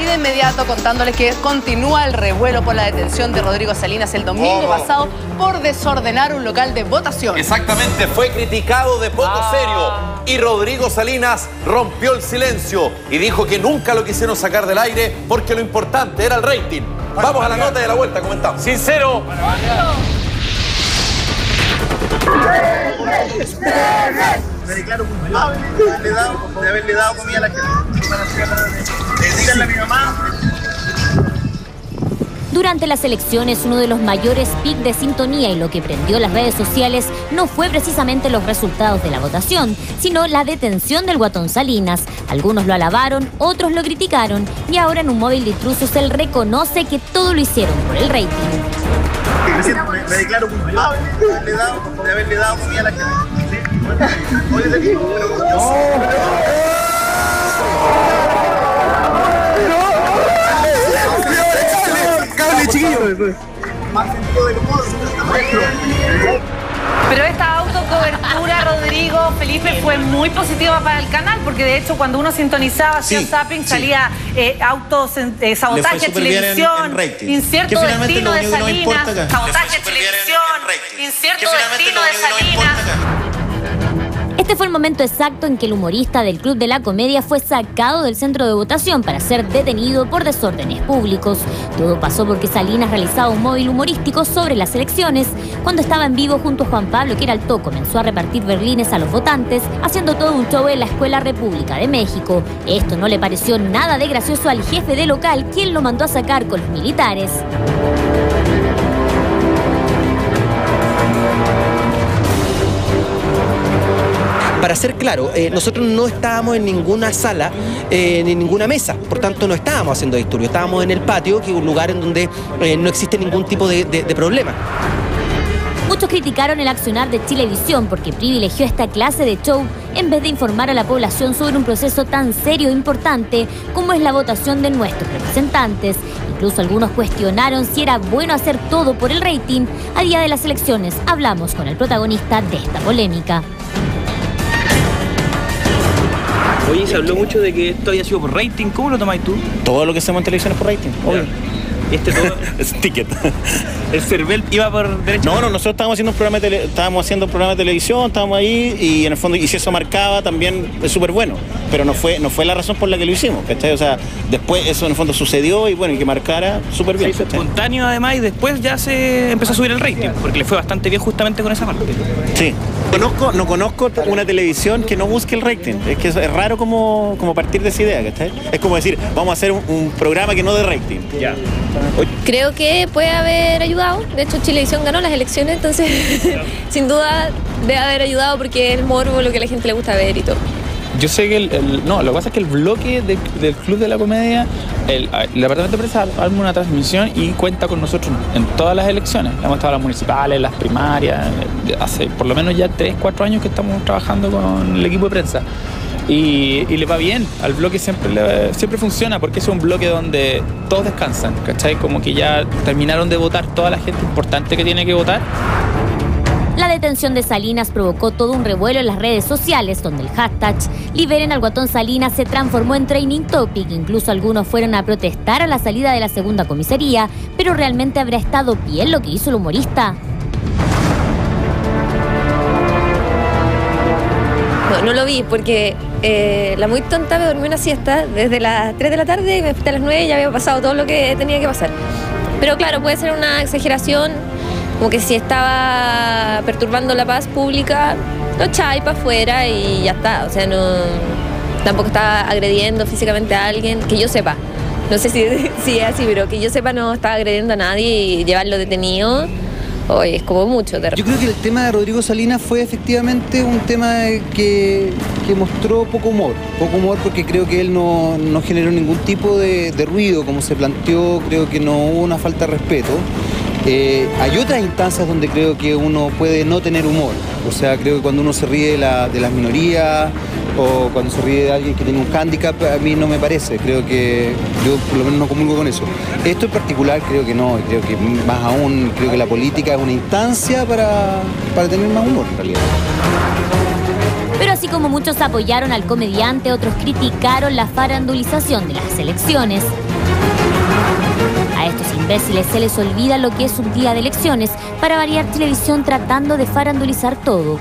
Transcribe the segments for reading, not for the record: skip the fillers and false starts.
y de inmediato contándoles que continúa el revuelo por la detención de Rodrigo Salinas el domingo pasado por desordenar un local de votación. Exactamente, fue criticado de poco serio y Rodrigo Salinas rompió el silencio y dijo que nunca lo quisieron sacar del aire porque lo importante era el rating. Vamos a la nota de la vuelta, comentamos. Sincero. Me declaro culpable de haberle dado comida a la gente. Díganle a mi mamá. Durante las elecciones, uno de los mayores picos de sintonía y lo que prendió las redes sociales no fue precisamente los resultados de la votación, sino la detención del guatón Salinas. Algunos lo alabaron, otros lo criticaron y ahora en un móvil de intrusos él reconoce que todo lo hicieron por el rating. Me declaro culpable de haberle dado comida a la gente. Oye, te digo, Pero esta autocobertura, Rodrigo, Felipe, fue muy positiva para el canal, porque de hecho cuando uno sintonizaba, hacía zapping, salía sabotaje a televisión, incierto destino de Salinas, sabotaje a televisión, incierto destino de Salinas. Este fue el momento exacto en que el humorista del Club de la Comedia fue sacado del centro de votación para ser detenido por desórdenes públicos. Todo pasó porque Salinas realizaba un móvil humorístico sobre las elecciones. Cuando estaba en vivo junto a Juan Pablo Queraltó, comenzó a repartir berlines a los votantes, haciendo todo un show en la Escuela República de México. Esto no le pareció nada de gracioso al jefe de local, quien lo mandó a sacar con los militares. Para ser claro, nosotros no estábamos en ninguna sala ni en ninguna mesa, por tanto no estábamos haciendo disturbios, estábamos en el patio, que es un lugar en donde no existe ningún tipo de problema. Muchos criticaron el accionar de Chilevisión porque privilegió esta clase de show en vez de informar a la población sobre un proceso tan serio e importante como es la votación de nuestros representantes. Incluso algunos cuestionaron si era bueno hacer todo por el rating. A día de las elecciones hablamos con el protagonista de esta polémica. Oye, se habló mucho de que esto había sido por rating. ¿Cómo lo tomáis tú? Todo lo que hacemos en televisión es por rating, obvio. Todo es ticket. ¿El CERVEL iba por derecho? No, nosotros estábamos haciendo un programa de televisión, estábamos ahí y en el fondo, y si eso marcaba también es súper bueno, pero no fue la razón por la que lo hicimos, ¿cachai? O sea, después eso en el fondo sucedió y bueno, y que marcara súper bien. Se hizo espontáneo además y después ya se empezó a subir el rating, porque le fue bastante bien justamente con esa parte. Sí. No conozco una televisión que no busque el rating, es que es raro como partir de esa idea, ¿cachai? Es como decir, vamos a hacer un programa que no dé rating. Ya. Creo que puede haber ayudado. De hecho, Chilevisión ganó las elecciones, entonces sin duda debe haber ayudado porque es el morbo, lo que a la gente le gusta ver y todo. Yo sé que lo que pasa es que el bloque del Club de la Comedia, el departamento de prensa arma una transmisión y cuenta con nosotros en todas las elecciones. Hemos estado en las municipales, las primarias, hace por lo menos ya 3-4 años que estamos trabajando con el equipo de prensa. Y le va bien, al bloque siempre funciona porque es un bloque donde todos descansan, ¿cachai? Como que ya terminaron de votar toda la gente importante que tiene que votar. La detención de Salinas provocó todo un revuelo en las redes sociales, donde el hashtag Liberen al guatón Salinas se transformó en trending topic. Incluso algunos fueron a protestar a la salida de la segunda comisaría, pero ¿realmente habrá estado bien lo que hizo el humorista? No lo vi porque la muy tonta me dormí una siesta desde las 3 de la tarde y me desperté a las 9 y ya había pasado todo lo que tenía que pasar. Pero claro, puede ser una exageración, como que si estaba perturbando la paz pública, lo echáis para afuera y ya está. O sea, tampoco estaba agrediendo físicamente a alguien, que yo sepa. No sé si es así, pero que yo sepa no estaba agrediendo a nadie y llevarlo detenido. Hoy es como mucho. Yo creo que el tema de Rodrigo Salinas fue efectivamente un tema que mostró poco humor porque creo que él no generó ningún tipo de ruido como se planteó, creo que no hubo una falta de respeto. Hay otras instancias donde creo que uno puede no tener humor, o sea, creo que cuando uno se ríe de las minorías o cuando se ríe de alguien que tiene un hándicap, a mí no me parece, creo que yo por lo menos no comulgo con eso. Esto en particular creo que no, creo que más aún, creo que la política es una instancia para tener más humor en realidad. Pero así como muchos apoyaron al comediante, otros criticaron la farandulización de las elecciones. A estos imbéciles se les olvida lo que es un día de elecciones para variar televisión tratando de farandulizar todo.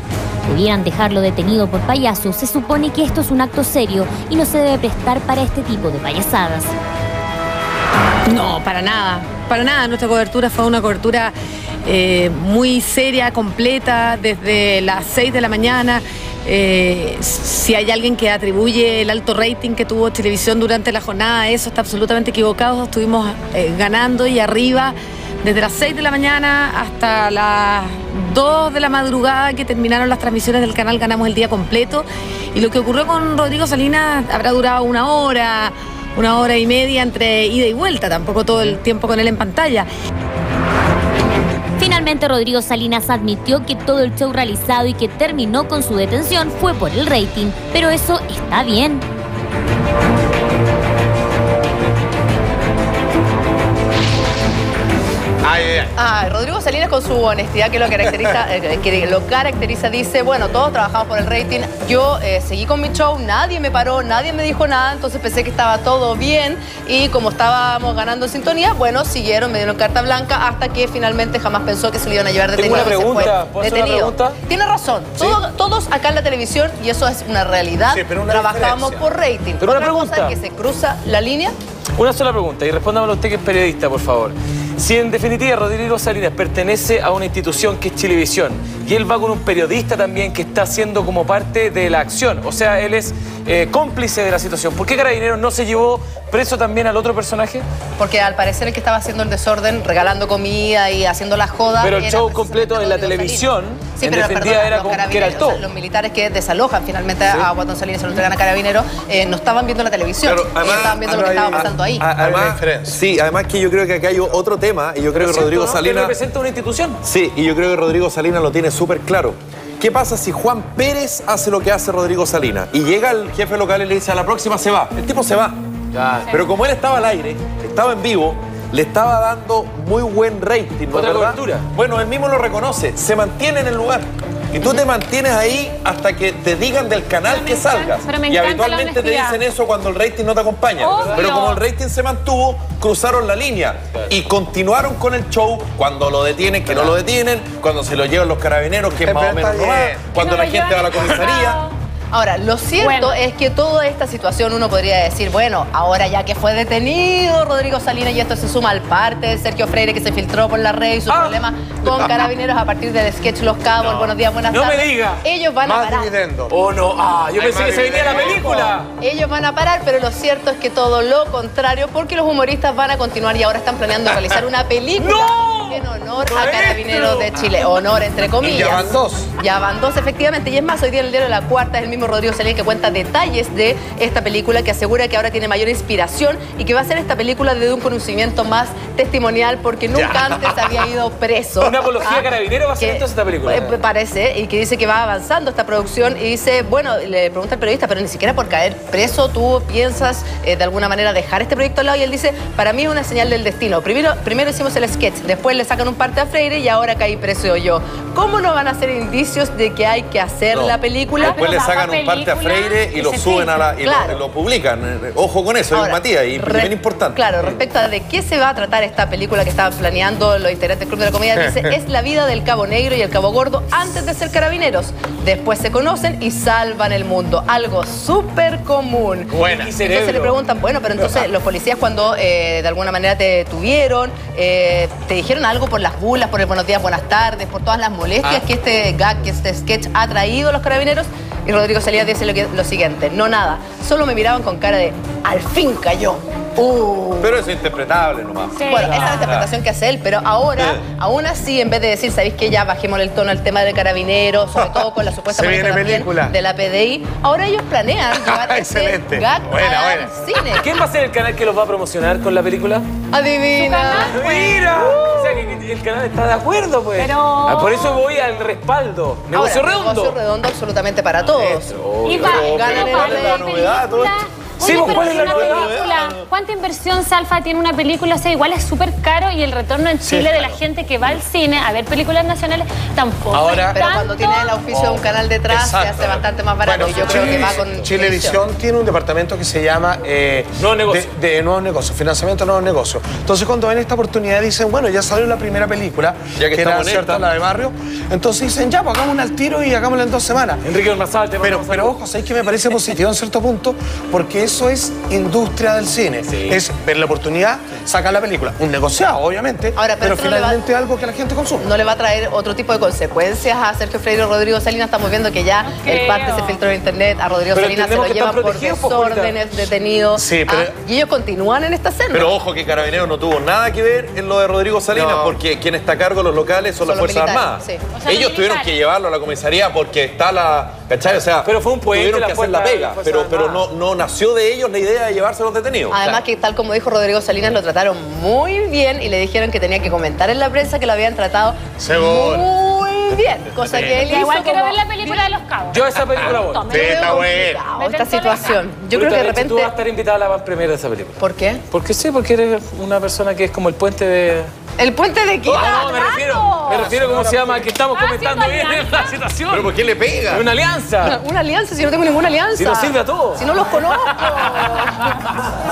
Pudieran dejarlo detenido por payaso, se supone que esto es un acto serio y no se debe prestar para este tipo de payasadas. No, para nada. Para nada. Nuestra cobertura fue una cobertura muy seria, completa, desde las 6 de la mañana. Si hay alguien que atribuye el alto rating que tuvo televisión durante la jornada, eso está absolutamente equivocado. Estuvimos ganando y arriba desde las 6 de la mañana hasta las 2 de la madrugada que terminaron las transmisiones del canal. Ganamos el día completo. Y lo que ocurrió con Rodrigo Salinas habrá durado una hora y media entre ida y vuelta, tampoco todo el tiempo con él en pantalla. Finalmente, Rodrigo Salinas admitió que todo el show realizado y que terminó con su detención fue por el rating, pero eso está bien. Rodrigo Salinas, con su honestidad que lo caracteriza, dice, bueno, todos trabajamos por el rating, yo seguí con mi show, nadie me paró, nadie me dijo nada, entonces pensé que estaba todo bien y como estábamos ganando en sintonía, bueno, siguieron, me dieron carta blanca hasta que finalmente jamás pensó que se le iban a llevar detenido. Tengo una pregunta, ¿puedo hacer una pregunta? Tiene razón, sí. Todos acá en la televisión, y eso es una realidad, sí, trabajamos por rating. Pero una pregunta. Cosa es que se cruza la línea. Una sola pregunta, y respóndamelo usted que es periodista, por favor. Si en definitiva Rodrigo Salinas pertenece a una institución que es Chilevisión y él va con un periodista también que está haciendo como parte de la acción, o sea, él es cómplice de la situación, ¿por qué Carabineros no se llevó preso también al otro personaje? Porque al parecer el que estaba haciendo el desorden, regalando comida y haciendo las jodas... Pero el show completo en la televisión, sí, en pero, definitiva, era como que era el todo. Los militares que desalojan finalmente a Guatón Salinas y se lo entregan a Carabineros, no estaban viendo la televisión, además, estaban viendo lo que estaba pasando ahí. Además que yo creo que acá hay otro tema, y yo creo que Rodrigo Salinas... ¿Que representa una institución? Sí, y yo creo que Rodrigo Salinas lo tiene súper claro. ¿Qué pasa si Juan Pérez hace lo que hace Rodrigo Salinas? Y llega el jefe local y le dice, a la próxima se va. El tipo se va. Claro. Pero como él estaba al aire, estaba en vivo, le estaba dando muy buen rating, ¿no? ¿Otra cobertura? Bueno, él mismo lo reconoce. Se mantiene en el lugar. Y tú te mantienes ahí hasta que te digan del canal que salgas. Y habitualmente te dicen eso cuando el rating no te acompaña. Pero como el rating se mantuvo, cruzaron la línea. Y continuaron con el show cuando lo detienen, que no lo detienen, cuando se lo llevan los carabineros, que más o menos no va, cuando la gente va a la comisaría. Ahora, lo cierto es que toda esta situación uno podría decir, bueno, ahora ya que fue detenido Rodrigo Salinas y esto se suma al parte de Sergio Freire que se filtró por la red y sus problemas con Carabineros a partir del sketch Los Cabos, Buenos Días, Buenas Tardes. No me diga. Ellos van a parar. Oh, no. Yo pensé que se venía la película. Ellos van a parar, pero lo cierto es que todo lo contrario, porque los humoristas van a continuar y ahora están planeando realizar una película en honor a Carabineros de Chile. Honor, entre comillas. Y ya van dos. Ya van dos, efectivamente. Y es más, hoy día en el diario La Cuarta es el mismo Rodrigo Salinas que cuenta detalles de esta película, que asegura que ahora tiene mayor inspiración y que va a hacer esta película desde un conocimiento más testimonial porque nunca antes había ido preso. ¿Una apología a Carabineros va a ser entonces esta película? Parece, y que dice que va avanzando esta producción y dice, bueno, le pregunta al periodista, pero ni siquiera por caer preso tú piensas de alguna manera dejar este proyecto al lado, y él dice, para mí es una señal del destino. Primero hicimos el sketch, después le sacan un parte a Freire y ahora caí preso yo. ¿Cómo no van a ser indicios de que hay que hacer la película? Después le sacan un parte a Freire y lo suben y lo publican. Ojo con eso, ahora, Matías, y bien importante. Claro, respecto a de qué se va a tratar esta película que estaban planeando los integrantes del Club de la Comedia, dice, es la vida del Cabo Negro y el Cabo Gordo antes de ser Carabineros. Después se conocen y salvan el mundo. Algo súper común. Buena. Entonces le preguntan, bueno, pero entonces los policías cuando de alguna manera te tuvieron, te dijeron algo por las burlas, por el Buenos Días, Buenas Tardes, por todas las molestias que este gag, que este sketch ha traído a los Carabineros. Y Rodrigo Salinas dice lo siguiente, no nada, solo me miraban con cara de, al fin cayó. Pero eso es interpretable nomás. Sí. Bueno, esa es la interpretación que hace él, pero ahora, aún así, en vez de decir, ¿sabéis qué? Ya bajémosle el tono al tema de Carabineros, sobre todo con la supuesta película de la PDI. Ahora ellos planean llevar ese gag al cine. ¿Quién va a ser el canal que los va a promocionar con la película? Adivina. ¡Mira! O sea, que el canal está de acuerdo, pues. Pero... por eso voy al respaldo. Negocio redondo. Negocio redondo absolutamente para todos. Y para la novedad, todo esto. Sí, Oye, pues, pero ¿cuál es es la una novedad? película. ¿Cuánta inversión, Salfa, tiene una película? O sea, igual es súper caro y el retorno en Chile de la gente que va al cine a ver películas nacionales tampoco. Ahora, Pero cuando tienes el auspicio de un canal detrás, se hace bastante más barato. Bueno, y yo creo que va con Chilevisión tiene un departamento que se llama Nuevos Negocios. de nuevos negocios, financiamiento de nuevos negocios. Entonces, cuando ven esta oportunidad, dicen, bueno, ya salió la primera película, Ya que era estamos en cierta, esta. la de Barrio. Entonces dicen, ya, pues hagámosla al tiro y hagámosla en 2 semanas. Enrique Ormazábal, te Pero ojo, ¿sabéis que me parece positivo en cierto punto? Porque eso es industria del cine. Es ver la oportunidad, sacar la película. Un negociado, obviamente, Ahora, pero esto no le va- finalmente algo que la gente consume. no le va a traer otro tipo de consecuencias a Sergio Freire y Rodrigo Salinas. Estamos viendo que ya el parte se filtró en internet. A Rodrigo Pero Salinas se entendemos lo que llevan están por protegidos, pues, desórdenes, detenidos. Sí, pero- y ellos continúan en esta senda. Pero ojo que Carabineros no tuvo nada que ver en lo de Rodrigo Salinas, No. porque quien está a cargo de los locales son las Son los Fuerzas militares, Armadas. sí. O sea, Ellos los tuvieron militares. que llevarlo a la comisaría porque está la... ¿Cachai? O sea, Pero fue un puente tuvieron la que hacer la fuerza- pega, las Fuerzas pero Armadas. no nació de ellos la idea de llevarse a los detenidos. Además que tal como dijo Rodrigo Salinas, lo trataron muy bien y le dijeron que tenía que comentar en la prensa que lo habían tratado Seguro. muy bien. Cosa que él Ya, hizo igual quiero como- ver la película de Los Cabos. Yo esa película voy. Tome. Sí, está bueno. complicado esta situación. Yo creo que de repente... Tú vas a estar invitada a la van premier de esa película. ¿Por qué? Porque sí, porque eres una persona que es como el puente de... ¿El puente de qué? No, me refiero cómo se llama, que estamos comentando bien la situación. ¿Pero por qué le pega? Es una alianza. Una alianza, si no tengo ninguna alianza. Si nos sirve a todos. Si no los conozco.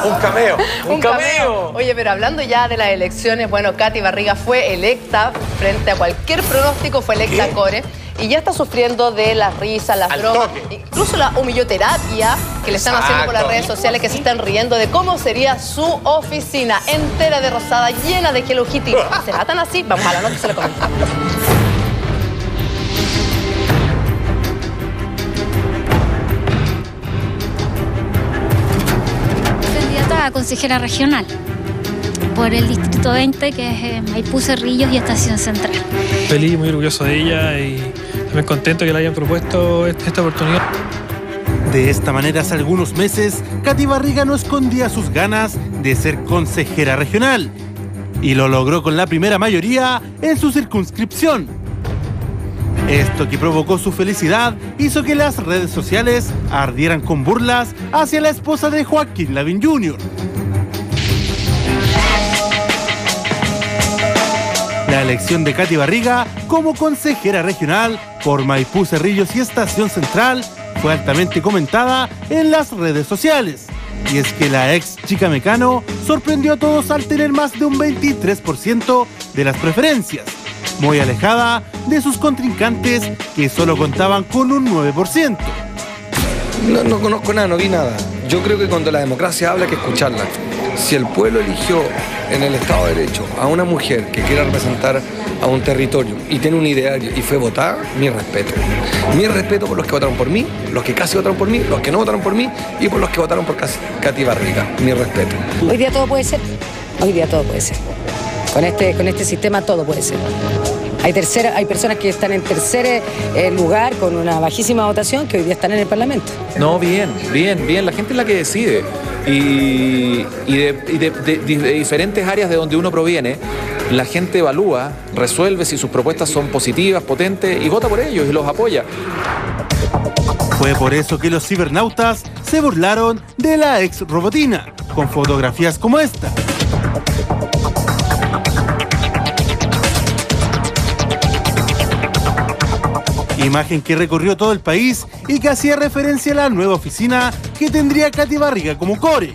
Un cameo. Un cameo. Oye, pero hablando ya de las elecciones, bueno, Katy Barriga fue electa frente a cualquier pronóstico, fue electa Core. Y ya está sufriendo de las risas, las Al bromas, toque. incluso la humilloterapia que le están haciendo por las redes sociales, que se están riendo de cómo sería su oficina entera de rosada, llena de Hello Kitty. ¿Será tan así? Vamos a la nota y se la comentamos. Candidata a consejera regional por el Distrito 20, que es Maipú, Cerrillos y Estación Central. Feliz, muy orgulloso de ella y también contento que le hayan propuesto esta oportunidad. De esta manera, hace algunos meses, Katy Barriga no escondía sus ganas de ser consejera regional y lo logró con la primera mayoría en su circunscripción. Esto que provocó su felicidad hizo que las redes sociales ardieran con burlas hacia la esposa de Joaquín Lavín Jr. La elección de Katy Barriga como consejera regional por Maipú, Cerrillos y Estación Central fue altamente comentada en las redes sociales. Y es que la ex chica Mecano sorprendió a todos al tener más de un 23% de las preferencias, muy alejada de sus contrincantes que solo contaban con un 9%. No conozco nada, no vi nada. Yo creo que cuando la democracia habla hay que escucharla. Si el pueblo eligió en el Estado de Derecho a una mujer que quiera representar a un territorio y tiene un ideario y fue votada, mi respeto. Mi respeto por los que votaron por mí, los que casi votaron por mí, los que no votaron por mí y por los que votaron por Katy Barriga. Mi respeto. Hoy día todo puede ser. Hoy día todo puede ser. Con este sistema todo puede ser. Hay personas que están en tercer lugar con una bajísima votación que hoy día están en el Parlamento. No, bien. La gente es la que decide. Y de diferentes áreas de donde uno proviene, la gente evalúa, resuelve si sus propuestas son positivas, potentes, y vota por ellos y los apoya. Fue por eso que los cibernautas se burlaron de la ex robotina, con fotografías como esta. Imagen que recorrió todo el país y que hacía referencia a la nueva oficina que tendría Katy Barriga como core.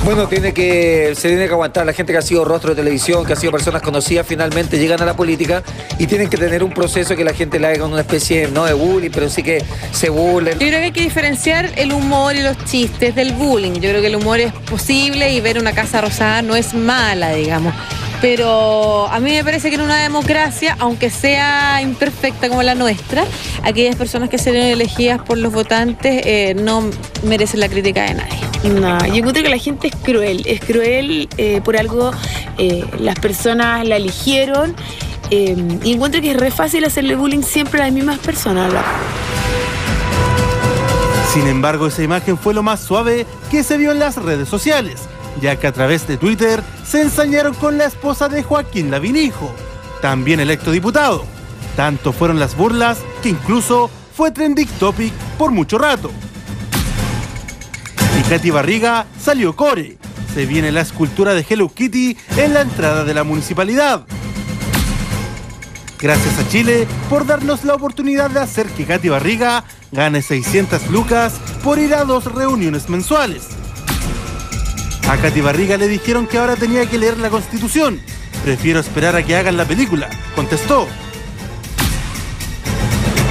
Bueno, se tiene que aguantar. La gente que ha sido rostro de televisión, que ha sido personas conocidas, finalmente llegan a la política y tienen que tener un proceso que la gente le haga una especie, no de bullying, pero sí que se burlen. Yo creo que hay que diferenciar el humor y los chistes del bullying. Yo creo que el humor es posible y ver una casa rosada no es mala, digamos. Pero a mí me parece que en una democracia, aunque sea imperfecta como la nuestra, aquellas personas que serán elegidas por los votantes no merecen la crítica de nadie. No, yo encuentro que la gente es cruel por algo, las personas la eligieron y encuentro que es re fácil hacerle bullying siempre a las mismas personas. Sin embargo, esa imagen fue lo más suave que se vio en las redes sociales, ya que a través de Twitter se ensañaron con la esposa de Joaquín Lavín hijo, también electo diputado. Tanto fueron las burlas que incluso fue trending topic por mucho rato. Y Katy Barriga salió core. Se viene la escultura de Hello Kitty en la entrada de la municipalidad. Gracias a Chile por darnos la oportunidad de hacer que Katy Barriga gane 600 lucas por ir a 2 reuniones mensuales. A Katy Barriga le dijeron que ahora tenía que leer la Constitución. Prefiero esperar a que hagan la película, contestó.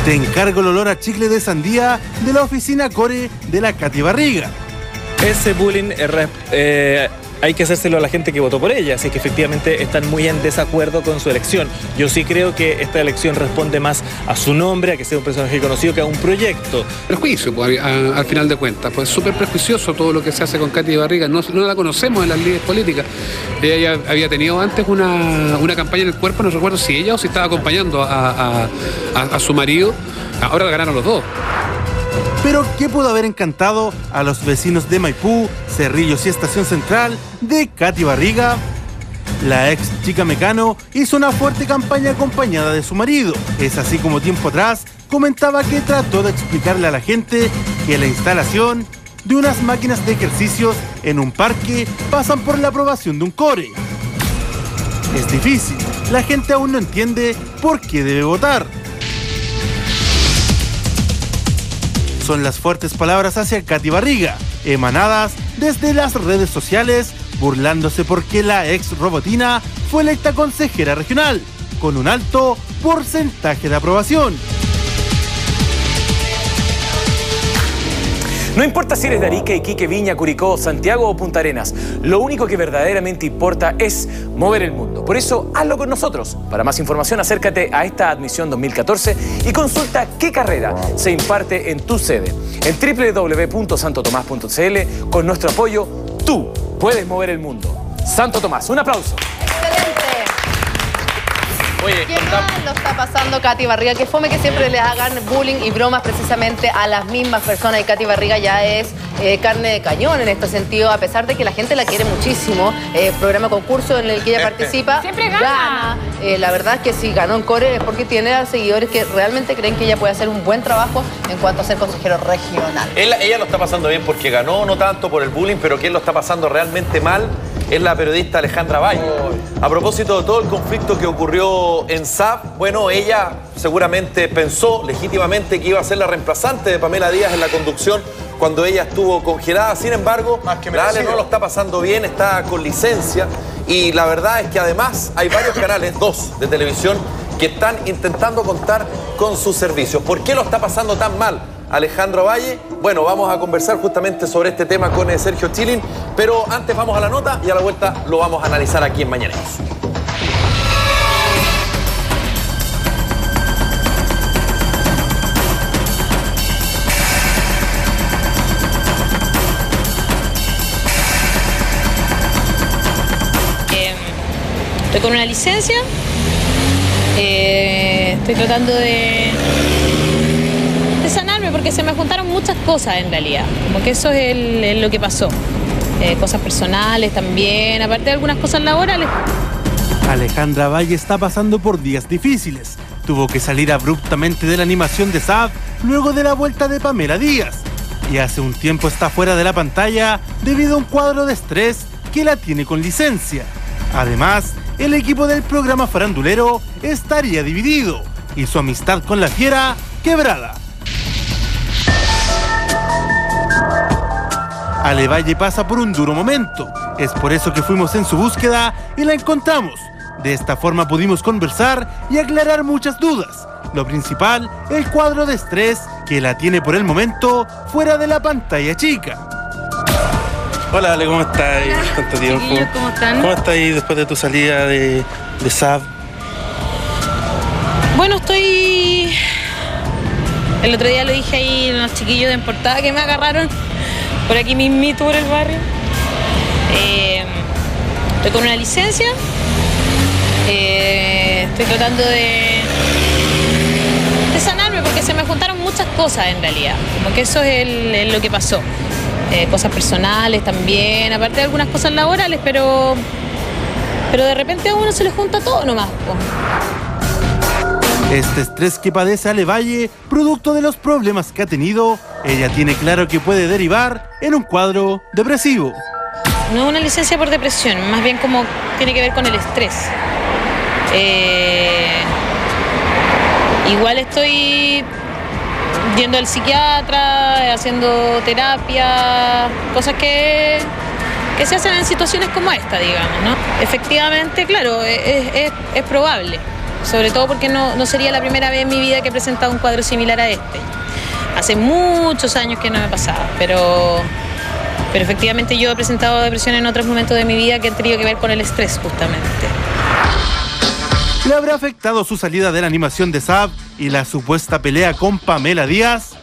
Te encargo el olor a chicle de sandía de la oficina core de la Katy Barriga. Ese bullying hay que hacérselo a la gente que votó por ella, así que efectivamente están muy en desacuerdo con su elección. Yo sí creo que esta elección responde más a su nombre, a que sea un personaje conocido, que a un proyecto. Prejuicio, pues, al final de cuentas, pues súper prejuicioso todo lo que se hace con Katy Barriga. No la conocemos en las líderes políticas. Ella ya había tenido antes una campaña en el cuerpo, no recuerdo si ella o si estaba acompañando a su marido. Ahora la ganaron los dos. Pero ¿qué pudo haber encantado a los vecinos de Maipú, Cerrillos y Estación Central de Katy Barriga? La ex chica Mecano hizo una fuerte campaña acompañada de su marido. Es así como tiempo atrás comentaba que trató de explicarle a la gente que la instalación de unas máquinas de ejercicios en un parque pasan por la aprobación de un core. Es difícil, la gente aún no entiende por qué debe votar. Son las fuertes palabras hacia Katy Barriga, emanadas desde las redes sociales, burlándose porque la ex robotina fue electa consejera regional, con un alto porcentaje de aprobación. No importa si eres de Arica, Iquique, Viña, Curicó, Santiago o Punta Arenas, lo único que verdaderamente importa es mover el mundo. Por eso, hazlo con nosotros. Para más información, acércate a esta admisión 2014 y consulta qué carrera se imparte en tu sede. En www.santotomás.cl, con nuestro apoyo, tú puedes mover el mundo. Santo Tomás, un aplauso. Oye, ¿qué mal lo está pasando Katy Barriga? Que fome que siempre le hagan bullying y bromas precisamente a las mismas personas. Y Katy Barriga ya es carne de cañón en este sentido, a pesar de que la gente la quiere muchísimo. Programa concurso en el que ella participa. Siempre gana. La verdad es que si ganó en core es porque tiene a seguidores que realmente creen que ella puede hacer un buen trabajo en cuanto a ser consejero regional. Ella lo está pasando bien porque ganó, no tanto por el bullying, pero quien lo está pasando realmente mal es la periodista Alejandra Valle. A propósito de todo el conflicto que ocurrió en SAF, bueno, ella seguramente pensó legítimamente que iba a ser la reemplazante de Pamela Díaz en la conducción cuando ella estuvo congelada. Sin embargo, la Ale no lo está pasando bien, está con licencia. Y la verdad es que además hay varios canales, 2 de televisión, que están intentando contar con sus servicios. ¿Por qué lo está pasando tan mal Alejandro Valle? Bueno, vamos a conversar justamente sobre este tema con Sergio Chilin, pero antes vamos a la nota y a la vuelta lo vamos a analizar aquí en Mañaneros. Estoy con una licencia, estoy tratando de sanarme porque se me juntaron muchas cosas en realidad, como que eso es lo que pasó, cosas personales también, aparte de algunas cosas laborales. Alejandra Valle está pasando por días difíciles. Tuvo que salir abruptamente de la animación de SAF luego de la vuelta de Pamela Díaz y hace un tiempo está fuera de la pantalla debido a un cuadro de estrés que la tiene con licencia. Además, el equipo del programa farandulero estaría dividido y su amistad con la fiera quebrada. Ale Valle pasa por un duro momento. Es por eso que fuimos en su búsqueda y la encontramos. De esta forma pudimos conversar y aclarar muchas dudas. Lo principal, el cuadro de estrés que la tiene por el momento fuera de la pantalla chica. Hola Ale, ¿cómo estás? ¿Cuánto tiempo? ¿Cómo están? ¿Cómo estás ahí después de tu salida de SAF? Bueno, estoy... El otro día lo dije ahí en los chiquillos de En Portada que me agarraron por aquí mismito por el barrio. Estoy con una licencia. Estoy tratando de sanarme porque se me juntaron muchas cosas en realidad, como que eso es lo que pasó. Cosas personales también, aparte de algunas cosas laborales, pero de repente a uno se le junta todo nomás. Este estrés que padece Ale Valle, producto de los problemas que ha tenido, ella tiene claro que puede derivar en un cuadro depresivo. No es una licencia por depresión, más bien como tiene que ver con el estrés. Igual estoy yendo al psiquiatra, haciendo terapia, cosas que se hacen en situaciones como esta, digamos, ¿no? Efectivamente, claro, es probable, sobre todo porque no sería la primera vez en mi vida que he presentado un cuadro similar a este. Hace muchos años que no me pasaba, pero efectivamente yo he presentado depresión en otros momentos de mi vida que han tenido que ver con el estrés, justamente. ¿Le habrá afectado su salida de la animación de Saab y la supuesta pelea con Pamela Díaz?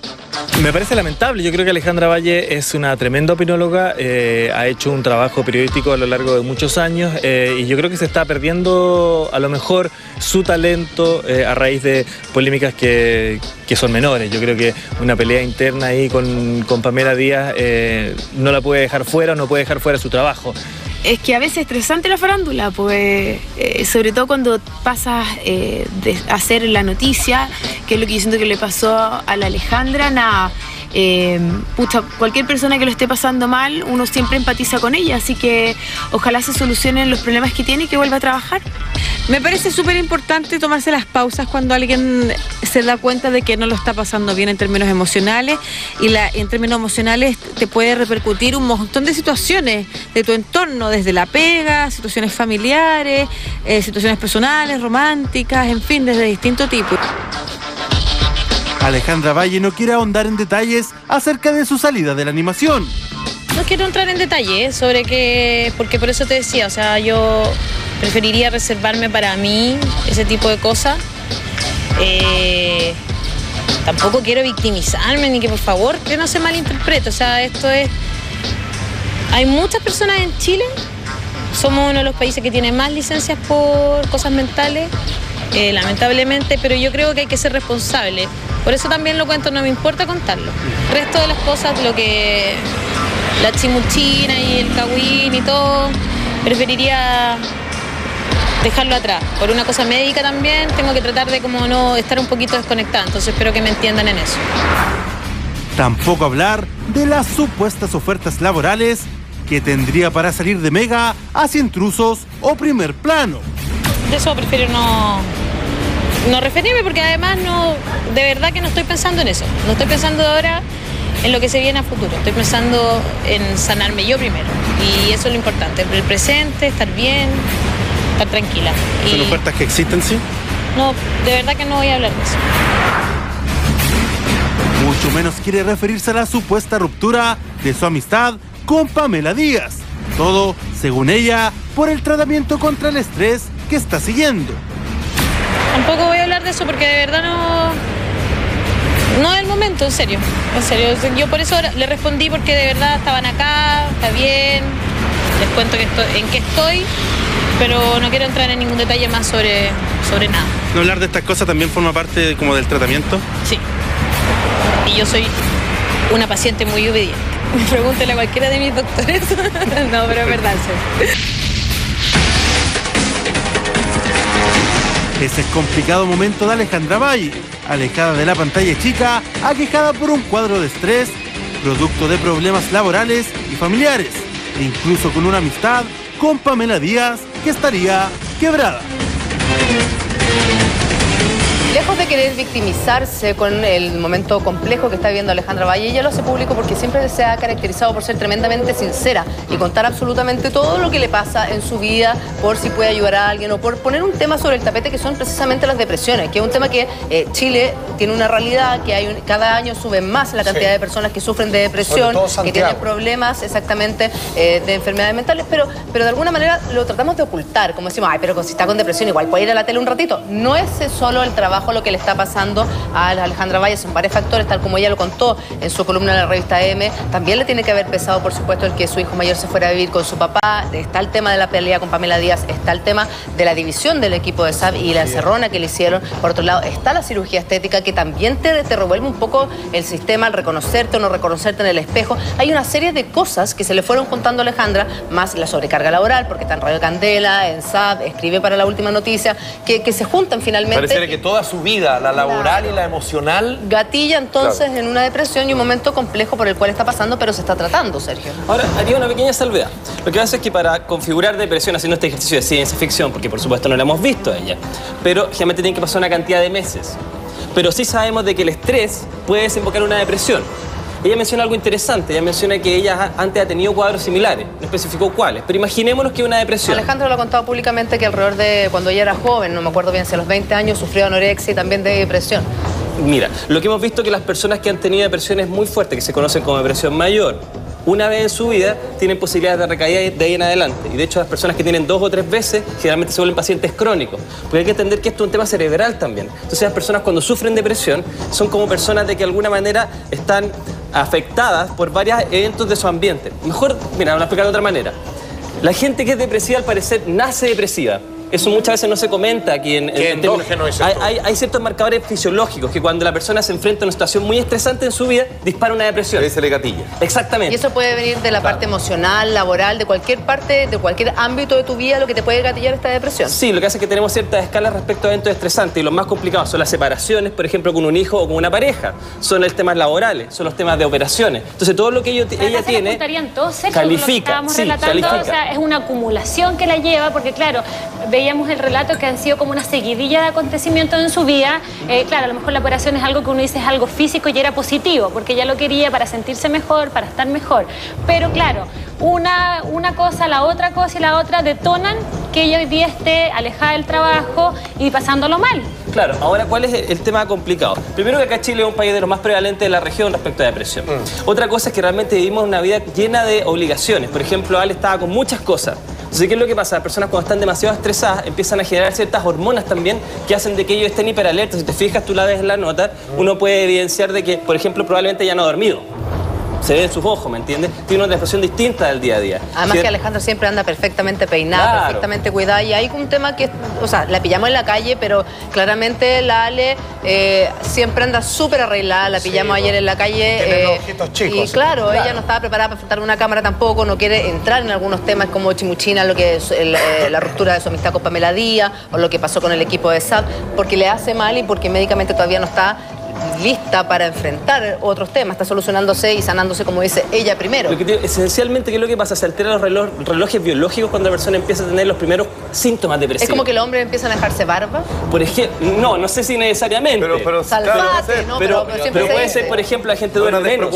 Me parece lamentable. Yo creo que Alejandra Valle es una tremenda opinóloga, ha hecho un trabajo periodístico a lo largo de muchos años y yo creo que se está perdiendo a lo mejor su talento a raíz de polémicas que son menores. Yo creo que una pelea interna ahí con Pamela Díaz no la puede dejar fuera o no puede dejar fuera su trabajo. Es que a veces es estresante la farándula, pues, sobre todo cuando pasas de hacer la noticia, que es lo que yo siento que le pasó a la Alejandra, nada. Cualquier persona que lo esté pasando mal, uno siempre empatiza con ella, así que ojalá se solucionen los problemas que tiene y que vuelva a trabajar. Me parece súper importante tomarse las pausas cuando alguien se da cuenta de que no lo está pasando bien en términos emocionales, y en términos emocionales te puede repercutir un montón de situaciones de tu entorno, desde la pega, situaciones familiares, situaciones personales, románticas, en fin, desde distintos tipos. Alejandra Valle no quiere ahondar en detalles acerca de su salida de la animación. No quiero entrar en detalle sobre qué, porque por eso te decía, o sea, yo preferiría reservarme para mí ese tipo de cosas. Tampoco quiero victimizarme, ni que por favor que no se malinterprete. O sea, esto es... Hay muchas personas en Chile, somos uno de los países que tiene más licencias por cosas mentales, lamentablemente, pero yo creo que hay que ser responsable. Por eso también lo cuento, no me importa contarlo. El resto de las cosas, lo que... la chimuchina y el cagüín y todo, preferiría dejarlo atrás. Por una cosa médica también, tengo que tratar de como no estar un poquito desconectada, entonces espero que me entiendan en eso. Tampoco hablar de las supuestas ofertas laborales que tendría para salir de Mega hacia Intrusos o Primer Plano. De eso prefiero no referirme, porque además de verdad que no estoy pensando en eso. No estoy pensando ahora en lo que se viene a futuro. Estoy pensando en sanarme yo primero. Y eso es lo importante. El presente, estar bien, estar tranquila. ¿Son ofertas que existen, sí? No, de verdad que no voy a hablar de eso. Mucho menos quiere referirse a la supuesta ruptura de su amistad con Pamela Díaz. Todo, según ella, por el tratamiento contra el estrés que está siguiendo. Tampoco voy a hablar de eso porque de verdad no es el momento, en serio. Yo por eso le respondí, porque de verdad estaban acá, está bien, les cuento en qué estoy, pero no quiero entrar en ningún detalle más sobre nada. ¿No hablar de estas cosas también forma parte como del tratamiento? Sí. Y yo soy una paciente muy obediente. Pregúntele a cualquiera de mis doctores. No, pero es verdad. Sí. Es el complicado momento de Alejandra Valle, alejada de la pantalla chica, aquejada por un cuadro de estrés, producto de problemas laborales y familiares, e incluso con una amistad con Pamela Díaz que estaría quebrada. Lejos de querer victimizarse con el momento complejo que está viviendo Alejandra Valle, ella lo hace público porque siempre se ha caracterizado por ser tremendamente sincera y contar absolutamente todo lo que le pasa en su vida, por si puede ayudar a alguien o por poner un tema sobre el tapete, que son precisamente las depresiones, que es un tema que Chile tiene una realidad, que cada año sube más la cantidad de personas que sufren de depresión, que tienen problemas exactamente de enfermedades mentales, pero de alguna manera lo tratamos de ocultar, como decimos, ay, pero si está con depresión igual puede ir a la tele un ratito. No es solo el trabajo lo que le está pasando a Alejandra Valle, son varios factores, tal como ella lo contó en su columna en la revista M. También le tiene que haber pesado, por supuesto, el que su hijo mayor se fuera a vivir con su papá. Está el tema de la pelea con Pamela Díaz, está el tema de la división del equipo de SAB y la encerrona que le hicieron. Por otro lado, está la cirugía estética, que también te revuelve un poco el sistema al reconocerte o no reconocerte en el espejo. Hay una serie de cosas que se le fueron juntando a Alejandra, más la sobrecarga laboral, porque está en Radio Candela, en SAB, escribe para La Última Noticia, que se juntan finalmente. Pareciera que toda su su vida, la laboral y la emocional. Gatilla entonces en una depresión y un momento complejo por el cual está pasando, pero se está tratando, Sergio. Ahora, haría una pequeña salvedad. Lo que pasa es que para configurar depresión haciendo este ejercicio de ciencia ficción, porque por supuesto no la hemos visto a ella, pero generalmente tiene que pasar una cantidad de meses. Pero sí sabemos de que el estrés puede desembocar en una depresión. Ella menciona algo interesante, ella menciona que ella antes ha tenido cuadros similares, no especificó cuáles, pero imaginémonos que es una depresión. Alejandro lo ha contado públicamente que alrededor de cuando ella era joven, no me acuerdo bien si a los 20 años, sufrió anorexia y también de depresión. Mira, lo que hemos visto es que las personas que han tenido depresiones muy fuertes, que se conocen como depresión mayor, una vez en su vida tienen posibilidades de recaída de ahí en adelante. Y de hecho las personas que tienen 2 o 3 veces generalmente se vuelven pacientes crónicos. Porque hay que entender que esto es un tema cerebral también. Entonces las personas cuando sufren depresión son como personas de que de alguna manera están afectadas por varios eventos de su ambiente. Mejor, mira, vamos a explicar de otra manera. La gente que es depresiva al parecer nace depresiva. Eso muchas veces no se comenta aquí en endógeno es esto. Hay ciertos marcadores fisiológicos que cuando la persona se enfrenta a una situación muy estresante en su vida, dispara una depresión. Ahí se le gatilla. Exactamente. Y eso puede venir de la parte emocional, laboral, de cualquier parte, de cualquier ámbito de tu vida, lo que te puede gatillar esta depresión. Sí, lo que hace es que tenemos ciertas escalas respecto a eventos estresantes y los más complicados son las separaciones, por ejemplo, con un hijo o con una pareja. Son los temas laborales, son los temas de operaciones. Entonces todo lo que ella tiene califica. Lo que califica. O sea, es una acumulación que la lleva, porque claro, veíamos el relato que han sido como una seguidilla de acontecimientos en su vida. Claro, a lo mejor la operación es algo que uno dice es algo físico y era positivo, porque ella lo quería para sentirse mejor, para estar mejor. Pero claro, una cosa, la otra cosa y la otra detonan que ella hoy día esté alejada del trabajo y pasándolo mal. Claro, ahora, ¿cuál es el tema complicado? Primero que acá Chile es un país de los más prevalentes de la región respecto a depresión. Otra cosa es que realmente vivimos una vida llena de obligaciones. Por ejemplo, Ale estaba con muchas cosas. Entonces, ¿qué es lo que pasa? Las personas cuando están demasiado estresadas empiezan a generar ciertas hormonas también que hacen de que ellos estén hiperalertas. Si te fijas, tú la ves en la nota, uno puede evidenciar de que, por ejemplo, probablemente ya no ha dormido. Se ve en sus ojos, ¿me entiendes? Tiene una depresión distinta del día a día. Además que Alejandra siempre anda perfectamente peinada, perfectamente cuidada. Y hay un tema que, o sea, la pillamos en la calle, pero claramente la Ale siempre anda súper arreglada. La pillamos ayer en la calle. Tiene los ojitos chicos. Y claro, ella no estaba preparada para enfrentar una cámara tampoco. No quiere entrar en algunos temas como Chimuchina, lo que es la ruptura de su amistad con Pamela Díaz, o lo que pasó con el equipo de SAP, porque le hace mal y porque médicamente todavía no está lista para enfrentar otros temas, está solucionándose y sanándose, como dice ella, primero. Esencialmente, ¿qué es lo que pasa? Se alteran los relojes biológicos cuando la persona empieza a tener los primeros síntomas depresivos. ¿Es como que los hombres empiezan a dejarse barba? Por ejemplo, no sé si necesariamente. Pero puede ser, por ejemplo, la gente duerme menos.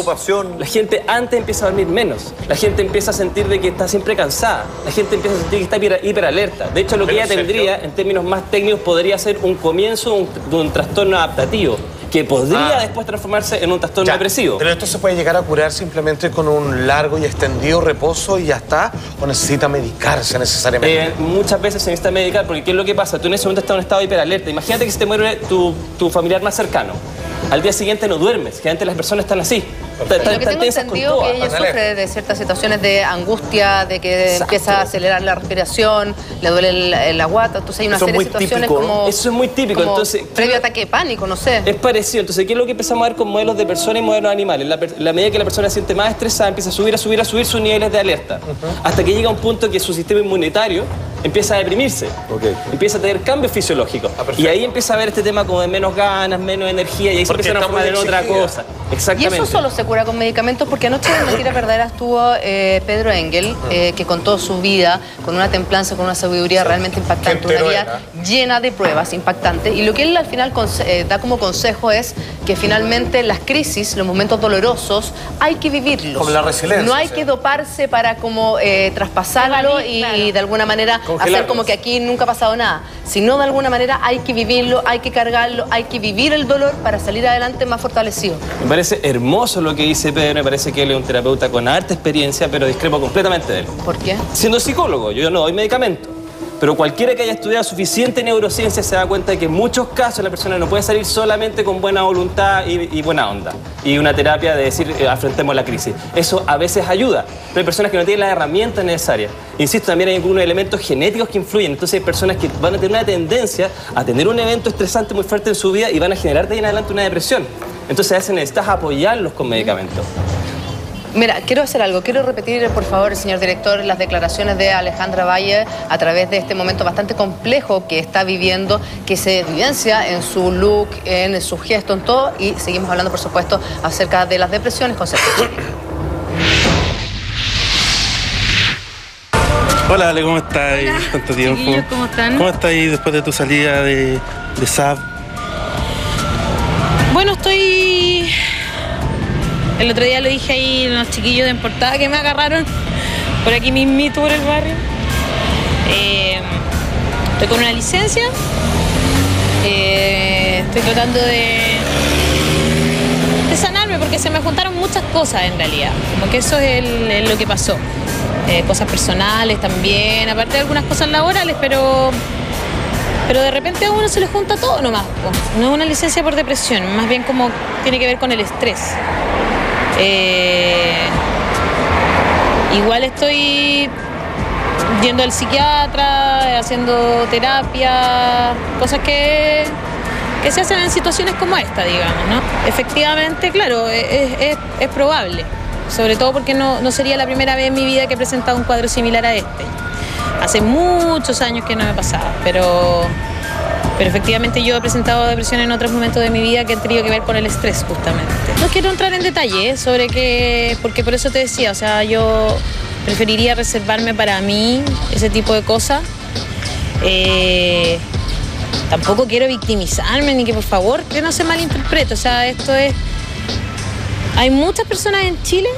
La gente antes empieza a dormir menos. La gente empieza a sentir de que está siempre cansada. La gente empieza a sentir que está hiperalerta. De hecho, lo que ella tendría, en términos más técnicos, podría ser un comienzo de un trastorno adaptativo, que podría después transformarse en un trastorno depresivo. Pero esto se puede llegar a curar simplemente con un largo y extendido reposo y ya está, o necesita medicarse necesariamente. Muchas veces se necesita medicar, porque ¿qué es lo que pasa? Tú en ese momento estás en un estado de hiperalerta. Imagínate que se te muere tu familiar más cercano. Al día siguiente no duermes, que antes las personas están así. Lo que tengo entendido es que ella sufre de ciertas situaciones de angustia, de que empieza a acelerar la respiración, le duele la guata, entonces hay una serie de situaciones típico, como... Eso es muy típico, entonces... Previo ataque de pánico, no sé. Es parecido, entonces, ¿qué es lo que empezamos a ver con modelos de personas y modelos de animales? La medida que la persona se siente más estresada, empieza a subir sus niveles de alerta, hasta que llega a un punto que su sistema inmunitario empieza a deprimirse, empieza a tener cambios fisiológicos, y ahí empieza a ver este tema como de menos ganas, menos energía, y ahí se empieza a transformar en otra cosa. Exactamente. Y eso solo se cura con medicamentos, porque anoche en Mentiras Verdaderas estuvo Pedro Engel, que contó su vida con una templanza, con una sabiduría realmente impactante, una vida llena de pruebas impactantes. Y lo que él al final da como consejo es que finalmente las crisis, los momentos dolorosos, hay que vivirlos. Como la resiliencia. No hay que doparse para como traspasarlo y de alguna manera hacer como que aquí nunca ha pasado nada. Sino de alguna manera hay que vivirlo, hay que cargarlo, hay que vivir el dolor para salir adelante más fortalecido. Me parece hermoso lo que dice Pedro, me parece que él es un terapeuta con harta experiencia, pero discrepo completamente de él. ¿Por qué? Siendo psicólogo, yo no doy medicamento. Pero cualquiera que haya estudiado suficiente neurociencia se da cuenta de que en muchos casos la persona no puede salir solamente con buena voluntad y buena onda. Y una terapia de decir, afrontemos la crisis. Eso a veces ayuda, pero hay personas que no tienen las herramientas necesarias. Insisto, también hay algunos elementos genéticos que influyen. Entonces hay personas que van a tener una tendencia a tener un evento estresante muy fuerte en su vida y van a generar de ahí en adelante una depresión. Entonces a veces necesitas apoyarlos con medicamentos. Mira, quiero hacer algo. Quiero repetir, por favor, señor director, las declaraciones de Alejandra Valle a través de este momento bastante complejo que está viviendo, que se evidencia en su look, en su gesto, en todo. Y seguimos hablando, por supuesto, acerca de las depresiones con Sergio Chilling. Hola Ale, ¿cómo estás? ¿Cuánto tiempo? Chiquillos, ¿cómo están? ¿Cómo estás ahí después de tu salida de SAP? Bueno, estoy... El otro día lo dije ahí a los chiquillos de en portada que me agarraron por aquí mismito por el barrio. Estoy con una licencia. Estoy tratando de sanarme porque se me juntaron muchas cosas en realidad. Como que eso es lo que pasó. Cosas personales también, aparte de algunas cosas laborales, pero de repente a uno se le junta todo nomás. No es una licencia por depresión, más bien como tiene que ver con el estrés. Igual estoy yendo al psiquiatra, haciendo terapia, cosas que se hacen en situaciones como esta, digamos, ¿no? Efectivamente, claro, es probable, sobre todo porque no sería la primera vez en mi vida que he presentado un cuadro similar a este. Hace muchos años que no me pasaba, pero efectivamente yo he presentado depresión en otros momentos de mi vida que han tenido que ver con el estrés, justamente. No quiero entrar en detalle sobre qué, porque por eso te decía, o sea, yo preferiría reservarme para mí ese tipo de cosas. Tampoco quiero victimizarme, ni que por favor, que no se malinterprete, o sea, esto es... Hay muchas personas en Chile,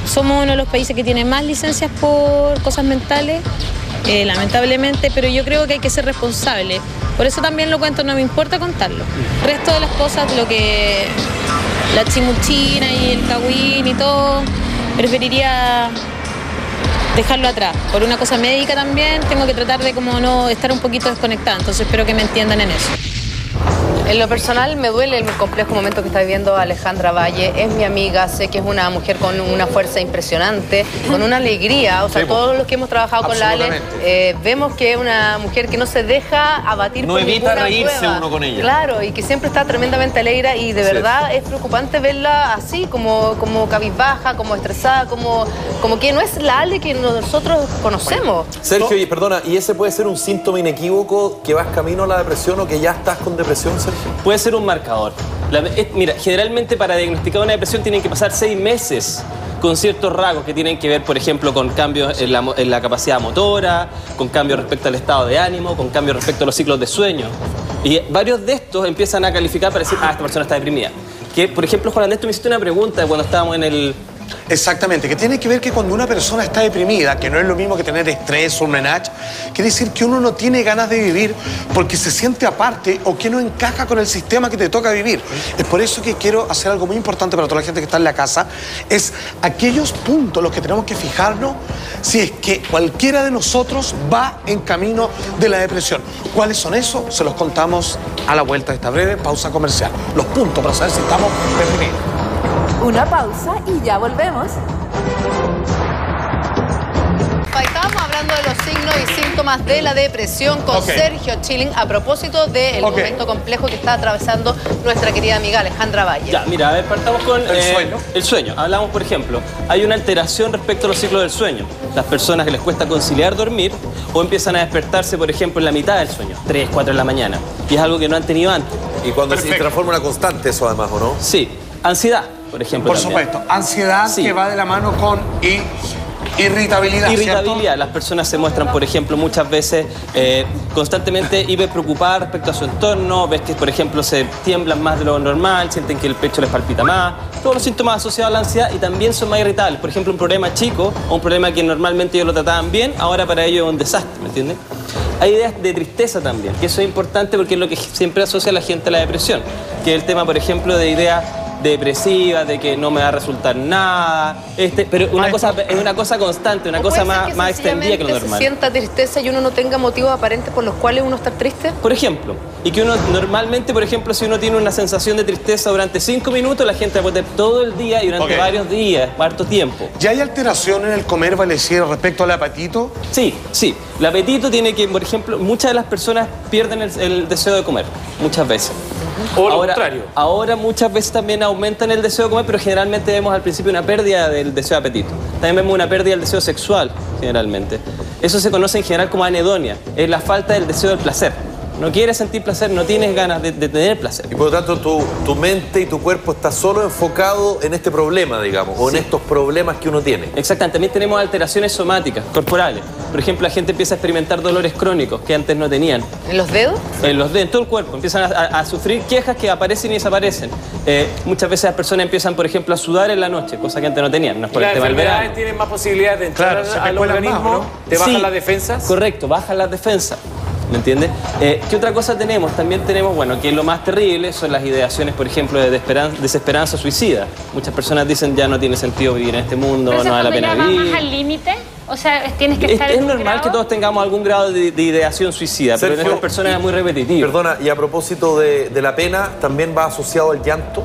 somos uno de los países que tiene más licencias por cosas mentales, lamentablemente, pero yo creo que hay que ser responsable. Por eso también lo cuento, no me importa contarlo. El resto de las cosas, lo que la chimuchina y el cagüín y todo, preferiría dejarlo atrás. Por una cosa médica también, tengo que tratar de como no estar un poquito desconectada, entonces espero que me entiendan en eso. En lo personal me duele el complejo momento que está viviendo Alejandra Valle. Es mi amiga, sé que es una mujer con una fuerza impresionante, con una alegría. O sea, todos los que hemos trabajado con la Ale, vemos que es una mujer que no se deja abatir por ninguna prueba. No evita reírse uno con ella. Claro, y que siempre está tremendamente alegre y de verdad es preocupante verla así, como cabizbaja, como estresada, como que no es la Ale que nosotros conocemos. Sergio, y perdona, ¿y ese puede ser un síntoma inequívoco que vas camino a la depresión o que ya estás con depresión, Sergio? Puede ser un marcador. Mira, generalmente para diagnosticar una depresión tienen que pasar 6 meses con ciertos rasgos que tienen que ver, por ejemplo, con cambios en la capacidad motora, con cambios respecto al estado de ánimo, con cambios respecto a los ciclos de sueño. Y varios de estos empiezan a calificar para decir, esta persona está deprimida. Que, por ejemplo, Juan Andrés, tú me hiciste una pregunta cuando estábamos en el... Exactamente, que tiene que ver que cuando una persona está deprimida, que no es lo mismo que tener estrés o un menage, quiere decir que uno no tiene ganas de vivir porque se siente aparte o que no encaja con el sistema que te toca vivir. Es por eso que quiero hacer algo muy importante para toda la gente que está en la casa, es aquellos puntos los que tenemos que fijarnos si es que cualquiera de nosotros va en camino de la depresión. ¿Cuáles son esos? Se los contamos a la vuelta de esta breve pausa comercial. Los puntos para saber si estamos deprimidos. Una pausa y ya volvemos. Estábamos hablando de los signos y síntomas de la depresión con Sergio Chilling a propósito del momento complejo que está atravesando nuestra querida amiga Alejandra Valle. Ya, mira, a ver, partamos con el sueño. Hablamos, por ejemplo, hay una alteración respecto a los ciclos del sueño. Las personas que les cuesta conciliar dormir o empiezan a despertarse, por ejemplo, en la mitad del sueño, 3, 4 de la mañana. Y es algo que no han tenido antes. Y cuando se transforma en una constante eso además, ¿o no? Sí. Ansiedad, por ejemplo. Por supuesto. Ansiedad que va de la mano con irritabilidad. Irritabilidad. ¿Cierto? Las personas se muestran, por ejemplo, muchas veces constantemente hiperpreocupadas respecto a su entorno. Ves que, por ejemplo, se tiemblan más de lo normal, sienten que el pecho les palpita más. Todos los síntomas asociados a la ansiedad y también son más irritables. Por ejemplo, un problema chico o un problema que normalmente ellos lo trataban bien, ahora para ellos es un desastre, ¿me entiendes? Hay ideas de tristeza también, que eso es importante porque es lo que siempre asocia a la gente a la depresión. Que es el tema, por ejemplo, de ideas depresiva, de que no me va a resultar nada, pero es una cosa constante, una cosa más extendida que lo normal. Se sienta tristeza y uno no tenga motivos aparentes por los cuales uno está triste. Por ejemplo, y que uno normalmente, por ejemplo, si uno tiene una sensación de tristeza durante 5 minutos, la gente puede tener todo el día y durante varios días, harto tiempo. ¿Ya hay alteración en el comer, Valecier, respecto al apetito? Sí, sí. El apetito tiene que, por ejemplo, muchas de las personas pierden el deseo de comer, muchas veces. O lo contrario. Ahora muchas veces también aumentan el deseo de comer, pero generalmente vemos al principio una pérdida del deseo de apetito. También vemos una pérdida del deseo sexual, generalmente. Eso se conoce en general como anedonia, es la falta del deseo del placer. No quieres sentir placer, no tienes ganas de tener placer. Y por lo tanto tu mente y tu cuerpo está solo enfocado en este problema, digamos, o en estos problemas que uno tiene. Exactamente, también tenemos alteraciones somáticas, corporales. Por ejemplo, la gente empieza a experimentar dolores crónicos que antes no tenían. ¿En los dedos? En los dedos, en todo el cuerpo. Empiezan a sufrir quejas que aparecen y desaparecen. Muchas veces las personas empiezan, por ejemplo, a sudar en la noche, cosa que antes no tenían. No es por el tema del verano. Las enfermedades tienen más posibilidades de entrar al organismo, ¿no? ¿Te bajan las defensas? Correcto, bajan las defensas. ¿Me entiendes? ¿Qué otra cosa tenemos? También tenemos, bueno, que lo más terrible son las ideaciones, por ejemplo, de desesperanza suicida. Muchas personas dicen ya no tiene sentido vivir en este mundo, no vale la pena vivir. ¿Más al límite? O sea, tienes que estar Es normal que todos tengamos algún grado de ideación suicida, pero en estas personas es muy repetitivo. Perdona, y a propósito de la pena, ¿también va asociado al llanto?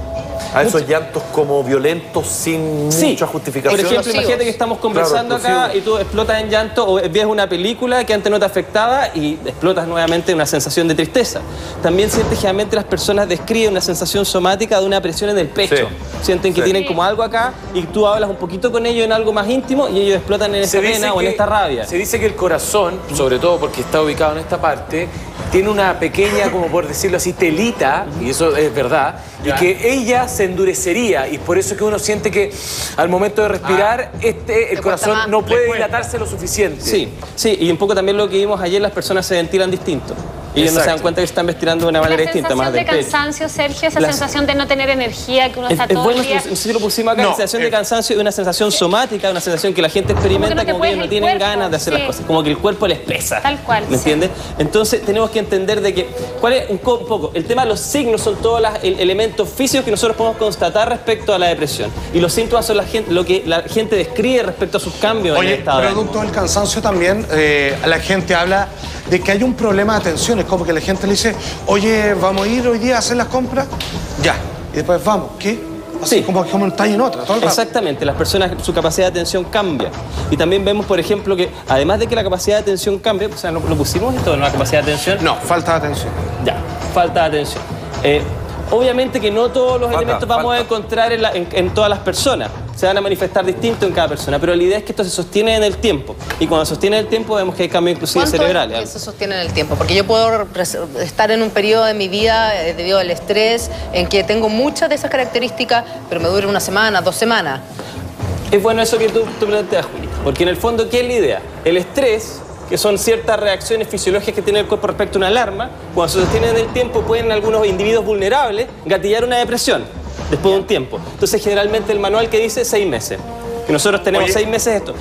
A esos llantos como violentos sin mucha justificación. Por ejemplo, imagínate que estamos conversando acá y tú explotas en llanto o ves una película que antes no te afectaba y explotas nuevamente una sensación de tristeza. También sientes generalmente las personas describen una sensación somática de una presión en el pecho. Sienten que tienen como algo acá y tú hablas un poquito con ellos en algo más íntimo y ellos explotan en esa pena o en esta rabia. Se dice que el corazón, sobre todo porque está ubicado en esta parte, tiene una pequeña, como por decirlo así, telita, y eso es verdad, y que ella se endurecería, y por eso es que uno siente que al momento de respirar, el corazón no puede dilatarse lo suficiente. Sí, y un poco también lo que vimos ayer, las personas se ventilan distinto. Y ellos no se dan cuenta que están vestirando de una manera distinta, más del pecho. La sensación de cansancio, Sergio, esa sensación de no tener energía, que uno está todo el día. Si lo pusimos acá, la sensación de cansancio es una sensación somática, una sensación que la gente experimenta como que ellos no tienen ganas de hacer las cosas, como que el cuerpo les pesa. Tal cual. ¿Me entiendes? Entonces tenemos que entender de que, ¿cuál es un poco? El tema de los signos son todos los elementos físicos que nosotros podemos constatar respecto a la depresión. Y los síntomas son lo que la gente describe respecto a sus cambios en el estado. Producto del cansancio también, la gente habla de que hay un problema de atención. Es como que la gente le dice, oye, ¿vamos a ir hoy día a hacer las compras? Ya. Y después vamos. ¿Qué? Así como está en otra, todo el rato. Exactamente, las personas, su capacidad de atención cambia. Y también vemos, por ejemplo, que además de que la capacidad de atención cambia, o sea, ¿lo pusimos esto, no la capacidad de atención? No, falta de atención. Ya, falta de atención. Obviamente que no todos los elementos vamos a encontrar en todas las personas. Se van a manifestar distinto en cada persona, pero la idea es que esto se sostiene en el tiempo. Y cuando se sostiene en el tiempo vemos que hay cambios inclusive cerebrales. ¿Cuánto se sostiene en el tiempo? Porque yo puedo estar en un periodo de mi vida debido al estrés en que tengo muchas de esas características, pero me dura una semana, 2 semanas. Es bueno eso que tú planteas, Juli, porque en el fondo, ¿qué es la idea? El estrés, que son ciertas reacciones fisiológicas que tiene el cuerpo respecto a una alarma, cuando se sostienen en el tiempo pueden algunos individuos vulnerables gatillar una depresión después de un tiempo. Entonces generalmente el manual que dice 6 meses. Que nosotros tenemos 6 meses esto.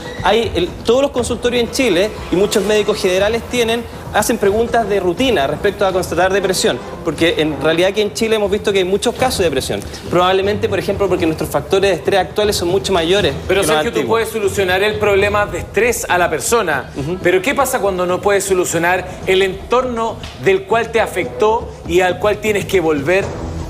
Todos los consultorios en Chile y muchos médicos generales hacen preguntas de rutina respecto a constatar depresión, porque en realidad aquí en Chile hemos visto que hay muchos casos de depresión. Probablemente, por ejemplo, porque nuestros factores de estrés actuales son mucho mayores. Pero Sergio, tú puedes solucionar el problema de estrés a la persona, pero ¿qué pasa cuando no puedes solucionar el entorno del cual te afectó y al cual tienes que volver?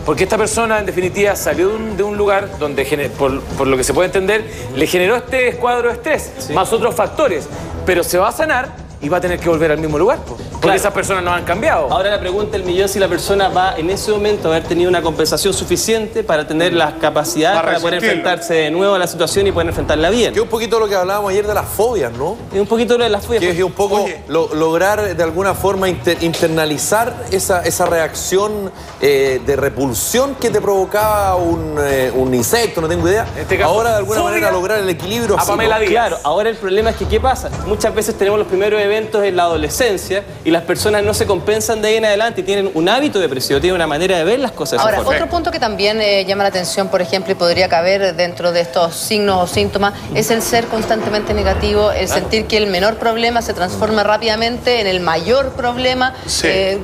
Porque esta persona, en definitiva, salió de un lugar donde, por lo que se puede entender, le generó este cuadro de estrés, más otros factores. Pero se va a sanar y va a tener que volver al mismo lugar, porque esas personas no han cambiado. Ahora la pregunta del millón, si la persona va en ese momento a haber tenido una compensación suficiente para tener las capacidades para poder enfrentarse de nuevo a la situación y poder enfrentarla bien. Que es un poquito lo que hablábamos ayer de las fobias, ¿no? Es un poquito lo de las fobias. Que es un poco lograr de alguna forma internalizar esa reacción de repulsión que te provocaba un insecto, no tengo idea. En este caso, ahora de alguna manera lograr el equilibrio. A Pamela Díaz. Claro, ahora el problema es que ¿qué pasa? Muchas veces tenemos los primeros eventos en la adolescencia y las personas no se compensan de ahí en adelante y tienen un hábito depresivo, tienen una manera de ver las cosas. Ahora, otro punto que también llama la atención, por ejemplo, y podría caber dentro de estos signos o síntomas, es el ser constantemente negativo, el sentir que el menor problema se transforma rápidamente en el mayor problema,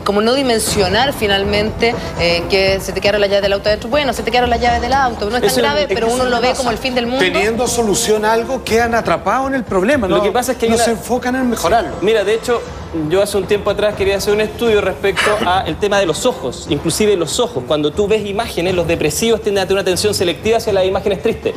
como no dimensionar finalmente que se te quedaron las llaves del auto adentro. Bueno, se te quedaron las llaves del auto, no es tan grave, pero uno lo ve como el fin del mundo. Teniendo solución a algo, quedan atrapados en el problema. Lo que pasa es que no se enfocan en mejorarlo. Mira, de hecho, yo hace un tiempo atrás quería hacer un estudio respecto al tema de los ojos, inclusive los ojos. Cuando tú ves imágenes, los depresivos tienden a tener una atención selectiva hacia las imágenes tristes.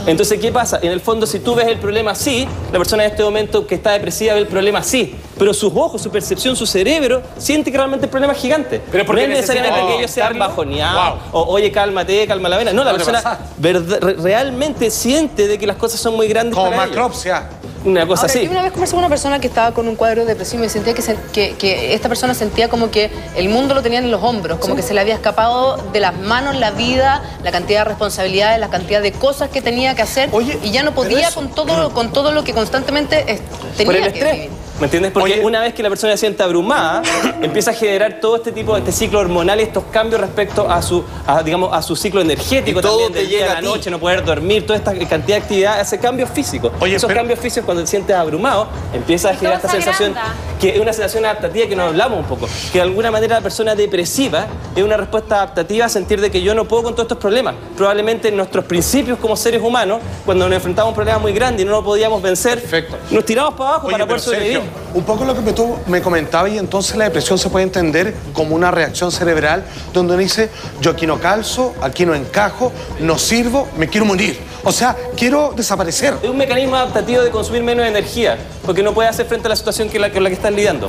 Entonces, ¿qué pasa? En el fondo, si tú ves el problema así, la persona en este momento que está depresiva ve el problema así. Pero sus ojos, su percepción, su cerebro siente que realmente el problema es gigante. Pero no es necesariamente que ellos sean bajoneados. O, oye, cálmate, calma la vena. No, la persona realmente siente de que las cosas son muy grandes como para macropsia. Una cosa Ahora, así. Yo una vez conversé con una persona que estaba con un cuadro depresivo y sentía que esta persona sentía como que el mundo lo tenía en los hombros, como que se le había escapado de las manos la vida, la cantidad de responsabilidades, la cantidad de cosas que tenía que hacer. Oye, y ya no podía con todo lo que constantemente tenía Por el que estrés. vivir. ¿Me entiendes? Porque una vez que la persona se siente abrumada, empieza a generar todo este ciclo hormonal y estos cambios respecto a su ciclo energético, y todo también te del día llega a la a ti. noche, no poder dormir, toda esta cantidad de actividad hace cambios físicos. Esos cambios físicos, cuando te sientes abrumado, empieza a generar esta sensación, que es una sensación adaptativa que nos hablamos un poco, que de alguna manera la persona depresiva es una respuesta adaptativa a sentir de que yo no puedo con todos estos problemas. Probablemente nuestros principios como seres humanos, cuando nos enfrentamos a un problema muy grande y no lo podíamos vencer, nos tiramos para abajo para poder sobrevivir. Un poco lo que tú me comentabas, y entonces la depresión se puede entender como una reacción cerebral donde uno dice, yo aquí no calzo, aquí no encajo, no sirvo, me quiero morir. O sea, quiero desaparecer. Es un mecanismo adaptativo de consumir menos energía, porque no puedes hacer frente a la situación con la que estás lidiando.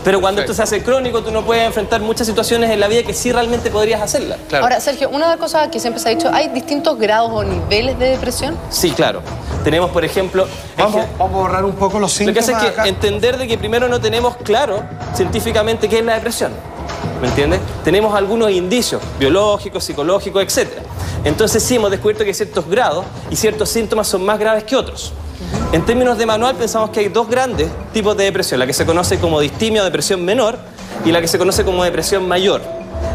Pero cuando esto se hace crónico, tú no puedes enfrentar muchas situaciones en la vida que sí realmente podrías hacerla. Ahora, Sergio, una de las cosas que siempre se ha dicho, ¿hay distintos grados o niveles de depresión? Sí, claro. Tenemos, por ejemplo... Vamos a borrar un poco los Lo que síntomas. hace es que entender de que primero no tenemos claro científicamente qué es la depresión. ¿Me entiendes? Tenemos algunos indicios biológicos, psicológicos, etc. Entonces sí hemos descubierto que ciertos grados y ciertos síntomas son más graves que otros. En términos de manual pensamos que hay dos grandes tipos de depresión, la que se conoce como distimia o depresión menor y la que se conoce como depresión mayor.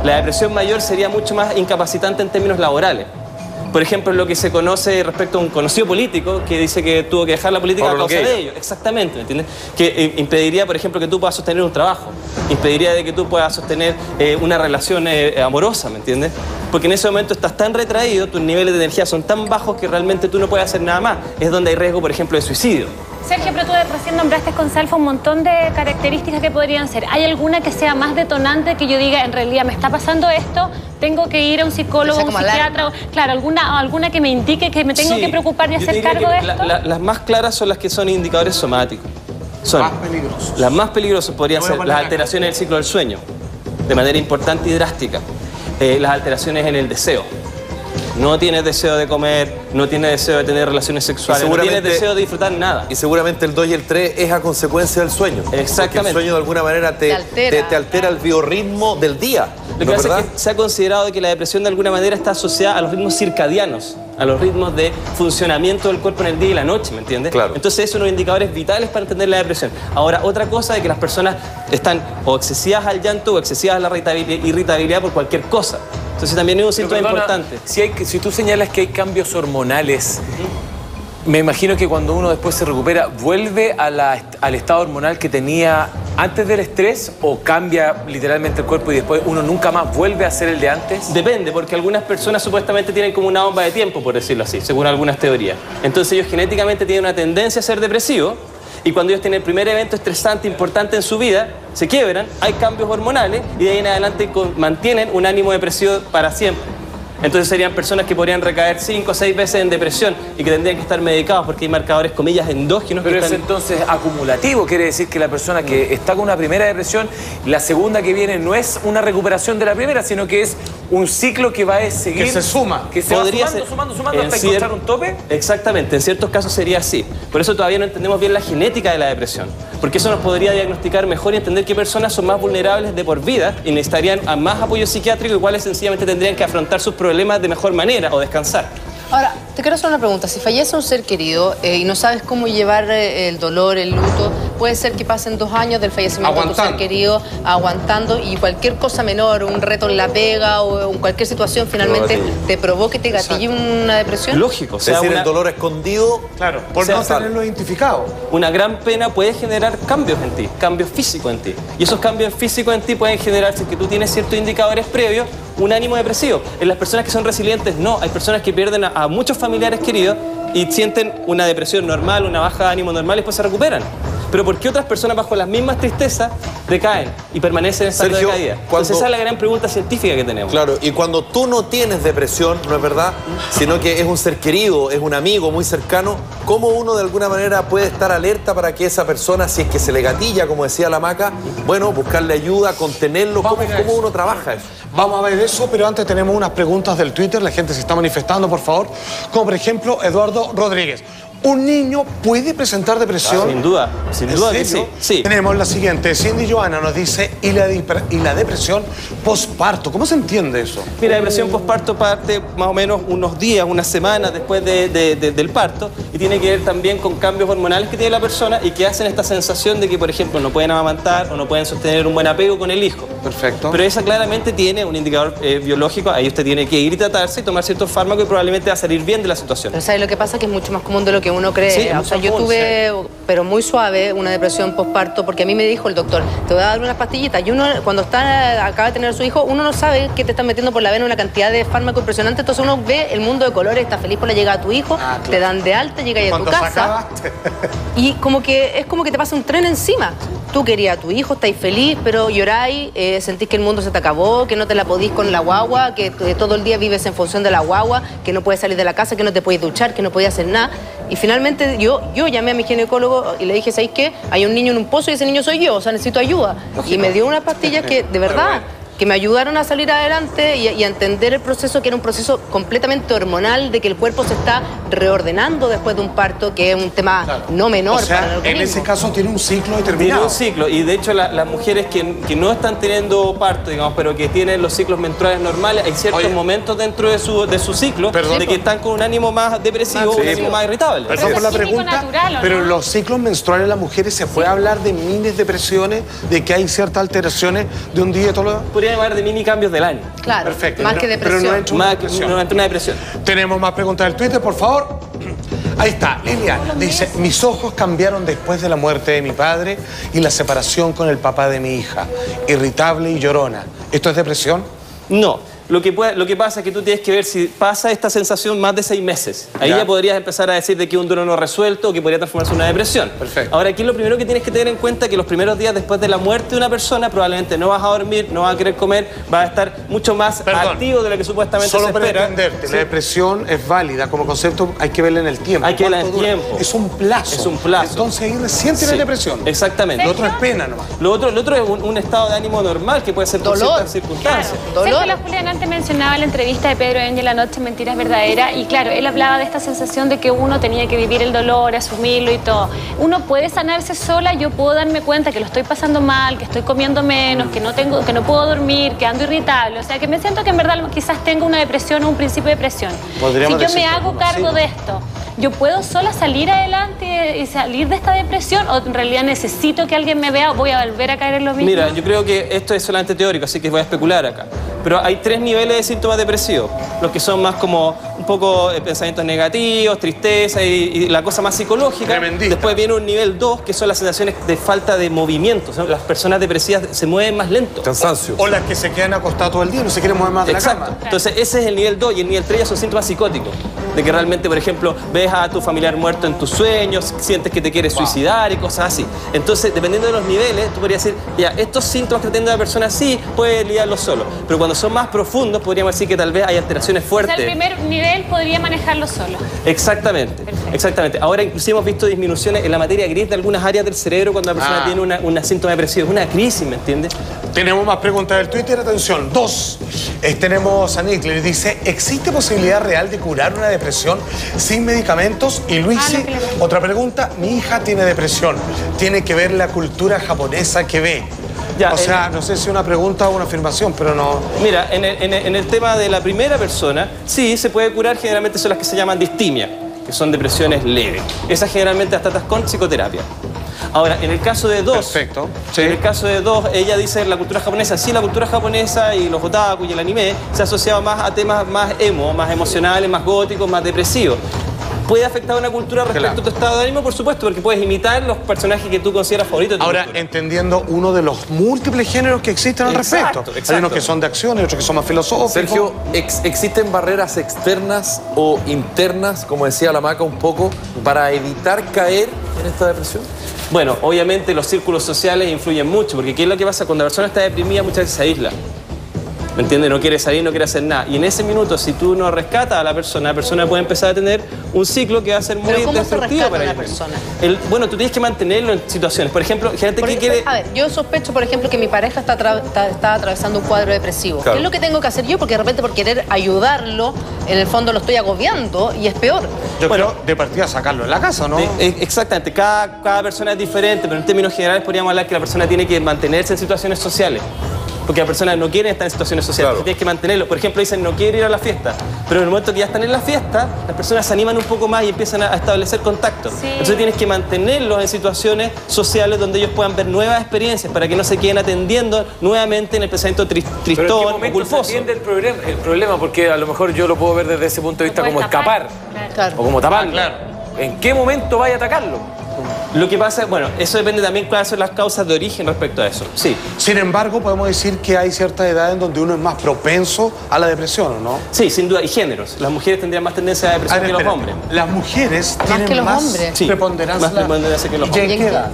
La depresión mayor sería mucho más incapacitante en términos laborales. Por ejemplo, lo que se conoce respecto a un conocido político que dice que tuvo que dejar la política a causa de ello. Exactamente, ¿me entiendes? Que impediría, por ejemplo, que tú puedas sostener un trabajo. Impediría de que tú puedas sostener una relación amorosa, ¿me entiendes? Porque en ese momento estás tan retraído, tus niveles de energía son tan bajos que realmente tú no puedes hacer nada más. Es donde hay riesgo, por ejemplo, de suicidio. Sergio, pero tú recién nombraste con Salfa un montón de características que podrían ser. ¿Hay alguna que sea más detonante que yo diga, en realidad me está pasando esto, tengo que ir a un psicólogo, a un psiquiatra? Claro, alguna que me indique que me tengo que preocupar y hacer cargo de esto. Las más claras son las que son indicadores somáticos. Son más peligrosos. Las más peligrosas podrían ser las alteraciones del ciclo del sueño, de manera importante y drástica. Las alteraciones en el deseo. No tienes deseo de comer, no tienes deseo de tener relaciones sexuales, no tienes deseo de disfrutar nada. Y seguramente el 2 y el 3 es a consecuencia del sueño. Exactamente. Porque el sueño de alguna manera te altera el biorritmo del día. Lo que pasa es que se ha considerado que la depresión de alguna manera está asociada a los ritmos circadianos, a los ritmos de funcionamiento del cuerpo en el día y la noche, ¿me entiendes? Claro. Entonces es unos indicadores vitales para entender la depresión. Ahora, otra cosa es que las personas están o excesivas al llanto o excesivas a la irritabilidad por cualquier cosa. Entonces también es un síntoma importante. Si tú señalas que hay cambios hormonales, me imagino que cuando uno después se recupera, ¿vuelve al estado hormonal que tenía antes del estrés o cambia literalmente el cuerpo y después uno nunca más vuelve a ser el de antes? Depende, porque algunas personas supuestamente tienen como una bomba de tiempo, por decirlo así, según algunas teorías. Entonces ellos genéticamente tienen una tendencia a ser depresivos y cuando ellos tienen el primer evento estresante importante en su vida, se quiebran, hay cambios hormonales y de ahí en adelante mantienen un ánimo depresivo para siempre. Entonces serían personas que podrían recaer 5 o 6 veces en depresión y que tendrían que estar medicados porque hay marcadores, comillas, endógenos. Pero que es entonces acumulativo, quiere decir que la persona que está con una primera depresión, la segunda que viene no es una recuperación de la primera, sino que es un ciclo que va a seguir. Que se suma. Que se va sumando hasta encontrar un tope. Exactamente, en ciertos casos sería así. Por eso todavía no entendemos bien la genética de la depresión. Porque eso nos podría diagnosticar mejor y entender qué personas son más vulnerables de por vida y necesitarían a más apoyo psiquiátrico y cuáles sencillamente tendrían que afrontar sus problemas de mejor manera o descansar. Ahora, te quiero hacer una pregunta. Si fallece un ser querido y no sabes cómo llevar el dolor, el luto, puede ser que pasen 2 años del fallecimiento de tu ser querido aguantando y cualquier cosa menor, un reto en la pega o en cualquier situación finalmente te provoque, te gatille una depresión. Lógico. O sea, es decir, el dolor escondido. Claro, por no tenerlo identificado. Una gran pena puede generar cambios en ti, cambios físicos en ti. Y esos cambios físicos en ti pueden generar, si es que tú tienes ciertos indicadores previos, un ánimo depresivo. En las personas que son resilientes, no. Hay personas que pierden a muchos familiares queridos y sienten una depresión normal, una baja de ánimo normal y después se recuperan. Pero ¿por qué otras personas bajo las mismas tristezas decaen y permanecen en estado de caída? Entonces esa es la gran pregunta científica que tenemos. Claro, y cuando tú no tienes depresión, no es verdad, sino que es un ser querido, es un amigo muy cercano, ¿cómo uno de alguna manera puede estar alerta para que esa persona, si es que se le gatilla, como decía la Maca, bueno, buscarle ayuda, contenerlo? ¿Cómo uno trabaja eso? Vamos a ver eso, pero antes tenemos unas preguntas del Twitter. La gente se está manifestando, por favor. Como por ejemplo, Eduardo Rodríguez. ¿Un niño puede presentar depresión? Sin duda que sí. Sí. Tenemos la siguiente. Cindy Joana nos dice, ¿y la depresión posparto? ¿Cómo se entiende eso? Mira, la depresión posparto parte más o menos unos días, unas semanas después del parto, y tiene que ver también con cambios hormonales que tiene la persona y que hacen esta sensación de que, por ejemplo, no pueden amamantar o no pueden sostener un buen apego con el hijo. Perfecto. Pero esa claramente tiene un indicador biológico. Ahí usted tiene que ir y tratarse y tomar ciertos fármacos y probablemente va a salir bien de la situación. Pero ¿sabes lo que pasa? Que es mucho más común de lo que uno cree. Sí, o sea, yo tuve, pero muy suave, una depresión postparto, porque a mí me dijo el doctor, te voy a dar unas pastillitas. Y uno, cuando acaba de tener a su hijo, uno no sabe que te están metiendo por la vena una cantidad de fármaco impresionante. Entonces uno ve el mundo de colores, está feliz por la llegada de tu hijo, claro. te dan de alta, llegas a tu casa. Y como que es como que te pasa un tren encima. Tú querías a tu hijo, estáis feliz, pero lloráis, sentís que el mundo se te acabó, que no te la podís con la guagua, que todo el día vives en función de la guagua, que no puedes salir de la casa, que no te puedes duchar, que no podías hacer nada. Y finalmente yo llamé a mi ginecólogo y le dije, ¿sabéis qué? Hay un niño en un pozo y ese niño soy yo, o sea, necesito ayuda. Y me dio unas pastillas que, de verdad, que me ayudaron a salir adelante y a entender el proceso, que era un proceso completamente hormonal, de que el cuerpo se está reordenando después de un parto, que es un tema no menor. O sea, para el organismo. en ese caso tiene un ciclo determinado. Tiene un ciclo, y de hecho las mujeres que no están teniendo parto, digamos, pero que tienen los ciclos menstruales normales, hay ciertos momentos dentro de su ciclo de que están con un ánimo más depresivo, un ánimo más irritable. Perdón por la pregunta, pero en los ciclos menstruales de las mujeres se puede hablar de mini depresiones, de que hay ciertas alteraciones de un día y todo lo demás. Podría llamar de mini cambios del año. Claro, perfecto. más que depresión. Pero no entra una depresión. No entra una depresión. Tenemos más preguntas del Twitter, por favor. Ahí está, Liliana dice, mis ojos cambiaron después de la muerte de mi padre y la separación con el papá de mi hija. Irritable y llorona. ¿Esto es depresión? No. Lo que pasa es que tú tienes que ver si pasa esta sensación más de 6 meses. Ahí ya podrías empezar a decir de que es un dolor no resuelto o que podría transformarse en una depresión. Perfecto. Ahora, aquí lo primero que tienes que tener en cuenta es que los primeros días después de la muerte de una persona probablemente no vas a dormir, no vas a querer comer, vas a estar mucho más activo de lo que supuestamente solo se para espera. entenderte, la depresión es válida como concepto, hay que verla en el tiempo. Hay que verla en el ¿Cuánto dura? tiempo. Es un plazo. Es un plazo. Entonces ahí recién tienes depresión. Exactamente. Lo otro es pena nomás. Lo otro es un estado de ánimo normal que puede ser por ciertas circunstancias. Sergio La Julián antes mencionaba la entrevista de Pedro Engel anoche, Mentiras Verdaderas, y claro, él hablaba de esta sensación de que uno tenía que vivir el dolor, asumirlo y todo. Uno puede sanarse sola, yo puedo darme cuenta que lo estoy pasando mal, que estoy comiendo menos, que no puedo dormir, que ando irritable, o sea, que me siento que en verdad quizás tengo una depresión o un principio de depresión. Si yo me hago cargo de esto, ¿yo puedo sola salir adelante y salir de esta depresión o en realidad necesito que alguien me vea o voy a volver a caer en lo mismo? Mira, yo creo que esto es solamente teórico, así que voy a especular acá. Pero hay 3 niveles de síntomas depresivos. Los que son más como un poco pensamientos negativos, tristeza y la cosa más psicológica. Después viene un nivel 2, que son las sensaciones de falta de movimiento. Las personas depresivas se mueven más lento. Cansancio. O las que se quedan acostadas todo el día y no se quieren mover más de la cama. Entonces ese es el nivel 2 y el nivel 3 ya son síntomas psicóticos. De que realmente, por ejemplo, ves a tu familiar muerto en tus sueños, sientes que te quieres suicidar y cosas así. Entonces, dependiendo de los niveles, tú podrías decir, ya, estos síntomas que tiene una persona sí, puede lidiarlos solo. Pero cuando son más profundos, podríamos decir que tal vez hay alteraciones fuertes. O sea, el primer nivel podría manejarlo solo. Exactamente, exactamente. Ahora inclusive hemos visto disminuciones en la materia gris de algunas áreas del cerebro cuando la persona tiene una síntoma depresiva. Es una crisis, ¿me entiendes? Tenemos más preguntas del Twitter, atención. 2. Tenemos a Nick, le dice, ¿existe posibilidad real de curar una depresión sin medicamentos? Y Luisi, otra pregunta, mi hija tiene depresión. ¿Tiene que ver la cultura japonesa que ve? O sea, no sé si una pregunta o una afirmación, pero no... Mira, en el tema de la primera persona, sí, se puede curar, generalmente son las que se llaman distimia, que son depresiones leves. Esas generalmente hasta tratas con psicoterapia. Ahora, en el caso de 2, en el caso de 2, ella dice la cultura japonesa, sí, la cultura japonesa y los otaku y el anime se ha asociado más a temas más emo, más emocionales, más góticos, más depresivos. ¿Puede afectar a una cultura respecto a tu estado de ánimo? Por supuesto, porque puedes imitar los personajes que tú consideras favoritos. Ahora, entendiendo uno de los múltiples géneros que existen al respecto. Hay unos que son de acción y otros que son más filosóficos. Sergio, ¿existen barreras externas o internas, como decía la Maca un poco, para evitar caer en esta depresión? Bueno, obviamente los círculos sociales influyen mucho, porque ¿qué es lo que pasa? Cuando la persona está deprimida muchas veces se aísla. ¿Me entiendes? No quiere salir, no quiere hacer nada. Y en ese minuto, si tú no rescatas a la persona puede empezar a tener un ciclo que va a ser muy destructivo para una ella. persona? Bueno, tú tienes que mantenerlo en situaciones. Por ejemplo, gente que quiere... A ver, yo sospecho, por ejemplo, que mi pareja está atravesando un cuadro depresivo. Claro. ¿Qué es lo que tengo que hacer yo? Porque de repente por querer ayudarlo, en el fondo lo estoy agobiando y es peor. Yo creo de partida sacarlo en la casa, ¿no? Exactamente, cada persona es diferente, pero en términos generales podríamos hablar que la persona tiene que mantenerse en situaciones sociales. Porque la persona no quiere estar en situaciones sociales, tienes que mantenerlo. Por ejemplo, dicen no quiere ir a la fiesta, pero en el momento que ya están en la fiesta, las personas se animan un poco más y empiezan a establecer contacto. Sí. Entonces tienes que mantenerlos en situaciones sociales donde ellos puedan ver nuevas experiencias para que no se queden atendiendo nuevamente en el pensamiento tristón o culposo. Se atiende el problema, porque a lo mejor yo lo puedo ver desde ese punto de vista como escapar o como taparlo. ¿En qué momento vaya a atacarlo? Lo que pasa, bueno, eso depende también cuáles son las causas de origen respecto a eso. Sí. Sin embargo, podemos decir que hay cierta edad en donde uno es más propenso a la depresión, ¿o no? Sí, sin duda. Y géneros. Las mujeres tendrían más tendencia a la depresión que los hombres. Las mujeres Más tienen que los más hombres. Sí, preponderancia. más preponderancia que los ¿Y en hombres. qué edad?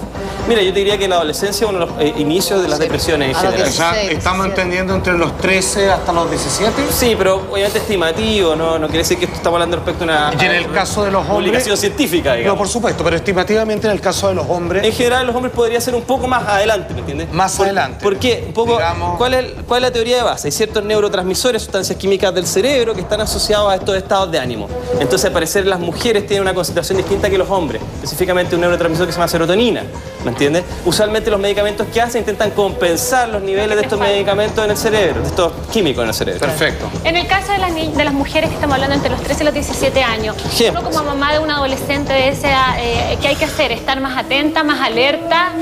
Mira, yo te diría que en la adolescencia es uno de los inicios de las depresiones en A los general. O sea, estamos entendiendo entre los 13 hasta los 17. Sí, pero obviamente estimativo, no quiere decir que esto estamos hablando respecto a una Y en el caso de los hombres, publicación científica, digamos. No, por supuesto, pero estimativamente en el caso de los hombres. En general, los hombres podrían ser un poco más adelante, ¿me entiendes? Más adelante. ¿Por qué? Un poco, ¿cuál es la teoría de base? Hay ciertos neurotransmisores, sustancias químicas del cerebro que están asociados a estos estados de ánimo. Entonces, al parecer, las mujeres tienen una concentración distinta que los hombres, específicamente un neurotransmisor que se llama serotonina, ¿me entiendes? Usualmente los medicamentos que hacen intentan compensar los niveles de estos medicamentos en el cerebro, de estos químicos en el cerebro. Perfecto. En el caso de las mujeres que estamos hablando entre los 13 y los 17 años, uno como mamá de un adolescente de esa edad, ¿qué hay que hacer? Estar más atenta, más alerta,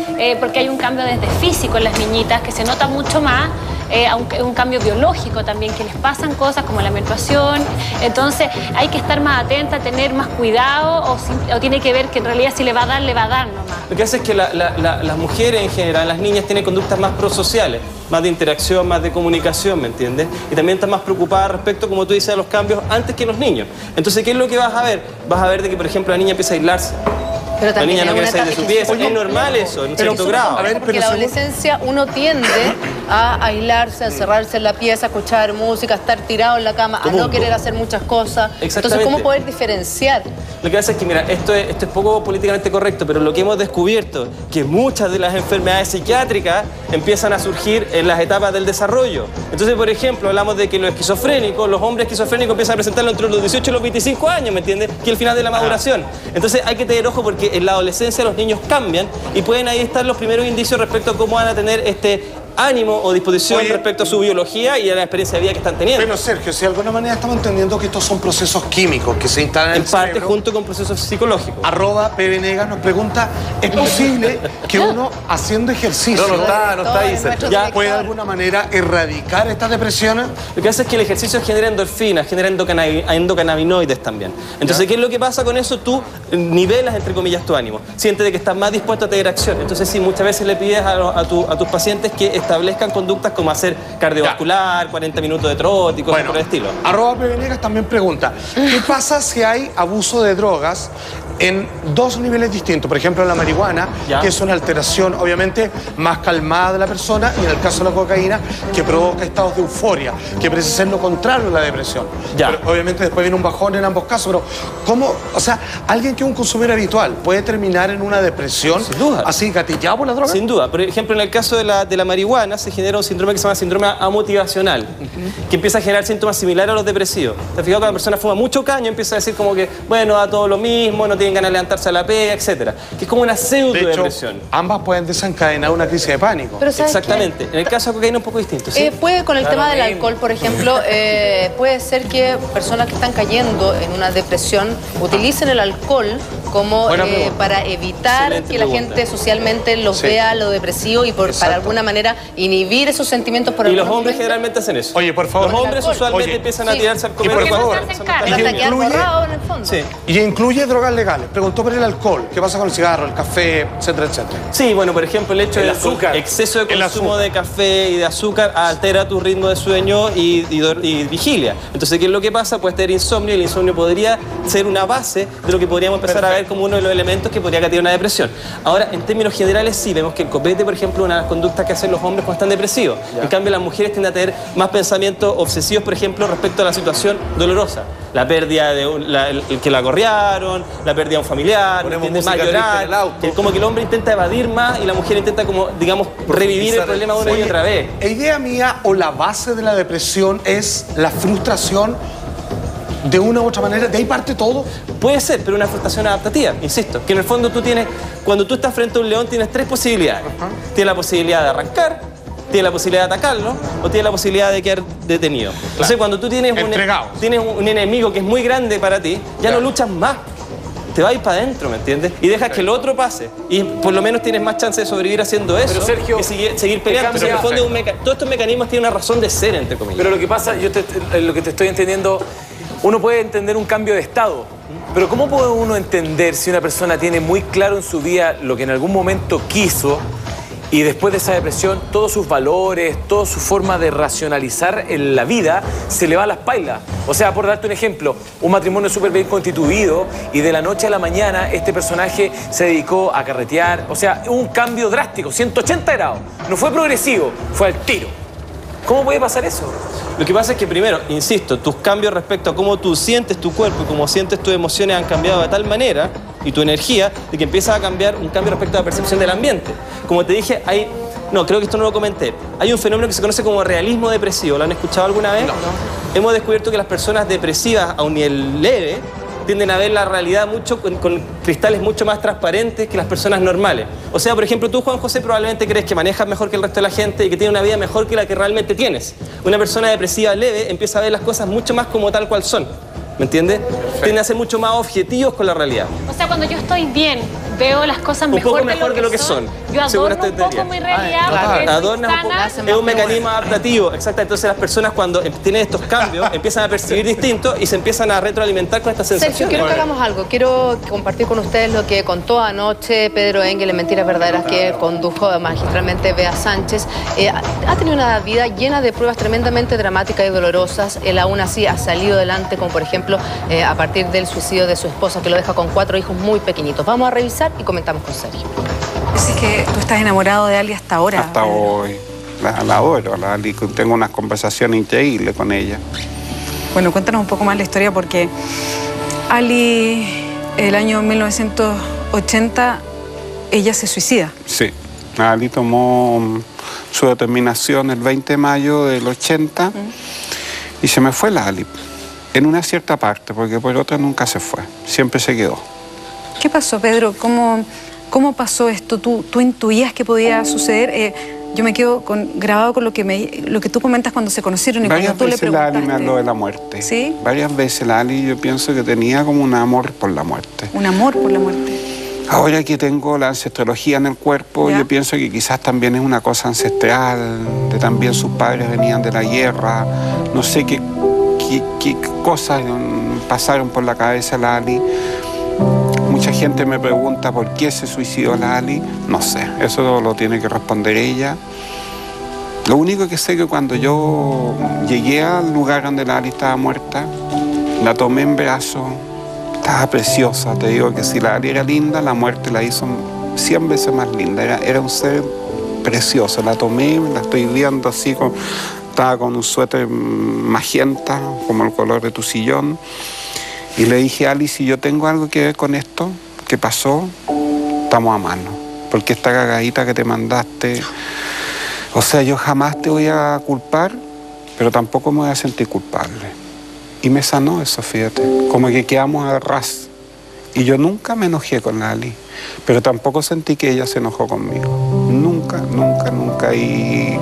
porque hay un cambio desde físico en las niñitas que se nota mucho más, aunque un cambio biológico también, que les pasan cosas como la menstruación. Entonces hay que estar más atenta, tener más cuidado, o tiene que ver que en realidad si le va a dar nomás. Lo que hace es que las mujeres en general, las niñas tienen conductas más prosociales, más de interacción, más de comunicación, ¿me entiendes? Y también están más preocupadas respecto, como tú dices, a los cambios antes que los niños. Entonces, ¿qué es lo que vas a ver? Vas a ver de que, por ejemplo, la niña empieza a aislarse. Pero La niña no quiere una salir de su pieza. Es normal eso, en un cierto grado. Porque en la adolescencia uno tiende a aislarse, a encerrarse en la pieza, a escuchar música, a estar tirado en la cama, a no querer hacer muchas cosas. Entonces, ¿cómo poder diferenciar? Lo que pasa es que, mira, esto es poco políticamente correcto, pero lo que hemos descubierto que muchas de las enfermedades psiquiátricas empiezan a surgir en las etapas del desarrollo. Entonces, por ejemplo, hablamos de que los esquizofrénicos, los hombres esquizofrénicos empiezan a presentarlo entre los 18 y los 25 años, ¿me entiendes? Que es el final de la maduración. Entonces, hay que tener ojo porque en la adolescencia los niños cambian y pueden ahí estar los primeros indicios respecto a cómo van a tener ánimo o disposición respecto a su biología y a la experiencia de vida que están teniendo. Pero Sergio, si de alguna manera estamos entendiendo que estos son procesos químicos que se instalan en el parte cerebro, junto con procesos psicológicos. @pvenegas nos pregunta, ¿es posible que uno haciendo ejercicio no está ahí, Sergio. ya pueda de alguna manera erradicar estas depresiones? Lo que hace es que el ejercicio genera endorfinas, genera endocannabinoides también. Entonces, ¿qué es lo que pasa con eso? Tú nivelas, entre comillas, tu ánimo. Sientes de que estás más dispuesto a tener acción. Entonces, sí, muchas veces le pides a tus pacientes que establezcan conductas como hacer cardiovascular, 40 minutos de trote y cosas por el estilo. @pvenegas también pregunta, ¿qué pasa si hay abuso de drogas en dos niveles distintos? Por ejemplo, en la marihuana, que es una alteración obviamente más calmada de la persona, y en el caso de la cocaína, que provoca estados de euforia, que parece ser lo contrario a la depresión. Pero, obviamente después viene un bajón en ambos casos, pero ¿cómo? O sea, alguien que es un consumidor habitual puede terminar en una depresión así gatillado por la droga. Sin duda. Por ejemplo, en el caso de la marihuana se genera un síndrome que se llama síndrome amotivacional, que empieza a generar síntomas similares a los depresivos. ¿Te has fijado que la persona fuma mucho caño, empieza a decir como que, bueno, da todo lo mismo, no tienen ganas de levantarse a la pega, etcétera? Que es como una pseudo-depresión. Ambas pueden desencadenar una crisis de pánico. Pero ¿sabes exactamente. En el caso de cocaína es un poco distinto. ¿Sí? Puede con el tema del alcohol, por ejemplo, puede ser que personas que están cayendo en una depresión utilicen el alcohol como para evitar que la gente socialmente los vea lo depresivo y para alguna manera inhibir esos sentimientos por Y los hombres generalmente hacen eso. Oye, por favor. Los hombres usualmente empiezan a tirarse al comer. Y por favor. Y incluye drogas legales. Preguntó por el alcohol. ¿Qué pasa con el cigarro, el café, etcétera, etcétera? Sí, bueno, por ejemplo, el hecho de azúcar. exceso de consumo de café y de azúcar altera tu ritmo de sueño y vigilia. Entonces, ¿qué es lo que pasa? Puedes tener insomnio y el insomnio podría ser una base de lo que podríamos empezar a ver ver como uno de los elementos que podría causar una depresión. Ahora, en términos generales, sí, vemos que el copete, por ejemplo, es una de las conductas que hacen los hombres cuando están depresivos. En cambio, las mujeres tienden a tener más pensamientos obsesivos, por ejemplo, respecto a la situación dolorosa. La pérdida de el que la correaron, la pérdida de un familiar, más llorar. Como que el hombre intenta evadir más y la mujer intenta, como, digamos, revivir el problema una y otra vez. Idea mía, o la base de la depresión es la frustración de una u otra manera, ¿de ahí parte todo? Puede ser, pero una frustración adaptativa, insisto. Que en el fondo tú tienes, cuando tú estás frente a un león, tienes tres posibilidades. Tienes la posibilidad de arrancar, tienes la posibilidad de atacarlo o tienes la posibilidad de quedar detenido. Entonces, cuando tú tienes un enemigo que es muy grande para ti, ya no luchas más. Te vas a ir para adentro, ¿me entiendes? Y dejas que el otro pase. Y por lo menos tienes más chance de sobrevivir haciendo eso. Pero Sergio, que seguir peleando. Pero en el fondo todos estos mecanismos tienen una razón de ser, entre comillas. Pero lo que pasa, lo que te estoy entendiendo, uno puede entender un cambio de estado. Pero ¿cómo puede uno entender si una persona tiene muy claro en su vida lo que en algún momento quiso y después de esa depresión todos sus valores, toda su forma de racionalizar en la vida se le va a las pailas? O sea, por darte un ejemplo, un matrimonio súper bien constituido y de la noche a la mañana este personaje se dedicó a carretear. O sea, un cambio drástico, 180 grados. No fue progresivo, fue al tiro. ¿Cómo puede pasar eso? Lo que pasa es que primero, insisto, tus cambios respecto a cómo tú sientes tu cuerpo y cómo sientes tus emociones han cambiado de tal manera, y tu energía, de que empieza a cambiar un cambio respecto a la percepción del ambiente. Como te dije, creo que esto no lo comenté. Hay un fenómeno que se conoce como realismo depresivo. ¿Lo han escuchado alguna vez? No. Hemos descubierto que las personas depresivas a un nivel leve tienden a ver la realidad mucho con cristales mucho más transparentes que las personas normales. O sea, por ejemplo, tú, Juan José, probablemente crees que manejas mejor que el resto de la gente y que tienes una vida mejor que la que realmente tienes. Una persona depresiva leve empieza a ver las cosas mucho más como tal cual son. ¿Me entiendes? Tienden a ser mucho más objetivos con la realidad. O sea, cuando yo estoy bien, veo las cosas mejor que lo que son. Yo adorno un poco mi realidad. Adornas un poco. Es un mecanismo adaptativo. Exacto. Entonces las personas cuando tienen estos cambios empiezan a percibir distinto y se empiezan a retroalimentar con esta sensación. Sergio, quiero que hagamos algo. Quiero compartir con ustedes lo que contó anoche Pedro Engel en Mentiras Verdaderas, que condujo magistralmente Bea Sánchez. Ha tenido una vida llena de pruebas tremendamente dramáticas y dolorosas. Él aún así ha salido adelante, como por ejemplo a partir del suicidio de su esposa, que lo deja con 4 hijos muy pequeñitos. Vamos a revisar y comentamos con Sergio. Es que tú estás enamorado de Ali hasta ahora. Hasta hoy. La adoro, la Ali. Tengo unas conversaciones increíbles con ella. Bueno, cuéntanos un poco más la historia, porque Ali, el año 1980, ella se suicida. Sí. Ali tomó su determinación el 20 de mayo del 80 y se me fue la Ali. En una cierta parte, porque por otra nunca se fue. Siempre se quedó. ¿Qué pasó, Pedro? ¿Cómo pasó esto? ¿Tú intuías que podía suceder? Yo me quedo grabado con lo que tú comentas cuando se conocieron y varias cuando tú le veces preguntaste. la Ali me habló de la muerte. ¿Sí? Varias veces la Ali, yo pienso que tenía como un amor por la muerte. Un amor por la muerte. Ahora que tengo la ancestrología en el cuerpo, yo pienso que quizás también es una cosa ancestral, de también sus padres venían de la guerra, no sé qué cosas pasaron por la cabeza de la Ali. Mucha gente me pregunta por qué se suicidó la Ali. No sé, eso lo tiene que responder ella. Lo único que sé es que cuando yo llegué al lugar donde la Ali estaba muerta, la tomé en brazos, estaba preciosa. Te digo que si la Ali era linda, la muerte la hizo 100 veces más linda. Era un ser precioso. La tomé, la estoy viendo así estaba con un suéter magenta, como el color de tu sillón. Y le dije, Ali, si yo tengo algo que ver con esto, ¿qué pasó? Estamos a mano. Porque esta cagadita que te mandaste... O sea, yo jamás te voy a culpar, pero tampoco me voy a sentir culpable. Y me sanó eso, fíjate. Como que quedamos a ras. Y yo nunca me enojé con la Ali, pero tampoco sentí que ella se enojó conmigo. Nunca, nunca, nunca. Y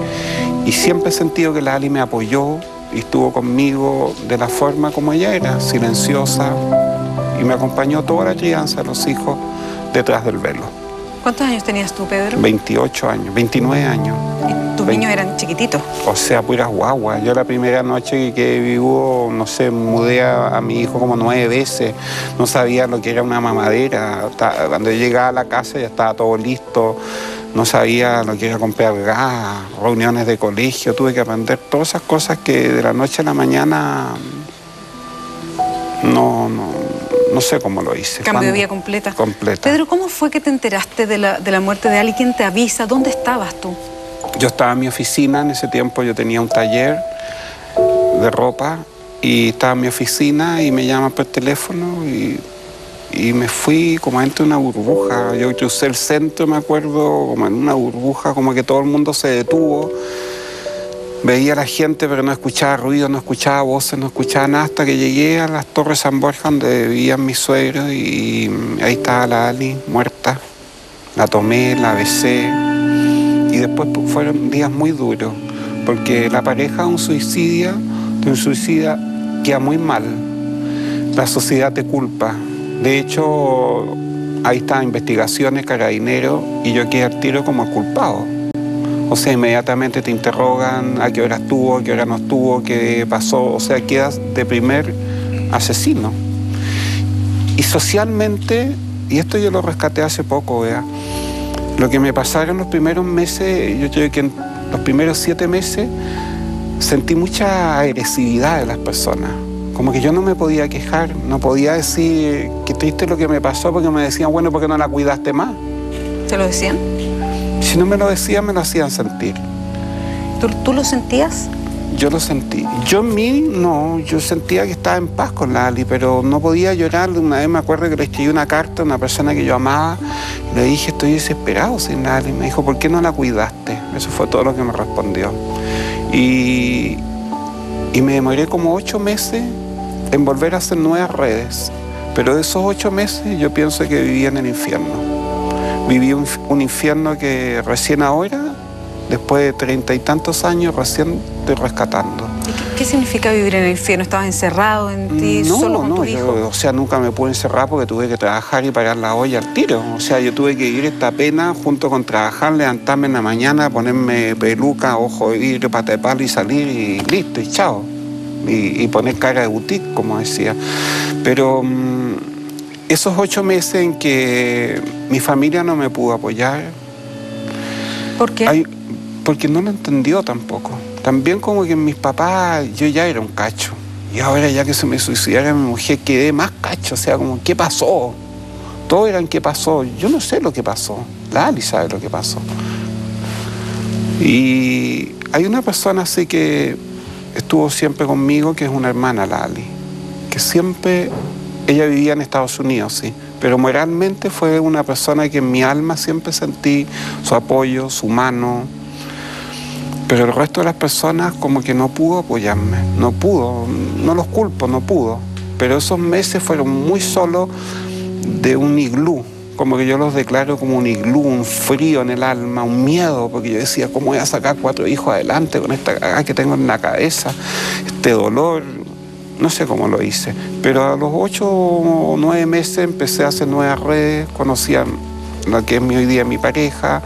siempre he sentido que la Ali me apoyó y estuvo conmigo de la forma como ella era, silenciosa, y me acompañó toda la crianza de los hijos detrás del velo. ¿Cuántos años tenías tú, Pedro? 28 años, 29 años. ¿Y tus niños eran chiquititos? O sea, puras guaguas. Yo la primera noche que vivo, no sé, mudé a mi hijo como 9 veces. No sabía lo que era una mamadera. Cuando yo llegaba a la casa ya estaba todo listo. No sabía lo que era comprar gas, reuniones de colegio. Tuve que aprender todas esas No sé cómo lo hice. Cambio de vida completa. Completa. Pedro, ¿cómo fue que te enteraste de la muerte de Ali? ¿Quién te avisa? ¿Dónde estabas tú? Yo estaba en mi oficina, en ese tiempo yo tenía un taller de ropa y estaba en mi oficina y me llaman por teléfono y me fui como dentro de una burbuja. Yo crucé el centro, me acuerdo, como en una burbuja, como que todo el mundo se detuvo. Veía a la gente, pero no escuchaba ruido, no escuchaba voces, no escuchaba nada, hasta que llegué a las Torres San Borja, donde vivían mis suegros, y ahí estaba la Ali, muerta. La tomé, la besé, y después fueron días muy duros, porque la pareja de un suicida queda muy mal. La sociedad te culpa. De hecho, ahí estaban investigaciones, carabineros, y yo quedé al tiro como culpado. O sea, inmediatamente te interrogan a qué hora estuvo, a qué hora no estuvo, qué pasó. O sea, quedas de primer asesino. Y socialmente, y esto yo lo rescaté hace poco, vea, lo que me pasaron los primeros meses, yo creo que en los primeros 7 meses sentí mucha agresividad de las personas. Como que yo no me podía quejar, no podía decir qué triste lo que me pasó, porque me decían, bueno, ¿por qué no la cuidaste más? ¿Te lo decían? Si no me lo decían, me lo hacían sentir. ¿Tú lo sentías? Yo lo sentí. Yo en mí, no, yo sentía que estaba en paz con la Ali, pero no podía llorar. Una vez me acuerdo que le escribí una carta a una persona que yo amaba, y le dije, estoy desesperado sin la Ali. Me dijo, ¿por qué no la cuidaste? Eso fue todo lo que me respondió. Y me demoré como 8 meses en volver a hacer nuevas redes. Pero de esos 8 meses yo pienso que viví en el infierno. Viví un infierno que recién ahora, después de 30 y tantos años, recién estoy rescatando. ¿Y qué significa vivir en el infierno? ¿Estabas encerrado en ti, solo con tu hijo? O sea, nunca me pude encerrar porque tuve que trabajar y pagar la olla al tiro. O sea, yo tuve que vivir esta pena junto con trabajar, levantarme en la mañana, ponerme peluca, ojo de vidrio, pata de palo y salir y listo, y chao. Y poner cara de boutique, como decía. Pero esos 8 meses en que mi familia no me pudo apoyar. ¿Por qué? Porque no lo entendió tampoco. También como que mis papás, yo ya era un cacho. Y ahora ya que se me suicidara mi mujer, quedé más cacho. O sea, como, ¿qué pasó? Todos eran ¿qué pasó? Yo no sé lo que pasó. La Ali sabe lo que pasó. Y hay una persona así que estuvo siempre conmigo, que es una hermana, la Ali. Que siempre... Ella vivía en Estados Unidos, sí, pero moralmente fue una persona que en mi alma siempre sentí su apoyo, su mano. Pero el resto de las personas como que no pudo apoyarme, no pudo, no los culpo, no pudo. Pero esos meses fueron muy solos de un iglú, como que yo los declaro como un iglú, un frío en el alma, un miedo, porque yo decía, ¿cómo voy a sacar 4 hijos adelante con esta cagada que tengo en la cabeza, este dolor? No sé cómo lo hice, pero a los 8 o 9 meses empecé a hacer nuevas redes, conocí a lo que es hoy día mi pareja,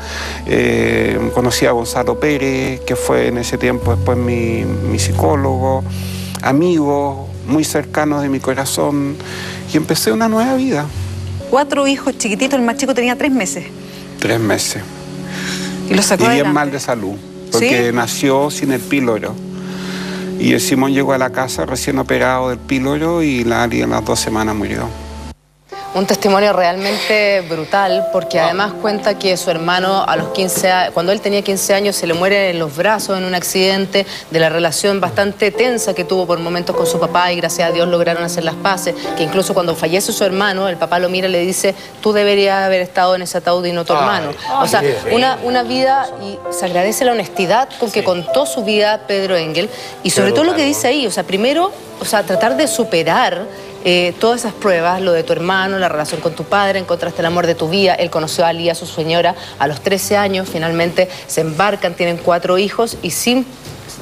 conocí a Gonzalo Pérez, que fue en ese tiempo después mi psicólogo, amigos muy cercanos de mi corazón, y empecé una nueva vida. 4 hijos chiquititos, el más chico tenía 3 meses. 3 meses. ¿Y lo sacó adelante? Bien mal de salud, porque nació sin el píloro. Y el Simón llegó a la casa recién operado del píloro y la Ali en las 2 semanas murió. Un testimonio realmente brutal, porque además cuenta que su hermano a los 15 años, cuando él tenía 15 años, se le muere en los brazos en un accidente, de la relación bastante tensa que tuvo por momentos con su papá, y gracias a Dios lograron hacer las paces, que incluso cuando fallece su hermano, el papá lo mira y le dice, tú deberías haber estado en ese ataúd y no tu hermano. O sea, una vida, y se agradece la honestidad con que contó su vida Pedro Engel, y sobre todo lo que dice ahí, o sea, primero, o sea, tratar de superar todas esas pruebas, lo de tu hermano, la relación con tu padre, encontraste el amor de tu vida, él conoció a Ali, a su señora, a los 13 años, finalmente se embarcan, tienen 4 hijos, y sin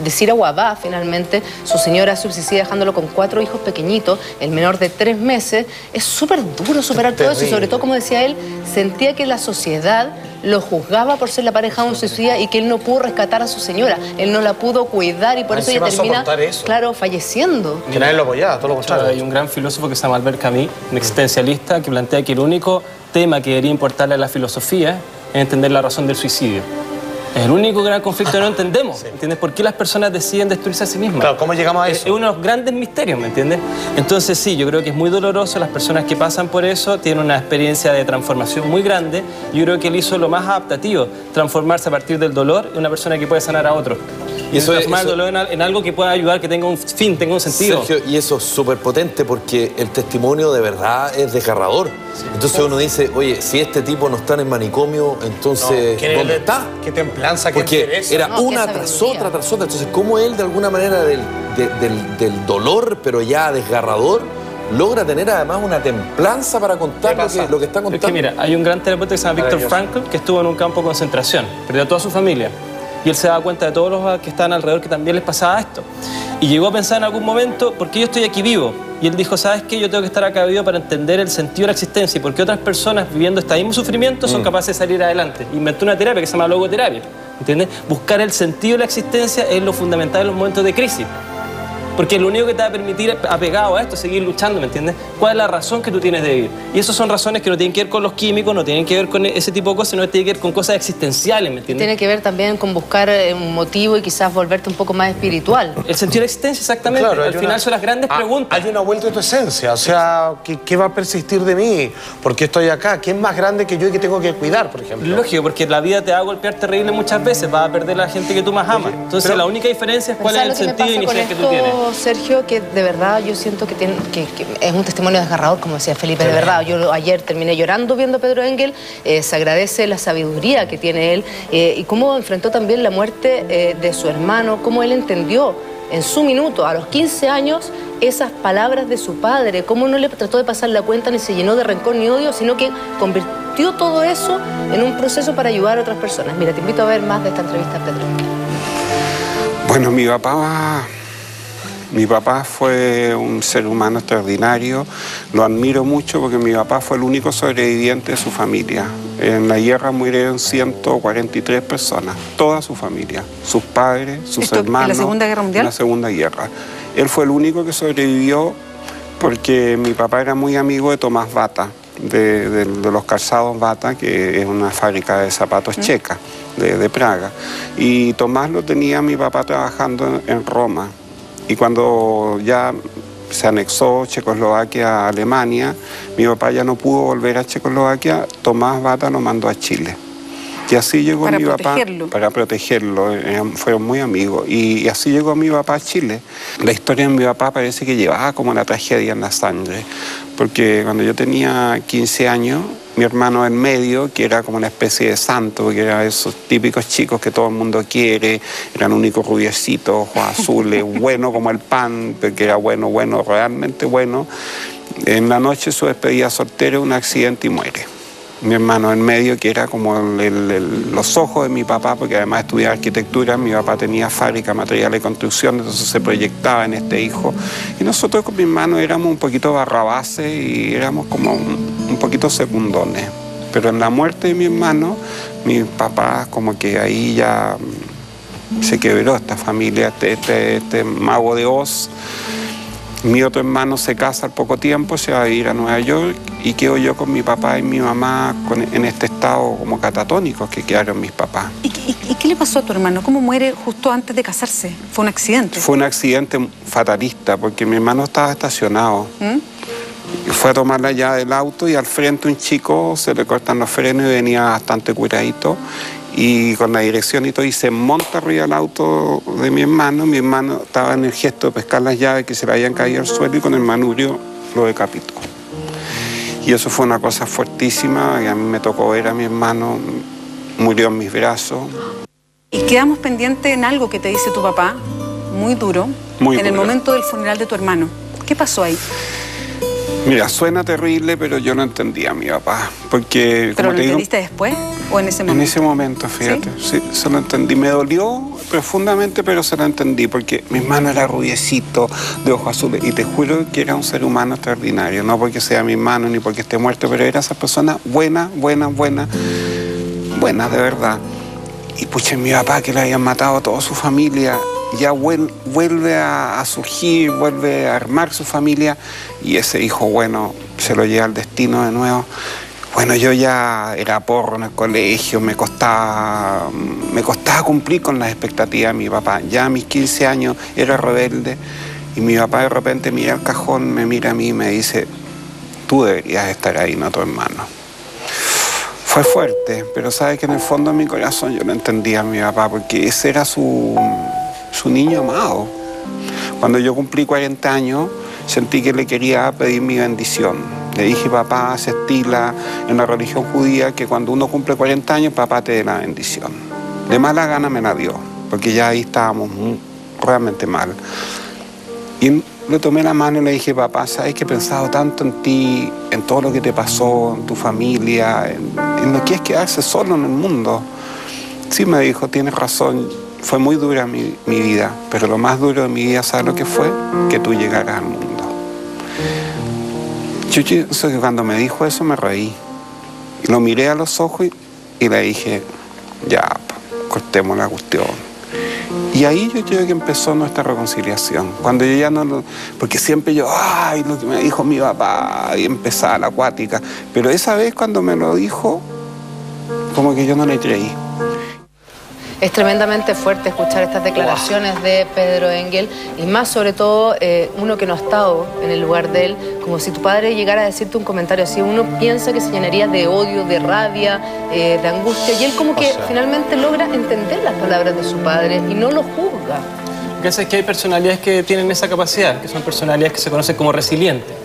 decir a Guabá, finalmente, su señora subsistía dejándolo con 4 hijos pequeñitos, el menor de 3 meses. Es súper duro superar todo eso, y sobre todo, como decía él, sentía que la sociedad lo juzgaba por ser la pareja de un suicida y que él no pudo rescatar a su señora, él no la pudo cuidar, y por eso ella termina, claro, falleciendo. Que nadie lo apoyaba, todo lo contrario. Hay un gran filósofo que se llama Albert Camus, un existencialista, que plantea que el único tema que debería importarle a la filosofía es entender la razón del suicidio. Es el único gran conflicto que no entendemos, ¿entiendes? ¿Por qué las personas deciden destruirse a sí mismas? Claro, ¿cómo llegamos a eso? Es uno de los grandes misterios, ¿me entiendes? Entonces sí, yo creo que es muy doloroso. Las personas que pasan por eso tienen una experiencia de transformación muy grande. Yo creo que él hizo lo más adaptativo, transformarse a partir del dolor en una persona que puede sanar a otro. Y eso transformar el dolor en algo que pueda ayudar, que tenga un fin, tenga un sentido. Sergio, y eso es súper potente porque el testimonio de verdad es desgarrador. Entonces uno dice, oye, si este tipo no está en el manicomio, entonces, ¿dónde está? ¿Qué templanza, qué Porque interés? era una tras otra, tras otra. Entonces, ¿cómo él de alguna manera del dolor, pero ya desgarrador, logra tener además una templanza para contar lo que está contando? Es que mira, hay un gran terapeuta que se llama Viktor Frankl que estuvo en un campo de concentración, perdió a toda su familia. Y él se daba cuenta de todos los que estaban alrededor que también les pasaba esto. Y llegó a pensar en algún momento, ¿por qué yo estoy aquí vivo? Y él dijo, ¿sabes qué? Yo tengo que estar acá vivo para entender el sentido de la existencia y por qué otras personas viviendo este mismo sufrimiento son capaces de salir adelante. Inventó una terapia que se llama logoterapia, ¿entiendes? Buscar el sentido de la existencia es lo fundamental en los momentos de crisis. Porque lo único que te va a permitir, apegado a esto, es seguir luchando, ¿me entiendes? ¿Cuál es la razón que tú tienes de vivir? Y esas son razones que no tienen que ver con los químicos, no tienen que ver con ese tipo de cosas, sino que tienen que ver con cosas existenciales, ¿me entiendes? Tiene que ver también con buscar un motivo y quizás volverte un poco más espiritual. El sentido de la existencia, exactamente. Claro, al final son las grandes preguntas. Hay una vuelta de tu esencia, o sea, ¿qué va a persistir de mí? ¿Por qué estoy acá? ¿Quién es más grande que yo y que tengo que cuidar, por ejemplo? Lógico, porque la vida te va a golpear terrible muchas veces, vas a perder a la gente que tú más amas. Entonces la única diferencia es cuál es el sentido inicial que tú tienes. Sergio, que de verdad yo siento que es un testimonio desgarrador, como decía Felipe, de verdad. Yo ayer terminé llorando viendo a Pedro Engel, se agradece la sabiduría que tiene él y cómo enfrentó también la muerte de su hermano, cómo él entendió en su minuto, a los 15 años, esas palabras de su padre, cómo no le trató de pasar la cuenta ni se llenó de rencor ni odio, sino que convirtió todo eso en un proceso para ayudar a otras personas. Mira, te invito a ver más de esta entrevista a Pedro Engel. Bueno, mi papá fue un ser humano extraordinario, lo admiro mucho porque mi papá fue el único sobreviviente de su familia. En la guerra murieron 143 personas, toda su familia, sus padres, sus hermanos. ¿En la Segunda Guerra Mundial? En la Segunda Guerra. Él fue el único que sobrevivió porque mi papá era muy amigo de Tomás Bata, de los calzados Bata, que es una fábrica de zapatos checa, de Praga. Y Tomás lo tenía mi papá trabajando en Roma. Y cuando ya se anexó Checoslovaquia a Alemania, mi papá ya no pudo volver a Checoslovaquia, Tomás Bata lo mandó a Chile. Y así llegó mi papá para protegerlo, fueron muy amigos. Y así llegó mi papá a Chile. La historia de mi papá parece que llevaba como una tragedia en la sangre, porque cuando yo tenía 15 años, mi hermano en medio, que era como una especie de santo, que era esos típicos chicos que todo el mundo quiere, eran únicos rubiecitos, ojos azules, bueno como el pan, que era bueno, realmente bueno. En la noche su despedida soltera, un accidente y muere. Mi hermano en medio, que era como los ojos de mi papá, porque además estudiaba arquitectura, mi papá tenía fábrica de materiales de construcción, entonces se proyectaba en este hijo. Y nosotros con mi hermano éramos un poquito barrabases y éramos como un poquito secundones. Pero en la muerte de mi hermano, mi papá como que ahí ya se quebró esta familia, este mago de Oz. Mi otro hermano se casa al poco tiempo, se va a ir a Nueva York y quedo yo con mi papá y mi mamá en este estado como catatónicos que quedaron mis papás. ¿Y qué le pasó a tu hermano? ¿Cómo muere justo antes de casarse? ¿Fue un accidente? Fue un accidente fatalista porque mi hermano estaba estacionado. Fue a tomar la llave del auto y al frente un chico se le cortan los frenos y venía bastante curadito. Y con la dirección y todo, y se monta arriba del auto de mi hermano estaba en el gesto de pescar las llaves que se le habían caído al suelo y con el manubrio lo decapitó. Y eso fue una cosa fuertísima, y a mí me tocó ver a mi hermano, murió en mis brazos. Y quedamos pendientes en algo que te dice tu papá, muy duro, el momento del funeral de tu hermano. ¿Qué pasó ahí? Mira, suena terrible, pero yo no entendía a mi papá, porque... ¿Pero lo entendiste después o en ese momento? En ese momento, fíjate, ¿sí? Se lo entendí. Me dolió profundamente, pero se lo entendí, porque mi hermano era rubiecito, de ojos azules, y te juro que era un ser humano extraordinario, no porque sea mi hermano ni porque esté muerto, pero era esa persona buena, de verdad. Y pucha, mi papá, que le habían matado a toda su familia, ya vuelve a surgir, vuelve a armar su familia y ese hijo bueno se lo lleva al destino de nuevo. Bueno, yo ya era porro en el colegio, me costaba cumplir con las expectativas de mi papá. Ya a mis 15 años era rebelde y mi papá de repente mira al cajón, me mira a mí y me dice, tú deberías estar ahí, no tu hermano. Fue fuerte, pero sabe que en el fondo de mi corazón yo no entendía a mi papá porque ese era su niño amado. Cuando yo cumplí 40 años, sentí que le quería pedir mi bendición. Le dije, papá, se estila en la religión judía que cuando uno cumple 40 años, papá te dé la bendición. De mala gana me la dio, porque ya ahí estábamos realmente mal. Y le tomé la mano y le dije, papá, sabes que he pensado tanto en ti, en todo lo que te pasó, en tu familia, en lo que es quedarse solo en el mundo. Sí, me dijo, tienes razón, fue muy dura mi vida, pero lo más duro de mi vida, ¿sabes lo que fue? Que tú llegaras al mundo. Yo pienso que cuando me dijo eso me reí. Y lo miré a los ojos y le dije, ya, cortemos la cuestión. Y ahí yo creo que empezó nuestra reconciliación. Cuando yo ya no lo... Porque siempre yo, ay, lo que me dijo mi papá, y empezaba la acuática. Pero esa vez cuando me lo dijo, como que yo no le creí. Es tremendamente fuerte escuchar estas declaraciones de Pedro Engel y más sobre todo uno que no ha estado en el lugar de él, como si tu padre llegara a decirte un comentario así, uno piensa que se llenaría de odio, de rabia, de angustia y él como que finalmente logra entender las palabras de su padre y no lo juzga. Lo que pasa es que hay personalidades que tienen esa capacidad, que son personalidades que se conocen como resilientes.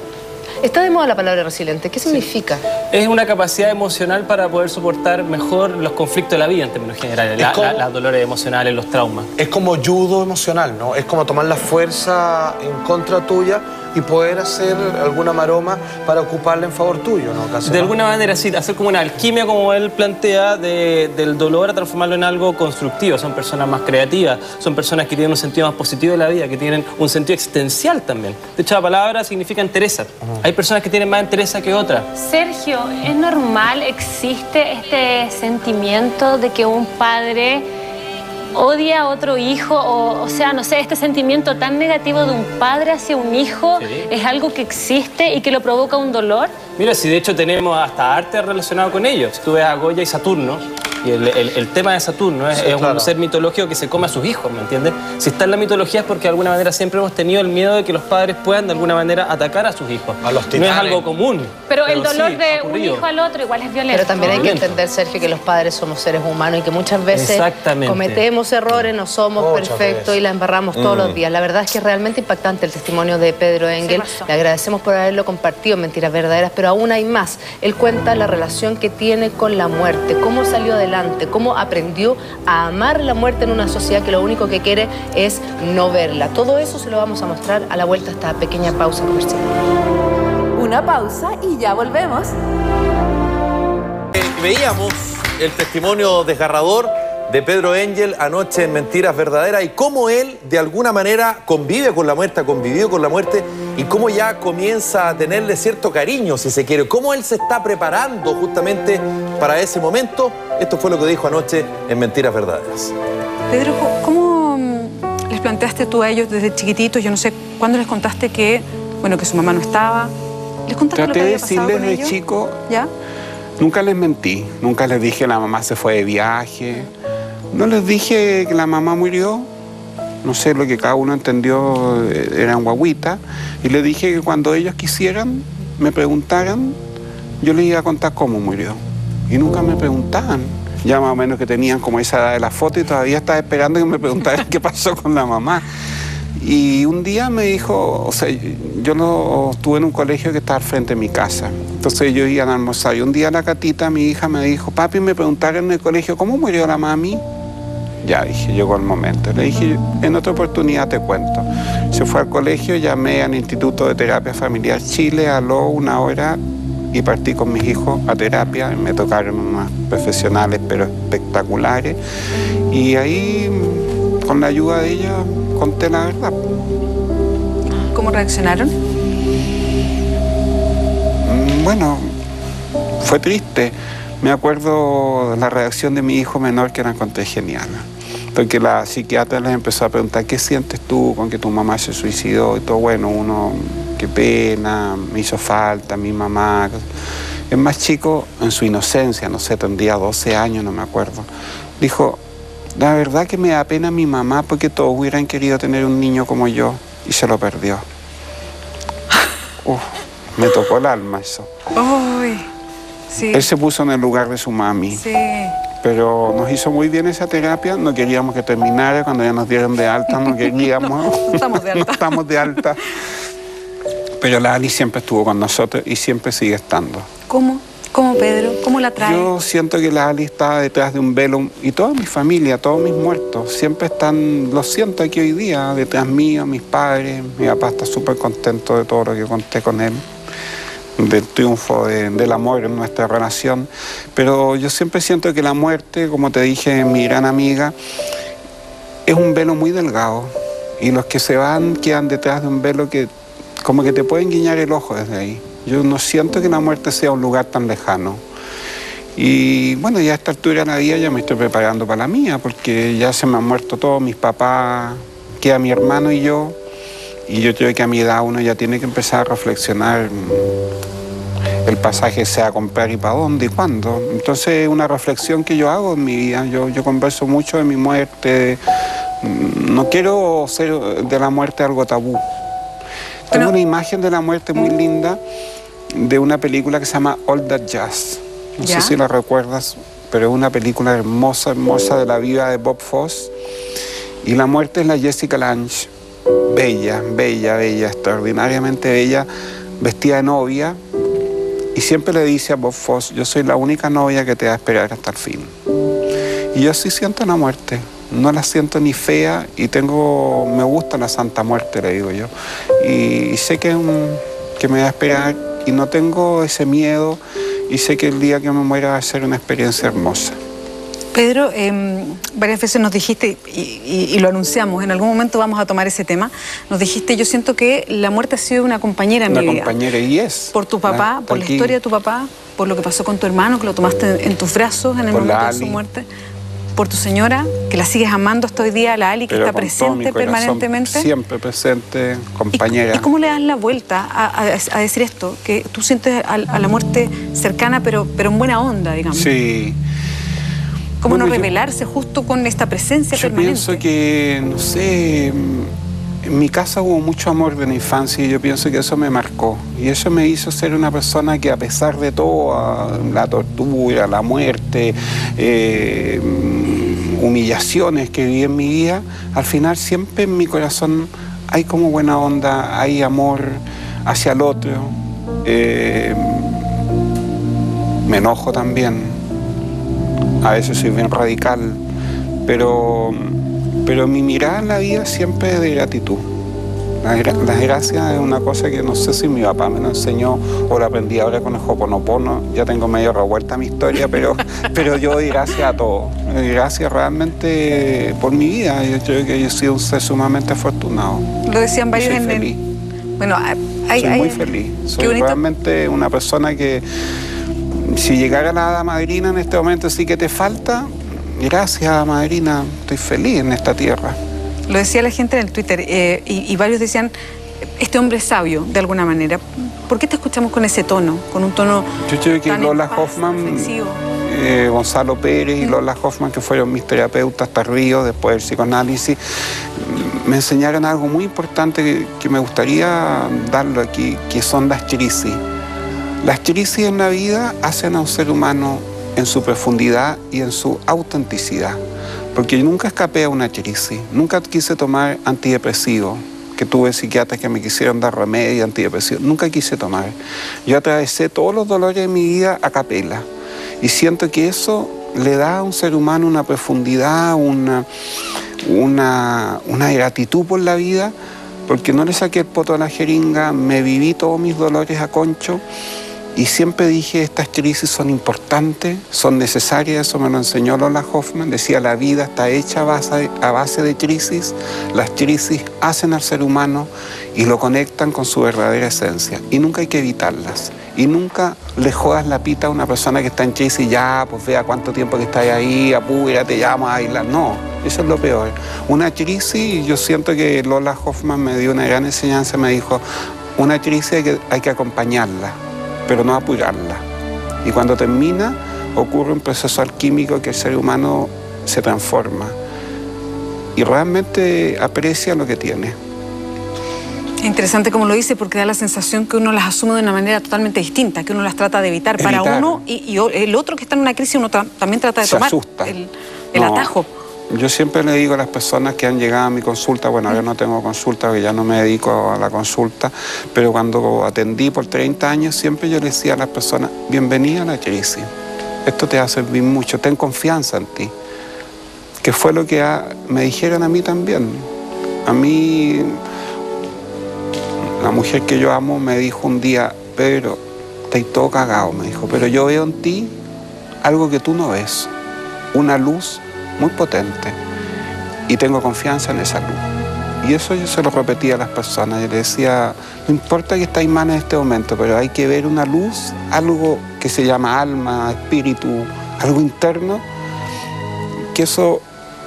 Está de moda la palabra resiliente. ¿Qué significa? Es una capacidad emocional para poder soportar mejor los conflictos de la vida en términos generales, los dolores emocionales, los traumas. Es como judo emocional, ¿no? Es como tomar la fuerza en contra tuya y poder hacer alguna maroma para ocuparla en favor tuyo, ¿no? Casi, de alguna manera, sí, hacer como una alquimia, como él plantea, del dolor a transformarlo en algo constructivo. Son personas más creativas, son personas que tienen un sentido más positivo de la vida, que tienen un sentido existencial también. De hecho, la palabra significa entereza. Hay personas que tienen más entereza que otras. Sergio, ¿es normal, existe este sentimiento de que un padre odia a otro hijo? O sea, no sé, este sentimiento tan negativo de un padre hacia un hijo, ¿es algo que existe y que lo provoca un dolor? Mira, si de hecho tenemos hasta arte relacionado con ellos. Si tú ves a Goya y Saturno, y el tema de Saturno es un ser mitológico que se come a sus hijos, ¿me entiendes? Si está en la mitología es porque de alguna manera siempre hemos tenido el miedo de que los padres puedan de alguna manera atacar a sus hijos. A los titanes. No es algo común. Pero el dolor de un hijo al otro igual es violento. Pero también hay que entender, Sergio, que los padres somos seres humanos y que muchas veces cometemos errores, no somos perfectos y la embarramos todos los días. La verdad es que es realmente impactante el testimonio de Pedro Engel. Le agradecemos por haberlo compartido en Mentiras Verdaderas, pero aún hay más. Él cuenta la relación que tiene con la muerte, cómo salió adelante, cómo aprendió a amar la muerte en una sociedad que lo único que quiere es no verla. Todo eso se lo vamos a mostrar a la vuelta a esta pequeña pausa comercial. Una pausa y ya volvemos. Veíamos el testimonio desgarrador de Pedro Engel anoche en Mentiras Verdaderas y cómo él de alguna manera convive con la muerte, ha convivido con la muerte y cómo ya comienza a tenerle cierto cariño, si se quiere, cómo él se está preparando justamente para ese momento. Esto fue lo que dijo anoche en Mentiras Verdaderas. Pedro, ¿cómo les planteaste tú a ellos desde chiquititos? Yo no sé, ¿cuándo les contaste que, bueno, que su mamá no estaba? ¿Les contaste lo que había pasado con ellos? Traté de decirles de chico, ¿ya? Nunca les mentí, nunca les dije que la mamá se fue de viaje. No les dije que la mamá murió, no sé, lo que cada uno entendió eran guaguitas, y les dije que cuando ellos quisieran, me preguntaran, yo les iba a contar cómo murió. Y nunca me preguntaban, ya más o menos que tenían como esa edad de la foto y todavía estaba esperando que me preguntaran qué pasó con la mamá. Y un día me dijo, o sea, yo no estuve en un colegio que estaba al frente de mi casa, entonces yo iba a almorzar y un día la Catita, mi hija, me dijo, papi, me preguntaron en el colegio, ¿cómo murió la mami? Ya dije, llegó el momento. Le dije, en otra oportunidad te cuento. Se fue al colegio, llamé al Instituto de Terapia Familiar Chile, habló 1 hora y partí con mis hijos a terapia. Me tocaron unas profesionales pero espectaculares. Y ahí, con la ayuda de ella, conté la verdad. ¿Cómo reaccionaron? Bueno, fue triste. Me acuerdo de la reacción de mi hijo menor que la encontré genial. Porque la psiquiatra les empezó a preguntar, ¿qué sientes tú con que tu mamá se suicidó? Y todo, bueno, uno, qué pena, me hizo falta mi mamá. El más chico, en su inocencia, no sé, tendría 12 años, no me acuerdo, dijo, la verdad que me da pena mi mamá porque todos hubieran querido tener un niño como yo y se lo perdió. Me tocó el alma eso. Uy, sí. Él se puso en el lugar de su mami. Sí. Pero nos hizo muy bien esa terapia, no queríamos que terminara, cuando ya nos dieron de alta no queríamos. No estamos de alta. No estamos de alta. Pero la Ali siempre estuvo con nosotros y siempre sigue estando. ¿Cómo? ¿Cómo, Pedro? ¿Cómo la trae? Yo siento que la Ali está detrás de un velo, y toda mi familia, todos mis muertos, siempre están, lo siento aquí hoy día, detrás mío, mis padres. Mi papá está súper contento de todo lo que conté con él, del triunfo del amor en nuestra relación. Pero yo siempre siento que la muerte, como te dije, mi gran amiga, es un velo muy delgado. Y los que se van quedan detrás de un velo que como que te pueden guiñar el ojo desde ahí. Yo no siento que la muerte sea un lugar tan lejano. Y bueno, ya a esta altura de la vida ya me estoy preparando para la mía, porque ya se me han muerto todos mis papás, queda mi hermano y yo. Y yo creo que a mi edad uno ya tiene que empezar a reflexionar el pasaje sea a comprar y para dónde y cuándo. Entonces es una reflexión que yo hago en mi vida. Yo converso mucho de mi muerte. No quiero hacer de la muerte algo tabú. Tengo una imagen de la muerte muy linda de una película que se llama All That Jazz. No sé si la recuerdas, pero es una película hermosa, hermosa de la vida de Bob Fosse. Y la muerte es la Jessica Lange. Bella, bella, bella, extraordinariamente bella, vestida de novia. Y siempre le dice a Bob Fosse, yo soy la única novia que te va a esperar hasta el fin. Y yo sí siento la muerte. No la siento ni fea y me gusta la Santa Muerte, le digo yo. Y sé que me va a esperar y no tengo ese miedo y sé que el día que me muera va a ser una experiencia hermosa. Pedro, varias veces nos dijiste, y lo anunciamos, en algún momento vamos a tomar ese tema, nos dijiste, yo siento que la muerte ha sido una compañera en mi vida. Una compañera, y es. Por tu papá, por la historia de tu papá, por lo que pasó con tu hermano, que lo tomaste en tus brazos en el momento de su muerte. Por tu señora, que la sigues amando hasta hoy día, a la Ali, que está presente permanentemente. Siempre presente, compañera. ¿Y cómo le das la vuelta a decir esto? Que tú sientes a la muerte cercana, pero en buena onda, digamos. Sí. ¿Cómo no rebelarse justo con esta presencia permanente? Yo pienso que, no sé, en mi casa hubo mucho amor de la infancia y yo pienso que eso me marcó. Y eso me hizo ser una persona que a pesar de todo, la tortura, la muerte, humillaciones que viví en mi vida, al final siempre en mi corazón hay como buena onda, hay amor hacia el otro. Me enojo también. A veces soy bien radical, pero mi mirada en la vida siempre es de gratitud. Las gracias es una cosa que no sé si mi papá me lo enseñó o lo aprendí ahora con el Ho'oponopono. Ya tengo medio revuelta mi historia, pero yo doy gracias a todo. Gracias realmente por mi vida. Yo creo que yo he sido un ser sumamente afortunado. Lo decían varios soy feliz. Bueno, soy muy feliz. Soy realmente una persona que... Si llegara la hada madrina en este momento, sí que te falta, gracias, hada madrina, estoy feliz en esta tierra. Lo decía la gente en el Twitter y varios decían, este hombre es sabio, de alguna manera. ¿Por qué te escuchamos con ese tono, con un tono Yo creo que Lola Hoffman, Gonzalo Pérez y Lola Hoffman, que fueron mis terapeutas tardíos después del psicoanálisis, me enseñaron algo muy importante que me gustaría darlo aquí, que son las crisis. Las crisis en la vida hacen a un ser humano en su profundidad y en su autenticidad. Porque yo nunca escapé a una crisis, nunca quise tomar antidepresivos, que tuve psiquiatras que me quisieron dar remedio antidepresivos, nunca quise tomar. Yo atravesé todos los dolores de mi vida a capela y siento que eso le da a un ser humano una profundidad, una gratitud por la vida, porque no le saqué el poto a la jeringa, me viví todos mis dolores a concho. Y siempre dije, estas crisis son importantes, son necesarias, eso me lo enseñó Lola Hoffman, decía, la vida está hecha a base de crisis, las crisis hacen al ser humano y lo conectan con su verdadera esencia, y nunca hay que evitarlas, y nunca le jodas la pita a una persona que está en crisis, ya, pues vea cuánto tiempo que estás ahí, apúrate, ya vamos a bailar, no, eso es lo peor. Una crisis, yo siento que Lola Hoffman me dio una gran enseñanza, me dijo, una crisis hay que acompañarla, pero no apurarla. Y cuando termina, ocurre un proceso alquímico que el ser humano se transforma y realmente aprecia lo que tiene. Interesante como lo dice, porque da la sensación que uno las asume de una manera totalmente distinta, que uno las trata de evitar. Para uno y el otro que está en una crisis, uno también trata de tomar el atajo. Yo siempre le digo a las personas que han llegado a mi consulta, bueno, ahora no tengo consulta porque ya no me dedico a la consulta, pero cuando atendí por 30 años, siempre yo le decía a las personas, bienvenida a la crisis, esto te va a servir mucho, ten confianza en ti. Que fue lo que me dijeron a mí también. A mí, la mujer que yo amo me dijo un día, Pedro, estás todo cagado, me dijo, pero yo veo en ti algo que tú no ves, una luz muy potente, y tengo confianza en esa luz. Y eso yo se lo repetía a las personas, yo les decía, no importa que estáis mal en este momento, pero hay que ver una luz, algo que se llama alma, espíritu, algo interno, que eso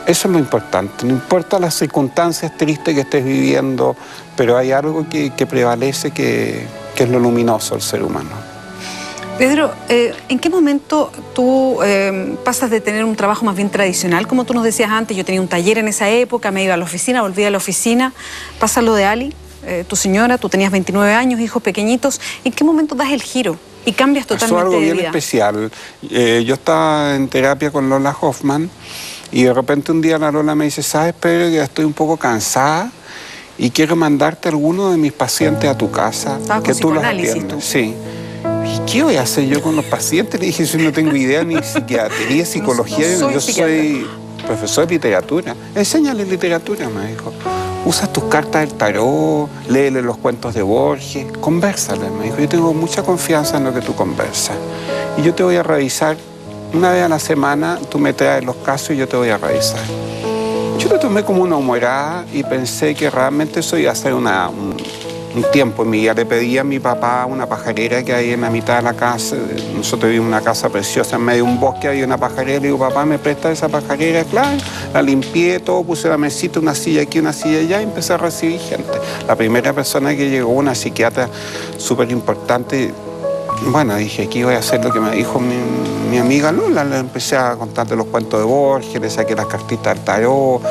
es lo importante. No importa las circunstancias tristes que estés viviendo, pero hay algo que prevalece, que es lo luminoso del ser humano. Pedro, ¿en qué momento tú pasas de tener un trabajo más bien tradicional? Como tú nos decías antes, yo tenía un taller en esa época, me iba a la oficina, volvía a la oficina. Pasa lo de Ali, tu señora, tú tenías 29 años, hijos pequeñitos. ¿En qué momento das el giro y cambias totalmente de vida? Pasó algo bien especial. Yo estaba en terapia con Lola Hoffman y de repente un día la Lola me dice, ¿sabes, Pedro, que ya estoy un poco cansada y quiero mandarte a alguno de mis pacientes a tu casa? Que tú los atiendes. Sí. ¿Y qué voy a hacer yo con los pacientes? Le dije, yo no tengo idea ni psiquiatría, psicología. Yo soy profesor de literatura. Enséñale literatura, me dijo. Usa tus cartas del tarot, léele los cuentos de Borges, convérsale, me dijo. Yo tengo mucha confianza en lo que tú conversas. Y yo te voy a revisar una vez a la semana, tú me traes los casos y yo te voy a revisar. Yo lo tomé como una humorada y pensé que realmente eso iba a ser un tiempo en mi vida. Le pedí a mi papá una pajarera que hay en la mitad de la casa. Nosotros vivimos en una casa preciosa en medio de un bosque, había una pajarera. Le digo, papá, ¿me prestas esa pajarera? Claro, la limpié todo, puse la mesita, una silla aquí, una silla allá y empecé a recibir gente. La primera persona que llegó, una psiquiatra súper importante. Bueno, dije, aquí voy a hacer lo que me dijo mi amiga Lola. Le empecé a contarle los cuentos de Borges, le saqué las cartitas del tarot.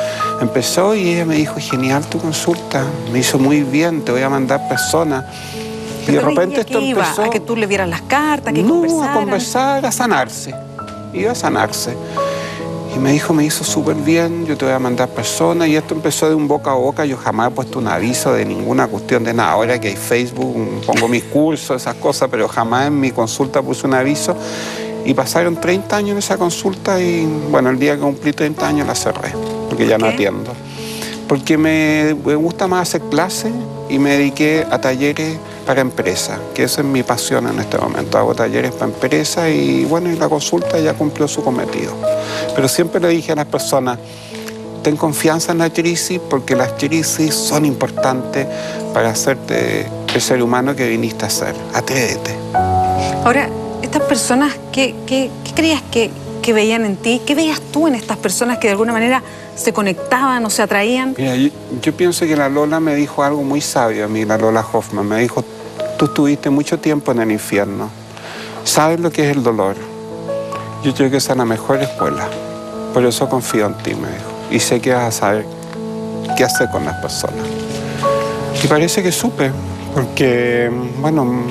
Empezó y ella me dijo, genial tu consulta, me hizo muy bien, te voy a mandar personas. Y de repente esto empezó... ¿A que tú le vieras las cartas, que conversaran? No, a conversar, a sanarse. Iba a sanarse. Y me dijo, me hizo súper bien, yo te voy a mandar personas. Y esto empezó de un boca a boca. Yo jamás he puesto un aviso de ninguna cuestión de nada. Ahora que hay Facebook, pongo mis cursos, esas cosas, pero jamás en mi consulta puse un aviso. Y pasaron 30 años en esa consulta y, bueno, el día que cumplí 30 años la cerré, porque ya no atiendo. Porque me gusta más hacer clases y me dediqué a talleres para empresas, que esa es mi pasión en este momento. Hago talleres para empresas y, bueno, y la consulta ya cumplió su cometido. Pero siempre le dije a las personas, ten confianza en la crisis, porque las crisis son importantes para hacerte el ser humano que viniste a ser. Atrévete. Ahora, estas personas, ¿qué creías que veían en ti? ¿Qué veías tú en estas personas que de alguna manera se conectaban o se atraían? Mira, yo pienso que la Lola me dijo algo muy sabio a mí, la Lola Hoffman. Me dijo, tú estuviste mucho tiempo en el infierno. ¿Sabes lo que es el dolor? Yo creo que esa es la mejor escuela. Por eso confío en ti, me dijo. Y sé que vas a saber qué hacer con las personas. Y parece que supe, porque, bueno,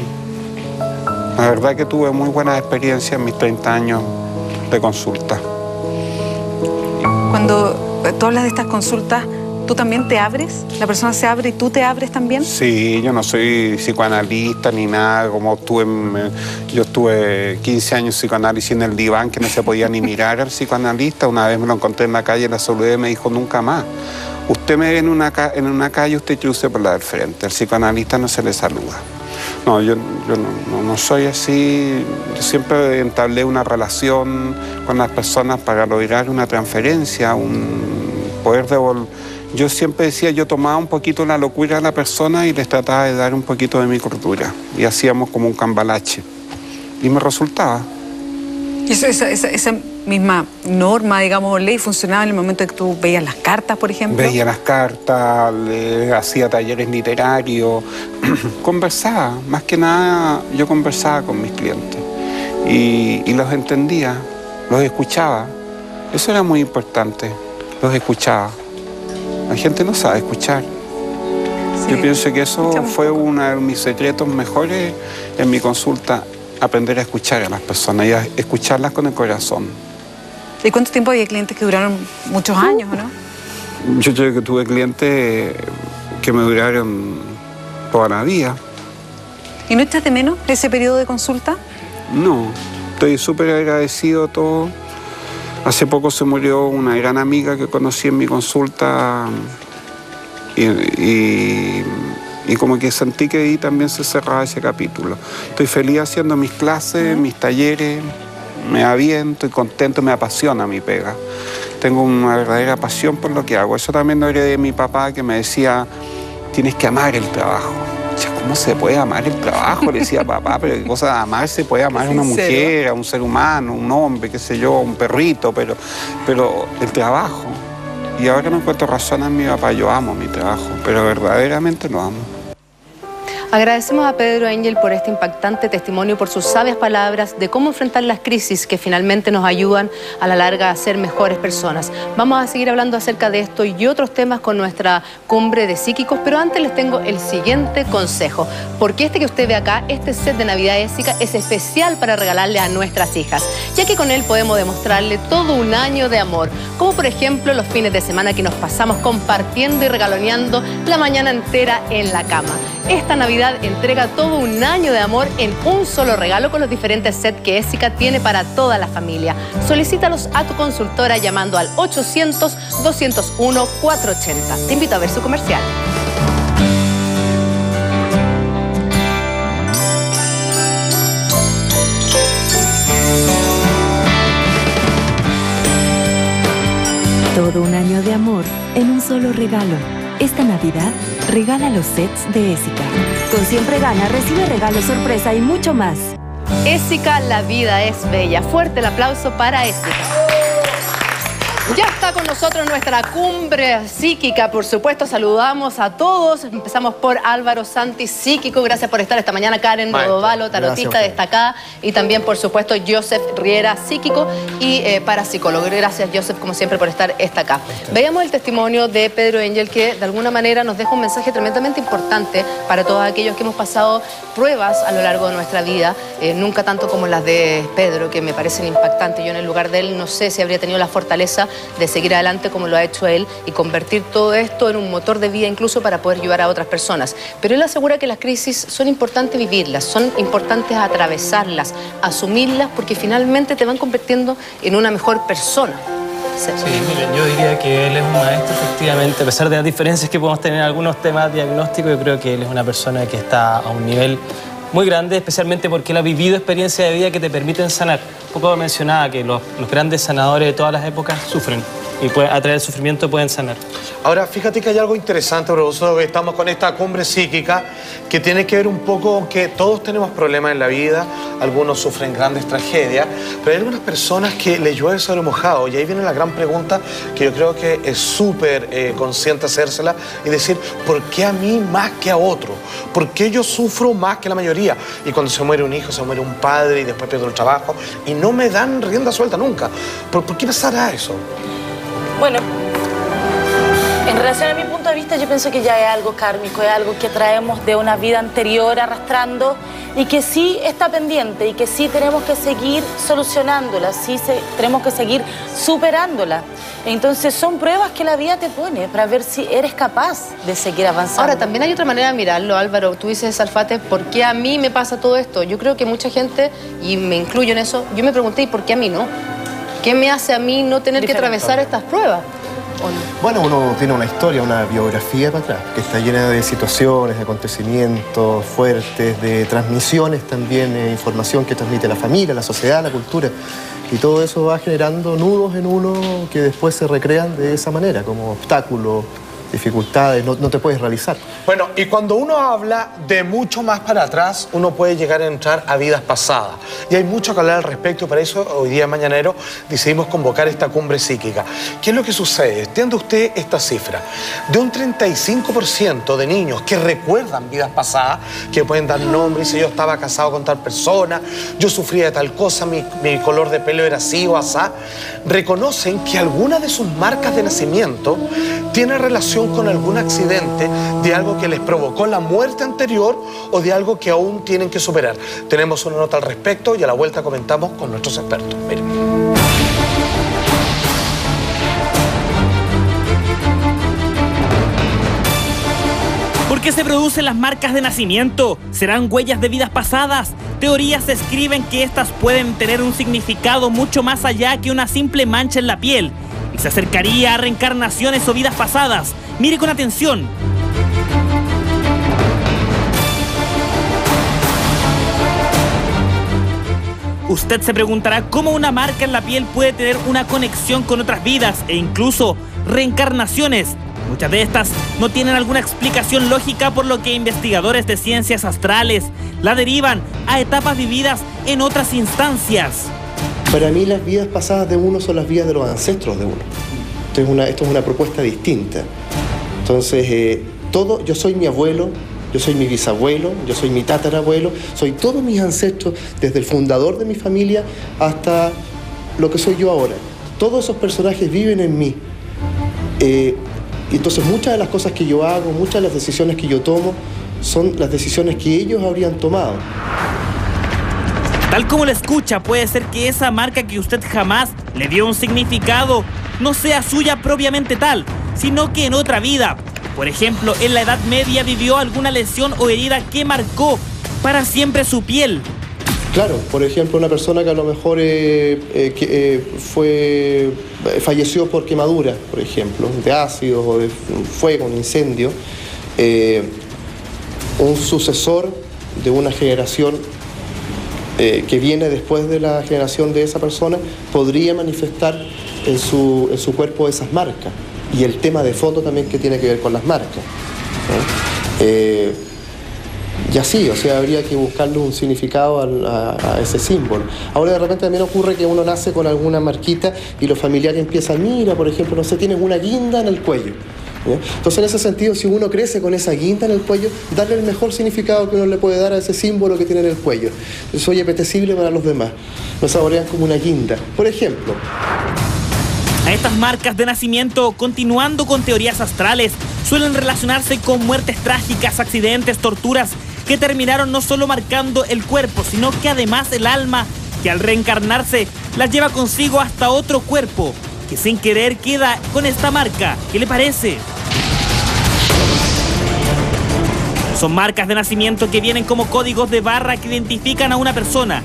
la verdad que tuve muy buenas experiencias en mis 30 años de consulta. Cuando tú hablas de estas consultas, ¿tú también te abres? ¿La persona se abre y tú te abres también? Sí, yo no soy psicoanalista ni nada, como yo estuve 15 años psicoanálisis en el diván, que no se podía ni mirar al psicoanalista. Una vez me lo encontré en la calle, la saludé y me dijo, nunca más. Usted me ve en una calle, usted cruce por la del frente, al psicoanalista no se le saluda. No, yo no soy así. Yo siempre entablé una relación con las personas para lograr una transferencia, un poder devolver. Yo siempre decía, yo tomaba un poquito la locura de la persona y les trataba de dar un poquito de mi cordura. Y hacíamos como un cambalache. Y me resultaba. Esa misma norma, digamos, ley, funcionaba en el momento en que tú veías las cartas, por ejemplo. Veía las cartas, hacía talleres literarios, conversaba. Más que nada, yo conversaba con mis clientes. y los entendía, los escuchaba. Eso era muy importante, los escuchaba. La gente no sabe escuchar. Yo pienso que eso fue uno de mis secretos mejores en mi consulta, aprender a escuchar a las personas y a escucharlas con el corazón. ¿Y cuánto tiempo había clientes que duraron muchos años, o no? Yo creo que tuve clientes que me duraron toda la vida. ¿Y no echas de menos ese periodo de consulta? No, estoy súper agradecido a todo. Hace poco se murió una gran amiga que conocí en mi consulta y como que sentí que ahí también se cerraba ese capítulo. Estoy feliz haciendo mis clases, mis talleres, me va bien, estoy contento, me apasiona mi pega. Tengo una verdadera pasión por lo que hago. Eso también lo heredé de mi papá, que me decía, tienes que amar el trabajo. ¿Cómo se puede amar el trabajo? Le decía papá, pero qué cosa de amar, se puede amar a una mujer, a un ser humano, un hombre, qué sé yo, un perrito, pero el trabajo. Y ahora no encuentro razón en mi papá, yo amo mi trabajo, pero verdaderamente lo amo. Agradecemos a Pedro Angel por este impactante testimonio, por sus sabias palabras de cómo enfrentar las crisis que finalmente nos ayudan a la larga a ser mejores personas. Vamos a seguir hablando acerca de esto y otros temas con nuestra cumbre de psíquicos, pero antes les tengo el siguiente consejo, porque este que usted ve acá, este set de Navidad Ésica, es especial para regalarle a nuestras hijas, ya que con él podemos demostrarle todo un año de amor, como por ejemplo los fines de semana que nos pasamos compartiendo y regaloneando la mañana entera en la cama. Esta Navidad entrega todo un año de amor en un solo regalo con los diferentes sets que Ésica tiene para toda la familia. Solicítalos a tu consultora llamando al 800-201-480. Te invito a ver su comercial. Todo un año de amor en un solo regalo. Esta Navidad, regala los sets de Ésica. Con Siempre Gana, recibe regalos sorpresa y mucho más. Ésica, la vida es bella. Fuerte el aplauso para Ésica. Ya está con nosotros nuestra cumbre psíquica, por supuesto, saludamos a todos. Empezamos por Álvaro Santi, psíquico, gracias por estar esta mañana. Karen Rodovalo, tarotista destacada. Y también, por supuesto, Joseph Riera, psíquico y parapsicólogo. Gracias, Joseph, como siempre, por estar acá. Veíamos el testimonio de Pedro Angel, que de alguna manera nos deja un mensaje tremendamente importante para todos aquellos que hemos pasado pruebas a lo largo de nuestra vida, nunca tanto como las de Pedro, que me parecen impactantes. Yo en el lugar de él no sé si habría tenido la fortaleza de seguir adelante como lo ha hecho él y convertir todo esto en un motor de vida incluso para poder ayudar a otras personas. Pero él asegura que las crisis son importantes vivirlas, son importantes atravesarlas, asumirlas, porque finalmente te van convirtiendo en una mejor persona. Sí, miren, yo diría que él es un maestro, efectivamente, a pesar de las diferencias que podemos tener en algunos temas diagnósticos. Yo creo que él es una persona que está a un nivel muy grande, especialmente porque él ha vivido experiencias de vida que te permiten sanar. Un poco mencionaba que los grandes sanadores de todas las épocas sufren y a través del sufrimiento pueden sanar. Ahora, fíjate que hay algo interesante, profesor, que estamos con esta cumbre psíquica que tiene que ver un poco con que todos tenemos problemas en la vida, algunos sufren grandes tragedias, pero hay algunas personas que les llueve sobre mojado y ahí viene la gran pregunta que yo creo que es súper consciente hacérsela y decir, ¿por qué a mí más que a otro? ¿Por qué yo sufro más que la mayoría? Y cuando se muere un hijo, se muere un padre y después pierdo el trabajo y no me dan rienda suelta nunca. ¿Por qué pasará eso? Bueno, en relación a mi punto de vista, yo pienso que ya es algo kármico, es algo que traemos de una vida anterior arrastrando y que sí está pendiente y que sí tenemos que seguir solucionándola, sí tenemos que seguir superándola. Entonces son pruebas que la vida te pone para ver si eres capaz de seguir avanzando. Ahora, también hay otra manera de mirarlo, Álvaro. Tú dices, Alfate, ¿por qué a mí me pasa todo esto? Yo creo que mucha gente, y me incluyo en eso, yo me pregunté, ¿y por qué a mí no? ¿Qué me hace a mí no tener que atravesar estas pruebas? Bueno, uno tiene una historia, una biografía para atrás, que está llena de situaciones, de acontecimientos fuertes, de transmisiones también, información que transmite la familia, la sociedad, la cultura. Y todo eso va generando nudos en uno que después se recrean de esa manera, como obstáculos, dificultades, no te puedes realizar. Bueno, y cuando uno habla de mucho más para atrás, uno puede llegar a entrar a vidas pasadas. Y hay mucho que hablar al respecto, y para eso hoy día mañanero decidimos convocar esta cumbre psíquica. ¿Qué es lo que sucede? Entiende usted esta cifra. De un 35% de niños que recuerdan vidas pasadas, que pueden dar nombres, dice yo estaba casado con tal persona, yo sufría de tal cosa, mi color de pelo era así o asá, reconocen que alguna de sus marcas de nacimiento tiene relación con algún accidente de algo que les provocó la muerte anterior o de algo que aún tienen que superar. Tenemos una nota al respecto y a la vuelta comentamos con nuestros expertos. Miren. ¿Por qué se producen las marcas de nacimiento? ¿Serán huellas de vidas pasadas? Teorías escriben que estas pueden tener un significado mucho más allá que una simple mancha en la piel y se acercaría a reencarnaciones o vidas pasadas. Mire con atención. Usted se preguntará cómo una marca en la piel puede tener una conexión con otras vidas e incluso reencarnaciones. Muchas de estas no tienen alguna explicación lógica, por lo que investigadores de ciencias astrales la derivan a etapas vividas en otras instancias. Para mí las vidas pasadas de uno son las vidas de los ancestros de uno. Esto es una propuesta distinta. Entonces, yo soy mi abuelo, yo soy mi bisabuelo, yo soy mi tatarabuelo, soy todos mis ancestros, desde el fundador de mi familia hasta lo que soy yo ahora. Todos esos personajes viven en mí. Entonces muchas de las cosas que yo hago, muchas de las decisiones que yo tomo, son las decisiones que ellos habrían tomado. Tal como lo escucha, puede ser que esa marca que usted jamás le dio un significado no sea suya propiamente tal, sino que en otra vida. Por ejemplo, en la Edad Media vivió alguna lesión o herida que marcó para siempre su piel. Claro, por ejemplo, una persona que a lo mejor falleció por quemadura, por ejemplo, de ácidos o de fuego, un incendio, un sucesor de una generación que viene después de la generación de esa persona podría manifestar en su cuerpo esas marcas. Y el tema de fondo también que tiene que ver con las marcas, ¿no? Y así, o sea, habría que buscarle un significado a ese símbolo. Ahora de repente también ocurre que uno nace con alguna marquita y los familiares empiezan, mira, por ejemplo, no sé, tienes una guinda en el cuello. ¿Ya? Entonces en ese sentido, si uno crece con esa guinda en el cuello, darle el mejor significado que uno le puede dar a ese símbolo que tiene en el cuello. Soy apetecible para los demás. Lo saborean como una guinda. Por ejemplo. A estas marcas de nacimiento, continuando con teorías astrales, suelen relacionarse con muertes trágicas, accidentes, torturas, que terminaron no solo marcando el cuerpo, sino que además el alma, que al reencarnarse las lleva consigo hasta otro cuerpo, que sin querer queda con esta marca. ¿Qué le parece? Son marcas de nacimiento que vienen como códigos de barra que identifican a una persona.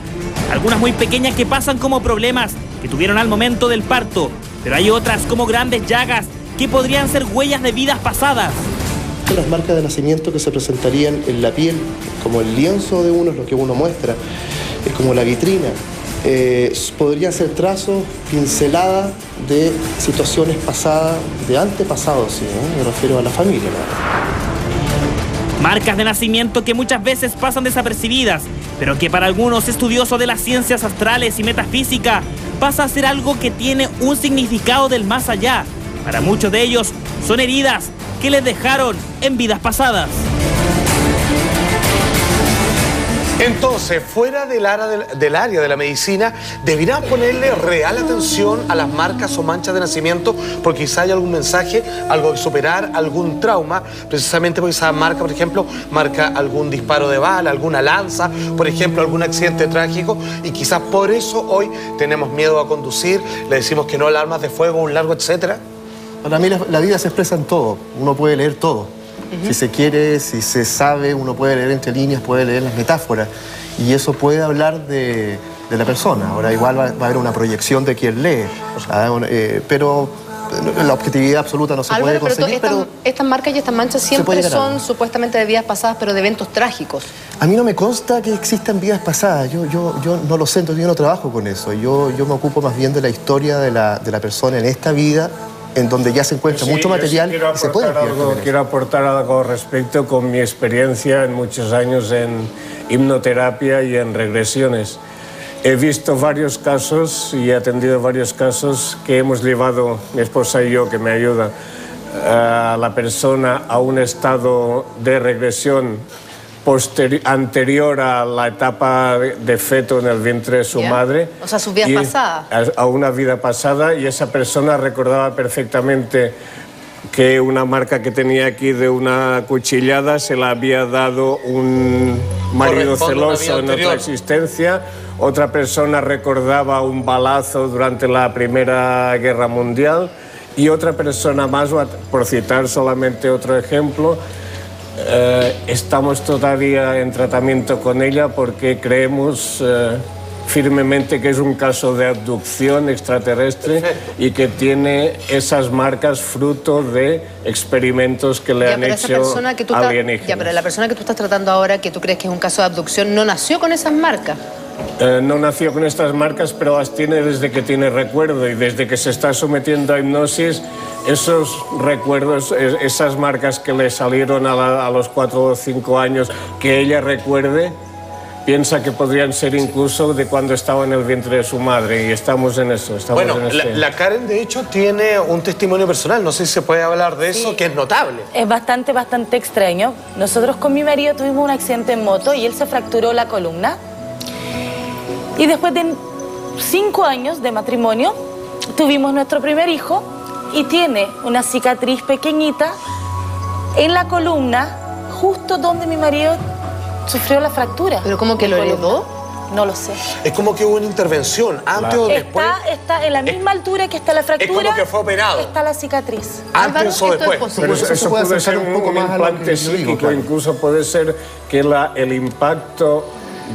Algunas muy pequeñas que pasan como problemas que tuvieron al momento del parto, pero hay otras como grandes llagas que podrían ser huellas de vidas pasadas. Las marcas de nacimiento que se presentarían en la piel, como el lienzo de uno, es lo que uno muestra, es como la vitrina. Podrían ser trazos, pinceladas de situaciones pasadas, de antepasados, ¿sí? Me refiero a la familia, ¿no? Marcas de nacimiento que muchas veces pasan desapercibidas, pero que para algunos estudiosos de las ciencias astrales y metafísica pasa a ser algo que tiene un significado del más allá. Para muchos de ellos son heridas que les dejaron en vidas pasadas. Entonces, fuera del área de la medicina, deberían ponerle real atención a las marcas o manchas de nacimiento, porque quizá hay algún mensaje, algo que superar, algún trauma, precisamente porque esa marca, por ejemplo, marca algún disparo de bala, alguna lanza, por ejemplo, algún accidente trágico, y quizás por eso hoy tenemos miedo a conducir, le decimos que no a armas de fuego, un largo, etcétera. Para mí la vida se expresa en todo, uno puede leer todo. Si se quiere, si se sabe, uno puede leer entre líneas, puede leer las metáforas. Y eso puede hablar de la persona. Ahora igual va a haber una proyección de quien lee. Pero la objetividad absoluta no se puede conseguir. Pero estas marcas y estas manchas siempre son supuestamente de vidas pasadas, pero de eventos trágicos. A mí no me consta que existan vidas pasadas. Yo no lo sé, entonces yo no trabajo con eso. Yo me ocupo más bien de la historia de la persona en esta vida, en donde ya se encuentra mucho material y se puede Quiero aportar algo respecto con mi experiencia en muchos años en hipnoterapia y en regresiones. He visto varios casos y he atendido varios casos que hemos llevado, mi esposa y yo, que me ayuda, a la persona a un estado de regresión anterior a la etapa de feto en el vientre de su madre. O sea, sus vidas pasadas. A una vida pasada, y esa persona recordaba perfectamente que una marca que tenía aquí de una cuchillada se la había dado un marido celoso en otra existencia. Otra persona recordaba un balazo durante la Primera Guerra Mundial, y otra persona más, por citar solamente otro ejemplo, estamos todavía en tratamiento con ella porque creemos firmemente que es un caso de abducción extraterrestre y que tiene esas marcas fruto de experimentos que le han hecho alienígenas. Pero la persona que tú estás tratando ahora, que tú crees que es un caso de abducción, ¿no nació con esas marcas? No nació con estas marcas, pero las tiene desde que tiene recuerdo, y desde que se está sometiendo a hipnosis, esos recuerdos, esas marcas que le salieron a los 4 o 5 años, que ella recuerde, piensa que podrían ser incluso de cuando estaba en el vientre de su madre, y estamos en eso. Bueno, la Karen de hecho tiene un testimonio personal, no sé si se puede hablar de eso, que es notable. Es bastante extraño. Nosotros con mi marido tuvimos un accidente en moto y él se fracturó la columna. Y después de 5 años de matrimonio, tuvimos nuestro primer hijo y tiene una cicatriz pequeñita en la columna, justo donde mi marido sufrió la fractura. ¿Pero cómo que lo heredó? No lo sé. Es como que hubo una intervención, antes o después. Está en la misma altura que está la fractura. Es como que fue operado. Está la cicatriz. Antes o después. Pero eso puede ser un poco más implante psíquico, incluso puede ser que el impacto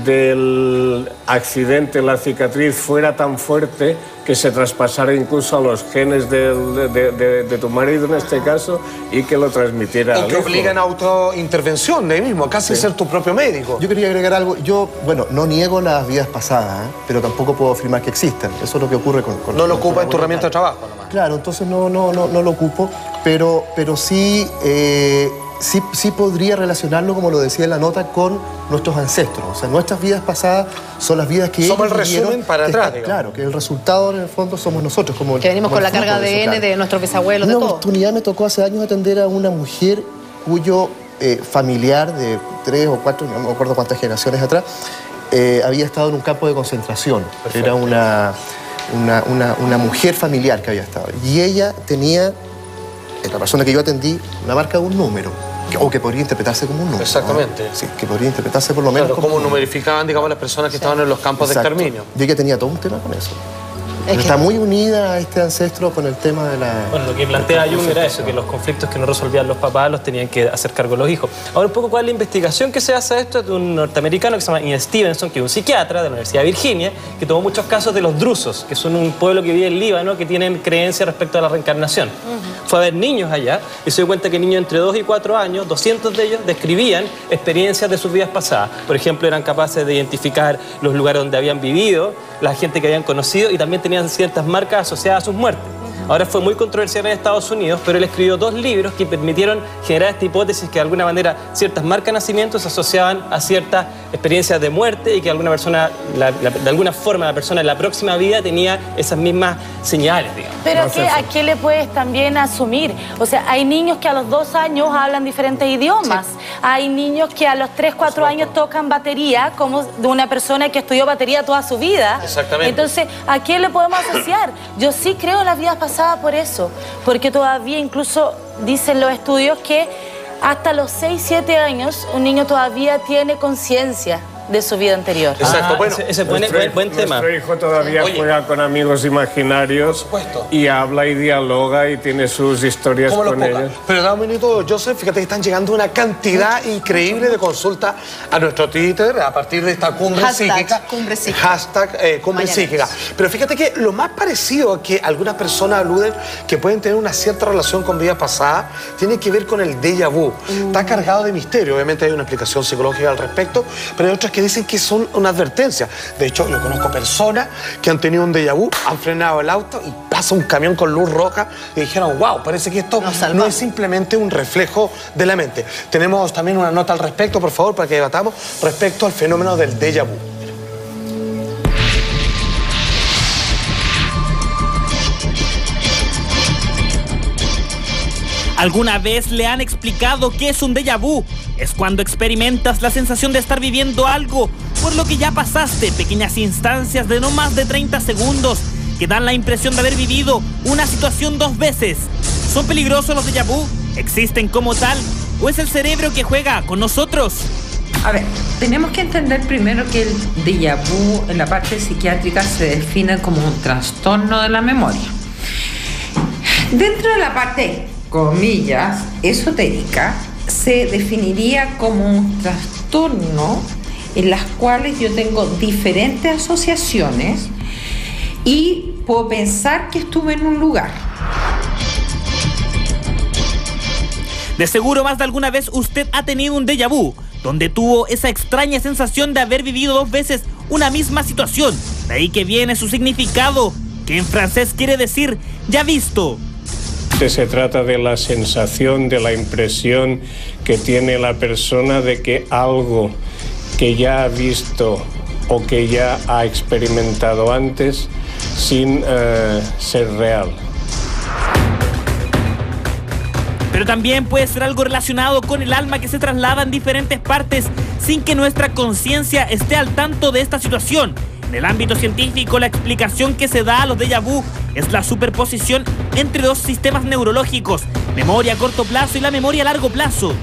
del accidente, la cicatriz, fuera tan fuerte que se traspasara incluso a los genes de tu marido en este caso, y que lo transmitiera al hijo. O que obligan a autointervención de ahí mismo, casi ser tu propio médico. Yo quería agregar algo. Yo, bueno, no niego las vidas pasadas, pero tampoco puedo afirmar que existan. Eso es lo que ocurre con no lo ocupa en tu herramienta de trabajo nomás. Claro, entonces no lo ocupo, pero sí... Sí podría relacionarlo, como lo decía en la nota, con nuestros ancestros. O sea, nuestras vidas pasadas son las vidas que somos el resumen para atrás, claro, que el resultado en el fondo somos nosotros. Que venimos con la carga de ADN de nuestros bisabuelos, de todo. Una oportunidad me tocó hace años atender a una mujer cuyo familiar de 3 o 4, no me acuerdo cuántas generaciones atrás, había estado en un campo de concentración. Perfecto. Era una mujer familiar que había estado. Y ella tenía, la persona que yo atendí, una marca de un número. O que podría interpretarse como un número. Exactamente. Sí, que podría interpretarse por lo menos como numerificaban, digamos, las personas que estaban en los campos de exterminio. Yo ya tenía todo un tema con eso. Está muy unida a este ancestro con el tema de la... Bueno, lo que plantea Jung era eso, que los conflictos que no resolvían los papás los tenían que hacer cargo los hijos. Ahora, un poco cuál es la investigación que se hace de esto, es de un norteamericano que se llama Ian Stevenson, que es un psiquiatra de la Universidad de Virginia, que tomó muchos casos de los drusos, que son un pueblo que vive en Líbano, que tienen creencias respecto a la reencarnación. Fue a ver niños allá y se dio cuenta que niños entre 2 y 4 años, 200 de ellos describían experiencias de sus vidas pasadas. Por ejemplo, eran capaces de identificar los lugares donde habían vivido, la gente que habían conocido, y también tenían ciertas marcas asociadas a sus muertes. Ahora, fue muy controversial en Estados Unidos, pero él escribió 2 libros que permitieron generar esta hipótesis que de alguna manera ciertas marcas de nacimiento se asociaban a ciertas experiencias de muerte, y que alguna persona, de alguna forma la persona en la próxima vida tenía esas mismas señales, digamos. Pero ¿a qué le puedes también asumir? O sea, hay niños que a los 2 años hablan diferentes idiomas. Sí. Hay niños que a los 3, 4 años tocan batería, como de una persona que estudió batería toda su vida. Exactamente. Entonces, ¿a qué le podemos asociar? Yo sí creo en las vidas pasadas por eso, porque todavía incluso dicen los estudios que hasta los 6, 7 años un niño todavía tiene conciencia de su vida anterior. Exacto, bueno, ese buen tema. Nuestro hijo todavía juega con amigos imaginarios y habla y dialoga y tiene sus historias con ellos. Pero da un minuto, Joseph, fíjate que están llegando una cantidad increíble de consultas a nuestro Twitter a partir de esta cumbre psíquica. Hashtag cumbre psíquica. Pero fíjate que lo más parecido a que algunas personas aluden que pueden tener una cierta relación con vidas pasadas tiene que ver con el déjà vu. Está cargado de misterio. Obviamente hay una explicación psicológica al respecto, pero hay otras que dicen que son una advertencia. De hecho, yo conozco personas que han tenido un déjà vu, han frenado el auto y ¡pam! pasa un camión con luz roja y dijeron, wow, parece que esto no es simplemente un reflejo de la mente. Tenemos también una nota al respecto, por favor, para que debatamos respecto al fenómeno del déjà vu. ¿Alguna vez le han explicado qué es un déjà vu? Es cuando experimentas la sensación de estar viviendo algo por lo que ya pasaste, pequeñas instancias de no más de 30 segundos que dan la impresión de haber vivido una situación 2 veces. ¿Son peligrosos los déjà vu? ¿Existen como tal? ¿O es el cerebro que juega con nosotros? A ver, tenemos que entender primero que el déjà vu en la parte psiquiátrica se define como un trastorno de la memoria. Dentro de la parte, comillas, esotérica, se definiría como un trastorno en las cuales yo tengo diferentes asociaciones y puedo pensar que estuve en un lugar. De seguro más de alguna vez usted ha tenido un déjà vu, donde tuvo esa extraña sensación de haber vivido 2 veces una misma situación. De ahí que viene su significado, que en francés quiere decir ya visto. Se trata de la sensación, de la impresión que tiene la persona de que algo que ya ha visto o que ya ha experimentado antes sin ser real. Pero también puede ser algo relacionado con el alma que se traslada en diferentes partes sin que nuestra conciencia esté al tanto de esta situación. En el ámbito científico, la explicación que se da a los déjà vu es la superposición entre 2 sistemas neurológicos, memoria a corto plazo y la memoria a largo plazo.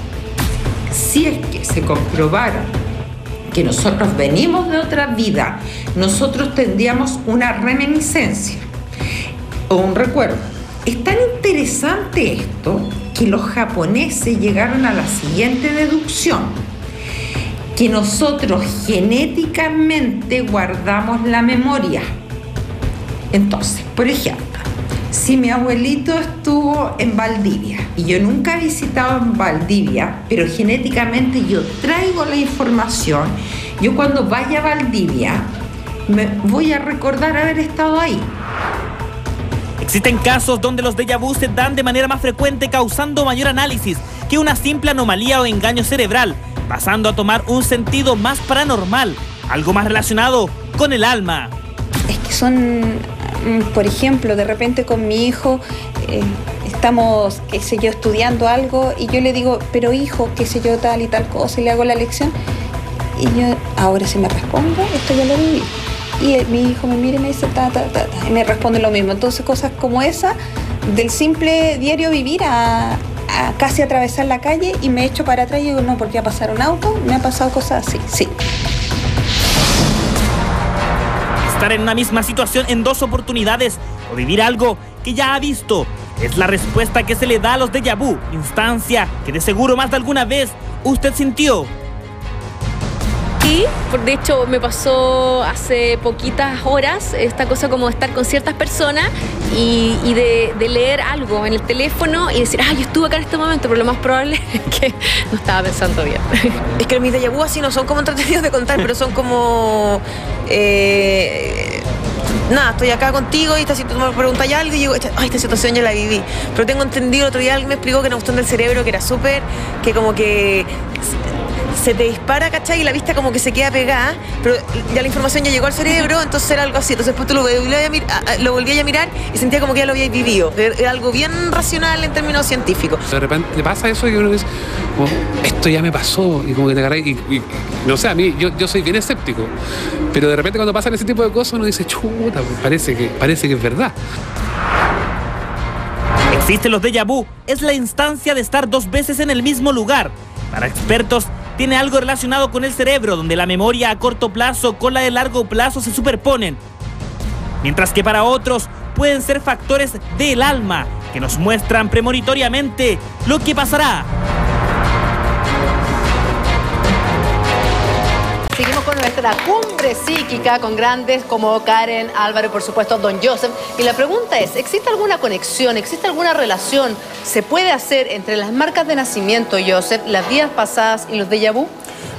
Si es que se comprobara que nosotros venimos de otra vida, nosotros tendríamos una reminiscencia o un recuerdo. Es tan interesante esto que los japoneses llegaron a la siguiente deducción: que nosotros genéticamente guardamos la memoria. Entonces, por ejemplo, si mi abuelito estuvo en Valdivia y yo nunca he visitado en Valdivia, pero genéticamente yo traigo la información, yo cuando vaya a Valdivia me voy a recordar haber estado ahí. Existen casos donde los déjà vu se dan de manera más frecuente, causando mayor análisis que una simple anomalía o engaño cerebral, pasando a tomar un sentido más paranormal, algo más relacionado con el alma. Es que son, por ejemplo, de repente con mi hijo estamos, qué sé yo, estudiando algo y yo le digo, pero hijo, qué sé yo, tal y tal cosa, y le hago la lección y yo, ahora si me respondo, esto ya lo viví. Y mi hijo me mira y me dice, y me responde lo mismo. Entonces cosas como esa, del simple diario vivir a casi atravesar la calle y me echo para atrás y digo, no, porque va a pasar un auto, me han pasado cosas así, sí. Estar en una misma situación en 2 oportunidades o vivir algo que ya ha visto es la respuesta que se le da a los déjà vu, instancia que de seguro más de alguna vez usted sintió. Sí, de hecho me pasó hace poquitas horas esta cosa como de estar con ciertas personas y de leer algo en el teléfono y decir, yo estuve acá en este momento, pero lo más probable es que no estaba pensando bien. Es que mis déjà vu así no son como entretenidos de contar, pero son como... nada, estoy acá contigo y tú me preguntas algo y digo, esta situación ya la viví. Pero tengo entendido, el otro día alguien me explicó que era una cuestión del cerebro que era súper, que como que se te dispara, ¿cachai? Y la vista como que se queda pegada, pero ya la información ya llegó al cerebro, entonces era algo así. Entonces después tú lo volví a mirar y sentía como que ya lo habías vivido. Era algo bien racional en términos científicos. De repente pasa eso y uno dice, esto ya me pasó, y como que te agarras y no sé, a mí, yo soy bien escéptico, pero de repente cuando pasan ese tipo de cosas uno dice, chuta, parece que es verdad. Existen los déjà vu, es la instancia de estar 2 veces en el mismo lugar. Para expertos, tiene algo relacionado con el cerebro, donde la memoria a corto plazo con la de largo plazo se superponen. Mientras que para otros pueden ser factores del alma, que nos muestran premonitoriamente lo que pasará. Seguimos con nuestra cumbre psíquica con grandes como Karen, Álvaro y por supuesto Don Joseph. Y la pregunta es, ¿existe alguna conexión, existe alguna relación, se puede hacer entre las marcas de nacimiento, Joseph, las vidas pasadas y los déjà vu?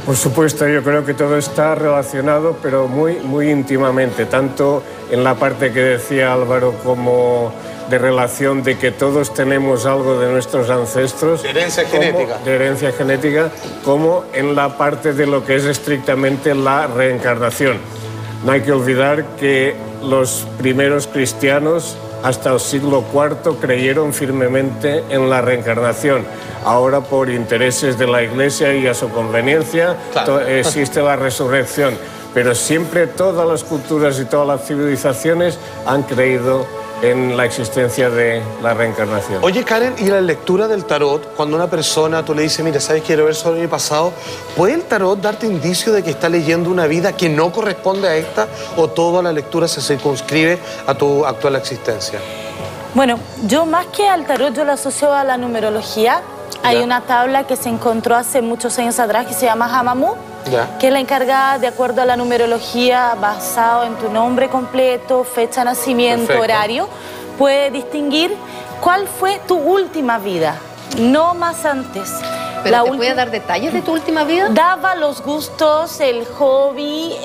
Por supuesto, yo creo que todo está relacionado, pero muy íntimamente, tanto en la parte que decía Álvaro como de relación de que todos tenemos algo de nuestros ancestros. De herencia genética. De herencia genética, como en la parte de lo que es estrictamente la reencarnación. No hay que olvidar que los primeros cristianos hasta el siglo IV creyeron firmemente en la reencarnación. Ahora, por intereses de la Iglesia y a su conveniencia, existe la resurrección. Pero siempre todas las culturas y todas las civilizaciones han creído en la existencia de la reencarnación. Oye, Karen, ¿y la lectura del tarot? Cuando una persona, tú le dices, mira, ¿sabes? Quiero ver sobre mi pasado. ¿Puede el tarot darte indicio de que está leyendo una vida que no corresponde a esta? ¿O toda la lectura se circunscribe a tu actual existencia? Bueno, yo más que al tarot, yo lo asocio a la numerología. Hay una tabla que se encontró hace muchos años atrás que se llama Hamamu, que es la encargada, de acuerdo a la numerología, basado en tu nombre completo, fecha de nacimiento, horario, puede distinguir cuál fue tu última vida, no más antes. ¿Pero te puede dar detalles de tu última vida? Daba los gustos, el hobby,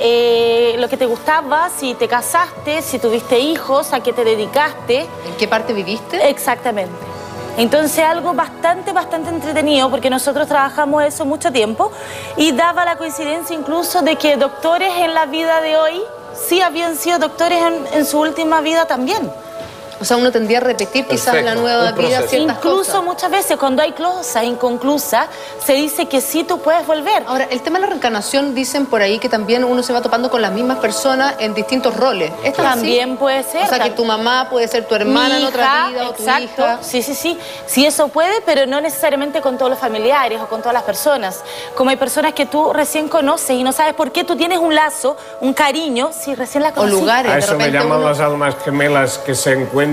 lo que te gustaba, si te casaste, si tuviste hijos, a qué te dedicaste. ¿En qué parte viviste? Exactamente. Entonces algo bastante entretenido, porque nosotros trabajamos eso mucho tiempo, y daba la coincidencia incluso de que doctores en la vida de hoy sí habían sido doctores en su última vida también. O sea, uno tendría a repetir quizás en la nueva vida ciertas Incluso cosas. muchas veces cuando hay cosas inconclusas, se dice que sí tú puedes volver. Ahora, el tema de la reencarnación, dicen por ahí que también uno se va topando con las mismas personas en distintos roles. ¿Esto también puede ser. O sea, que tu mamá puede ser tu hermana en otra vida, o tu hija. Sí. Sí, eso puede, pero no necesariamente con todos los familiares o con todas las personas. Como hay personas que tú recién conoces y no sabes por qué tú tienes un lazo, un cariño, si recién la conoces. O lugares. A eso me llaman las almas gemelas que se encuentran.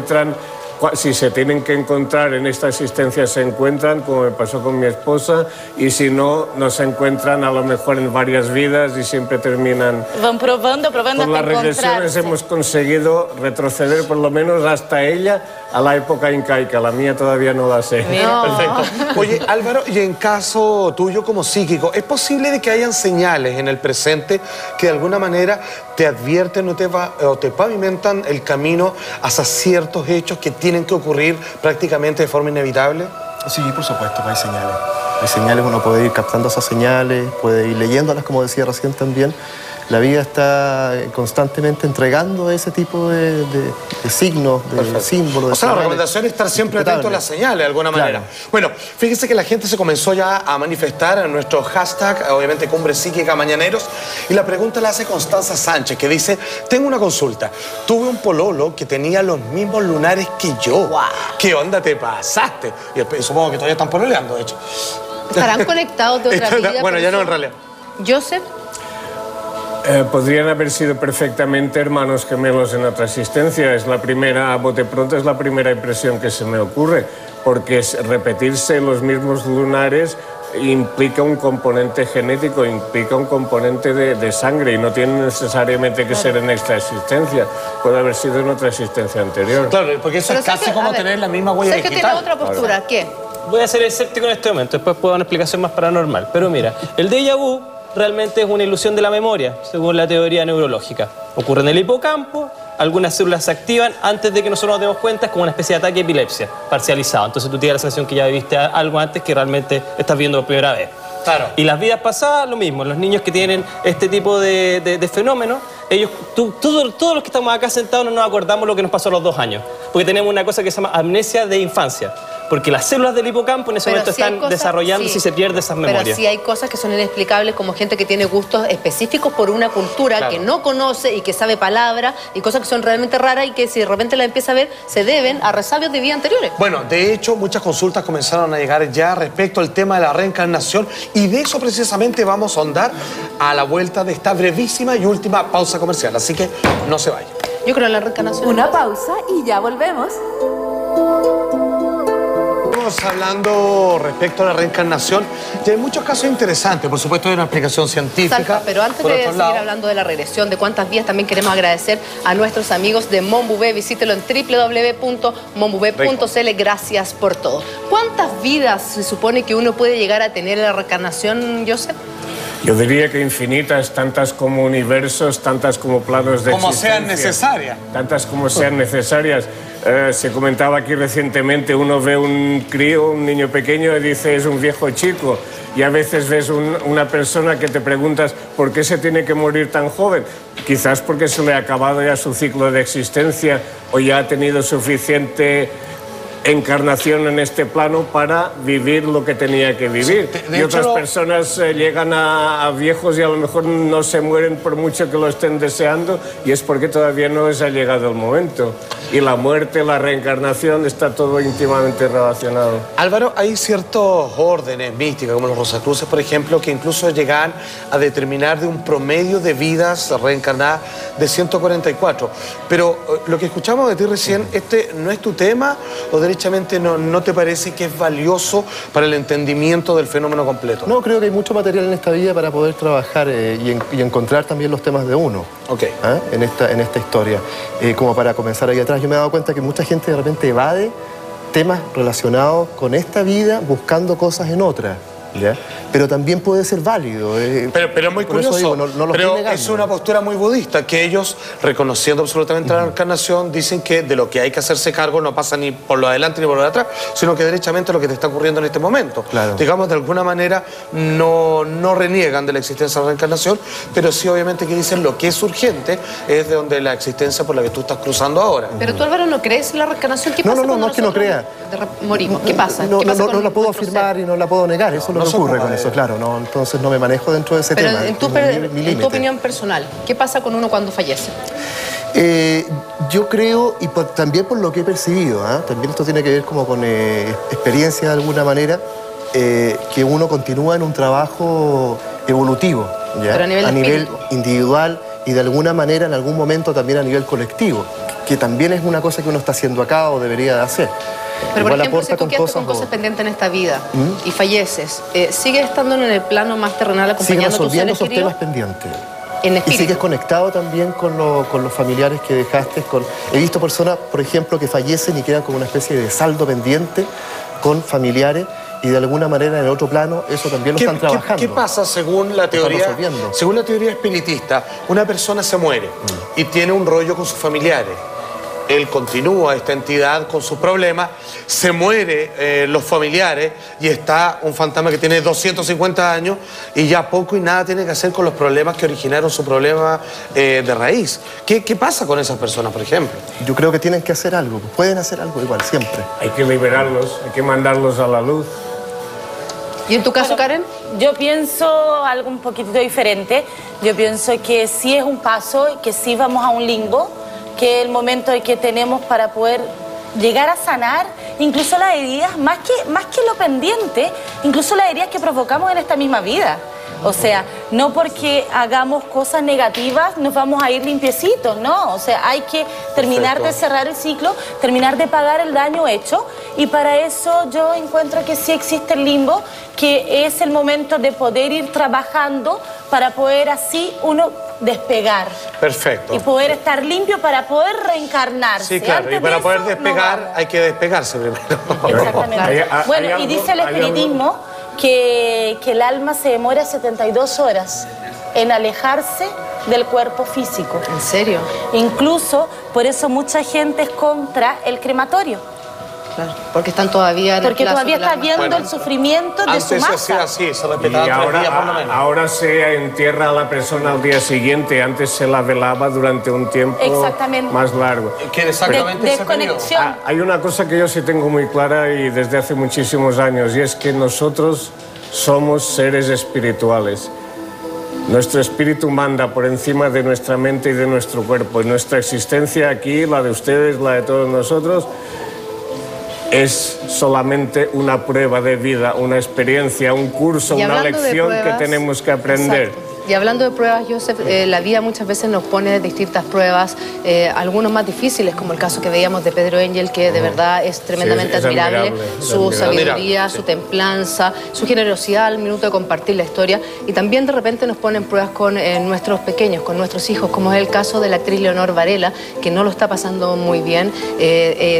Si se tienen que encontrar en esta existencia, se encuentran, como me pasó con mi esposa, y si no, no se encuentran a lo mejor en varias vidas y siempre terminan... Van probando Con hasta las regresiones hemos conseguido retroceder por lo menos hasta ella a la época incaica. La mía todavía no la sé. Perfecto. Oye, Álvaro, y en caso tuyo como psíquico, ¿es posible de que hayan señales en el presente que de alguna manera te advierten o te pavimentan el camino hacia ciertos hechos que tienen que ocurrir prácticamente de forma inevitable? Sí, por supuesto, hay señales. Hay señales, uno puede ir captando esas señales, puede ir leyéndolas, como decía recién también. La vida está constantemente entregando ese tipo de signos, de símbolos. O sea, la recomendación es estar siempre atento a las señales, de alguna manera. Bueno, fíjense que la gente se comenzó ya a manifestar en nuestro hashtag, obviamente Cumbre Psíquica Mañaneros, y la pregunta la hace Constanza Sánchez, que dice, tengo una consulta. Tuve un pololo que tenía los mismos lunares que yo. Wow. ¿Qué onda te pasaste? Y supongo que todavía están pololeando, de hecho. ¿Estarán conectados de otra vida? Bueno, ya no en realidad. Joseph. Podrían haber sido perfectamente hermanos gemelos en otra existencia. Es la primera, a bote pronto, es la primera impresión que se me ocurre, porque repetirse los mismos lunares implica un componente genético, implica un componente de sangre, y no tiene necesariamente que ser en esta existencia. Puede haber sido en otra existencia anterior. Claro, porque eso es casi como tener la misma huella digital. Sé que tiene otra postura. ¿Qué? Voy a ser escéptico en este momento, después puedo dar una explicación más paranormal. Pero mira, el déjà vu realmente es una ilusión de la memoria, según la teoría neurológica. Ocurre en el hipocampo, algunas células se activan antes de que nosotros nos demos cuenta, es como una especie de ataque de epilepsia parcializado. Entonces tú tienes la sensación que ya viviste algo antes que realmente estás viendo por primera vez. Claro. Y las vidas pasadas, lo mismo. Los niños que tienen este tipo de fenómenos, ellos, todos los que estamos acá sentados no nos acordamos lo que nos pasó a los 2 años. Porque tenemos una cosa que se llama amnesia de infancia. Porque las células del hipocampo en ese momento están desarrollándose y se pierde esas memorias. Pero sí hay cosas que son inexplicables, como gente que tiene gustos específicos por una cultura que no conoce y que sabe palabras, y cosas que son realmente raras y que si de repente las empieza a ver, se deben a resabios de vidas anteriores. Bueno, de hecho, muchas consultas comenzaron a llegar ya respecto al tema de la reencarnación, y de eso precisamente vamos a ahondar a la vuelta de esta brevísima y última pausa comercial. Así que no se vayan. Yo creo en la reencarnación. Una pausa y ya volvemos. Hablando respecto a la reencarnación, y hay muchos casos interesantes, por supuesto hay una explicación científica. Salva, pero antes de seguir hablando de la regresión, de cuántas vidas, también queremos agradecer a nuestros amigos de Monbubé. Visítelo en www.monbubé.cl. Gracias por todo. ¿Cuántas vidas se supone que uno puede llegar a tener en la reencarnación, Joseph? Yo diría que infinitas, tantas como universos, tantas como planos de como existencia. sean necesarias. Tantas como sean necesarias. Se comentaba aquí recientemente, uno ve un crío, un niño pequeño y dice es un viejo chico. Y a veces ves una persona que te preguntas ¿por qué se tiene que morir tan joven? Quizás porque se le ha acabado ya su ciclo de existencia o ya ha tenido suficiente encarnación en este plano para vivir lo que tenía que vivir. Sí, y otras personas llegan a viejos y a lo mejor no se mueren por mucho que lo estén deseando y es porque todavía no les ha llegado el momento. Y la muerte, la reencarnación, está todo íntimamente relacionado. Álvaro, hay ciertos órdenes místicos, como los Rosacruces, por ejemplo, que incluso llegan a determinar de un promedio de vidas reencarnadas de 144. Pero lo que escuchamos de ti recién, ¿este no es tu tema o derechamente no te parece que es valioso para el entendimiento del fenómeno completo? No, creo que hay mucho material en esta vida para poder trabajar y encontrar también los temas de uno. Ok. En esta historia. Como para comenzar ahí atrás, yo me he dado cuenta que mucha gente de repente evade temas relacionados con esta vida buscando cosas en otra. ¿Ya? Pero también puede ser válido. Pero es muy curioso. Digo, no lo pero estoy negando. es una postura muy budista, que ellos, reconociendo absolutamente la encarnación, dicen que de lo que hay que hacerse cargo no pasa ni por lo adelante ni por lo de atrás, sino que derechamente lo que te está ocurriendo en este momento. Claro. Digamos, de alguna manera no reniegan de la existencia de la reencarnación, pero sí obviamente que dicen lo que es urgente es de donde la existencia por la que tú estás cruzando ahora. Pero tú, Álvaro, ¿no crees en la reencarnación? ¿Qué pasa no es que no crea. Morimos. ¿Qué pasa? No, ¿Qué pasa no la puedo afirmar y no la puedo negar. Eso es lo que ocurre con eso, claro. Entonces no me manejo dentro de ese Pero tema. en tu opinión personal, ¿qué pasa con uno cuando fallece? Yo creo, y también por lo que he percibido, también esto tiene que ver como con experiencia de alguna manera, que uno continúa en un trabajo evolutivo, ¿ya? Pero a nivel individual y de alguna manera en algún momento también a nivel colectivo, que también es una cosa que uno está haciendo acá o debería de hacer. Pero Igual por ejemplo, aporta si tú quedaste con cosas pendientes en esta vida y falleces, ¿sigues estando en el plano más terrenal acompañando a tus resolviendo seres esos queridos? temas pendientes. En Y espíritu. sigues conectado también con los familiares que dejaste. He visto personas, por ejemplo, que fallecen y quedan como una especie de saldo pendiente con familiares y de alguna manera en el otro plano eso también lo están trabajando. ¿Qué pasa según la teoría? Según la teoría espiritista, una persona se muere y tiene un rollo con sus familiares. Él continúa, esta entidad, con sus problemas, se muere los familiares y está un fantasma que tiene 250 años y ya poco y nada tiene que hacer con los problemas que originaron su problema de raíz. ¿Qué pasa con esas personas, por ejemplo? Yo creo que tienen que hacer algo, pueden hacer algo igual, siempre. Hay que liberarlos, hay que mandarlos a la luz. ¿Y en tu caso, Karen? Yo pienso algo un poquitito diferente. Yo pienso que sí es un paso, que sí vamos a un limbo, que es el momento que tenemos para poder llegar a sanar incluso las heridas, más que lo pendiente, incluso las heridas que provocamos en esta misma vida. O sea, no porque hagamos cosas negativas nos vamos a ir limpiecitos, no. O sea, hay que terminar de cerrar el ciclo, terminar de pagar el daño hecho y para eso yo encuentro que sí existe el limbo, que es el momento de poder ir trabajando para poder así uno despegar. Perfecto. Y poder estar limpio para poder reencarnarse. Sí, claro, Antes y para de poder eso, despegar hay que despegarse primero. Exactamente. Bueno, y dice el espiritismo que el alma se demora 72 horas en alejarse del cuerpo físico. ¿En serio? Incluso, por eso mucha gente es contra el crematorio. Claro, porque están todavía en Porque el plazo todavía del está alma. viendo el sufrimiento de su masa. Así, se Y respetaba 3 días por lo menos. ahora se entierra a la persona al día siguiente, antes se la velaba durante un tiempo más largo. ¿Qué exactamente ese periodo? Desconexión. Hay una cosa que yo sí tengo muy clara y desde hace muchísimos años, y es que nosotros somos seres espirituales. Nuestro espíritu manda por encima de nuestra mente y de nuestro cuerpo. Y nuestra existencia aquí, la de ustedes, la de todos nosotros, es solamente una prueba de vida, una experiencia, un curso, Y una hablando de lección pruebas, que tenemos que aprender. exacto. Y hablando de pruebas, Joseph, la vida muchas veces nos pone distintas pruebas, algunos más difíciles, como el caso que veíamos de Pedro Engel, que de verdad es tremendamente admirable, su sabiduría, su templanza, su generosidad al minuto de compartir la historia, y también de repente nos ponen pruebas con nuestros pequeños, con nuestros hijos, como es el caso de la actriz Leonor Varela, que no lo está pasando muy bien.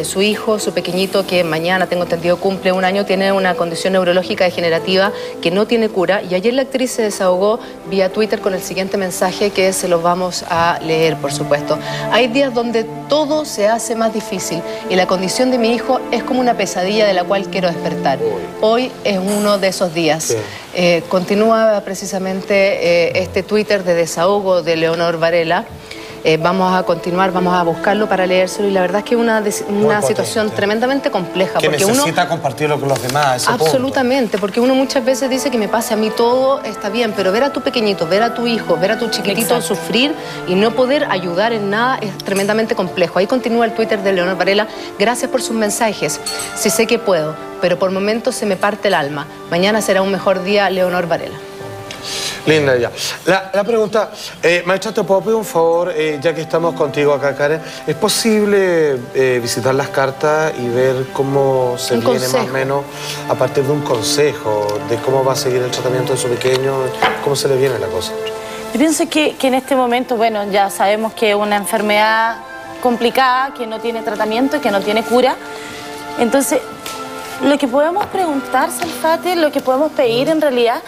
Su hijo, su pequeñito, que mañana, tengo entendido, cumple 1 año, tiene una condición neurológica degenerativa que no tiene cura, y ayer la actriz se desahogó vía Twitter con el siguiente mensaje que se los vamos a leer, por supuesto. Hay días donde todo se hace más difícil y la condición de mi hijo es como una pesadilla de la cual quiero despertar. Hoy es uno de esos días. Continúa precisamente este Twitter de desahogo de Leonor Varela. Vamos a continuar, vamos a buscarlo para leérselo, y la verdad es que es una situación tremendamente compleja. Que porque necesita compartirlo con los demás, ese absolutamente, punto. Porque uno muchas veces dice que me pase a mí todo, está bien, pero ver a tu pequeñito, ver a tu hijo, ver a tu chiquitito sufrir y no poder ayudar en nada es tremendamente complejo. Ahí continúa el Twitter de Leonor Varela. Gracias por sus mensajes. Sí sé que puedo, pero por momentos se me parte el alma. Mañana será un mejor día, Leonor Varela. Linda ya. La pregunta, maestra, ¿te puedo pedir un favor, ya que estamos contigo acá, Karen? ¿Es posible visitar las cartas y ver cómo se viene más o menos, a partir de un consejo, de cómo va a seguir el tratamiento de su pequeño, cómo se le viene la cosa? Yo pienso que en este momento, bueno, ya sabemos que es una enfermedad complicada, que no tiene tratamiento, que no tiene cura. Entonces, lo que podemos preguntar, Salfate, lo que podemos pedir en realidad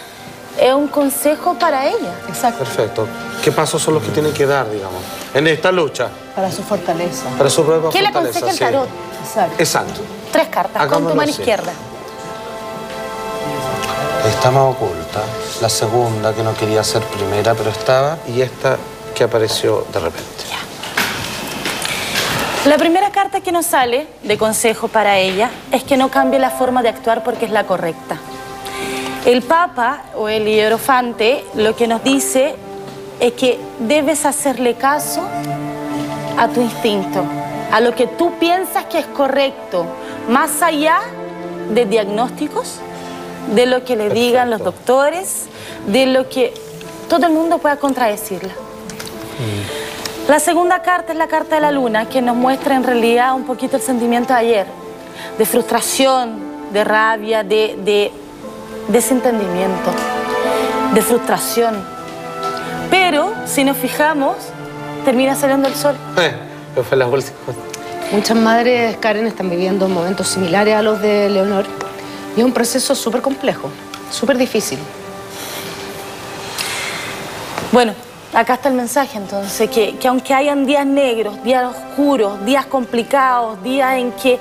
es un consejo para ella. Exacto. Perfecto. ¿Qué pasos son los que tienen que dar, digamos, en esta lucha? Para su fortaleza. Para su propia fortaleza. ¿Qué le aconseja el tarot? Exacto. Exacto. 3 cartas, con tu mano izquierda. Está más oculta. La segunda, que no quería ser primera, pero estaba. Y esta, que apareció de repente. La primera carta que nos sale de consejo para ella es que no cambie la forma de actuar porque es la correcta. El Papa o el Hierofante lo que nos dice es que debes hacerle caso a tu instinto, a lo que tú piensas que es correcto, más allá de diagnósticos, de lo que le digan los doctores, de lo que todo el mundo pueda contradecirla. La segunda carta es la carta de la luna, que nos muestra en realidad un poquito el sentimiento de ayer, de frustración, de rabia, de desentendimiento, de frustración. Pero, si nos fijamos, termina saliendo el sol. Fue la última. Muchas madres, Karen, están viviendo momentos similares a los de Leonor. Y es un proceso súper complejo, súper difícil. Bueno, acá está el mensaje, entonces, que aunque hayan días negros, días oscuros, días complicados, días en que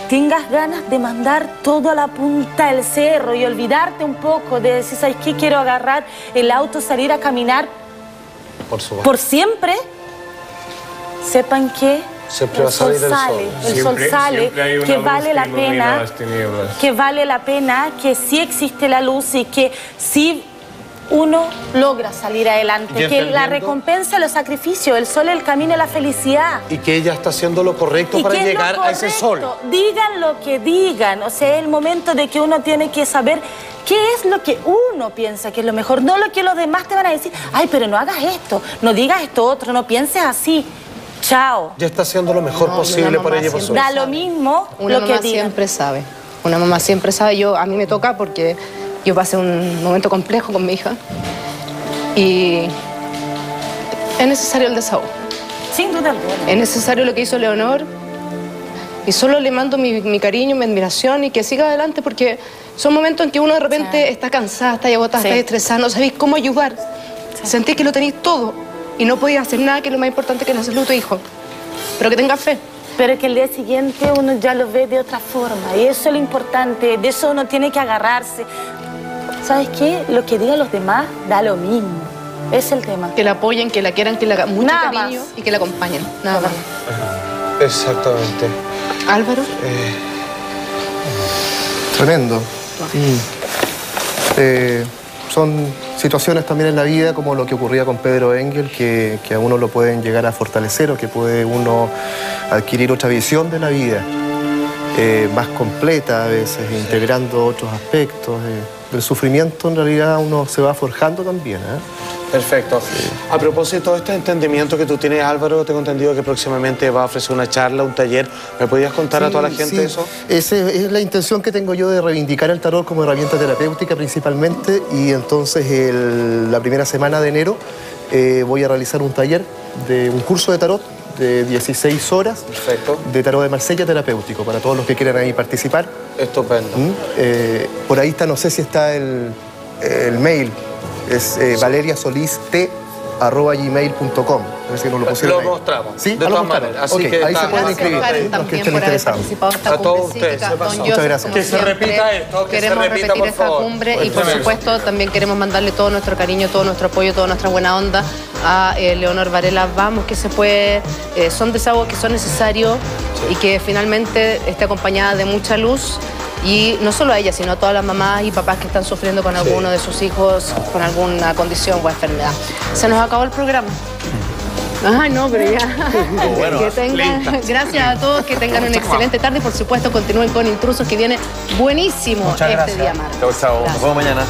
tengas ganas de mandar todo a la punta del cerro y olvidarte un poco de decir, ¿sabes qué? Quiero agarrar el auto, salir a caminar por siempre. Sepan que siempre va a salir el sol. El sol sale, que vale la pena, que sí existe la luz y que sí uno logra salir adelante, que la recompensa de los sacrificios, el sol es el camino de la felicidad. Y que ella está haciendo lo correcto para llegar a ese sol. Digan lo que digan, o sea, es el momento de que uno tiene que saber qué es lo que uno piensa que es lo mejor, no lo que los demás te van a decir. Ay, pero no hagas esto, no digas esto otro, no pienses así. Chao. Ya está haciendo lo mejor posible para ella. Da lo mismo una lo que mamá digan. siempre sabe. Una mamá siempre sabe. A mí me toca porque yo pasé un momento complejo con mi hija y es necesario el desahogo. Sin duda alguna. Es necesario lo que hizo Leonor y solo le mando mi cariño, mi admiración y que siga adelante porque son momentos en que uno de repente está cansada, está agotada, está estresada, no sabéis cómo ayudar. Sentís que lo tenéis todo y no podéis hacer nada, que es lo más importante que es la salud de tu hijo. Pero que tenga fe. Pero que el día siguiente uno ya lo ve de otra forma y eso es lo importante, de eso uno tiene que agarrarse. ¿Sabes qué? Lo que digan los demás da lo mismo. Es el tema. Que la apoyen, que la quieran, que le hagan mucho cariño y que la acompañen. Nada más. Exactamente. Álvaro. Tremendo. Son situaciones también en la vida como lo que ocurría con Pedro Engel, que a uno lo pueden llegar a fortalecer o que puede uno adquirir otra visión de la vida, más completa a veces, integrando otros aspectos. Del sufrimiento en realidad uno se va forjando también, Perfecto. A propósito de este entendimiento que tú tienes, Álvaro, tengo entendido que próximamente va a ofrecer una charla, un taller. ¿Me podías contar a toda la gente eso? Esa es la intención que tengo yo de reivindicar el tarot como herramienta terapéutica principalmente, y entonces la primera semana de enero voy a realizar un taller de un curso de tarot de 16 horas. Perfecto. De tarot de Marsella terapéutico, para todos los que quieran ahí participar. Estupendo. Por ahí está, no sé si está el mail, es valeriasolist@gmail.com. A ver si nos lo pusieron. Lo mostramos. Sí, de todas maneras. Así que ahí se pueden inscribir los que estén interesados. A todos ustedes. Muchas gracias. Que se repita esto, que se queremos repita, repetir por esta favor. cumbre y por supuesto también queremos mandarle todo nuestro cariño, todo nuestro apoyo, toda nuestra buena onda a Leonor Varela. Vamos, que se puede, son desahogos que son necesarios y que finalmente esté acompañada de mucha luz. Y no solo a ella, sino a todas las mamás y papás que están sufriendo con alguno de sus hijos, con alguna condición o enfermedad. Se nos acabó el programa. Ay, no, pero ya. Bueno, que tengan, gracias a todos, que tengan una excelente tarde y por supuesto continúen con Intrusos, que viene buenísimo este día martes. Chao, chao. Nos vemos mañana.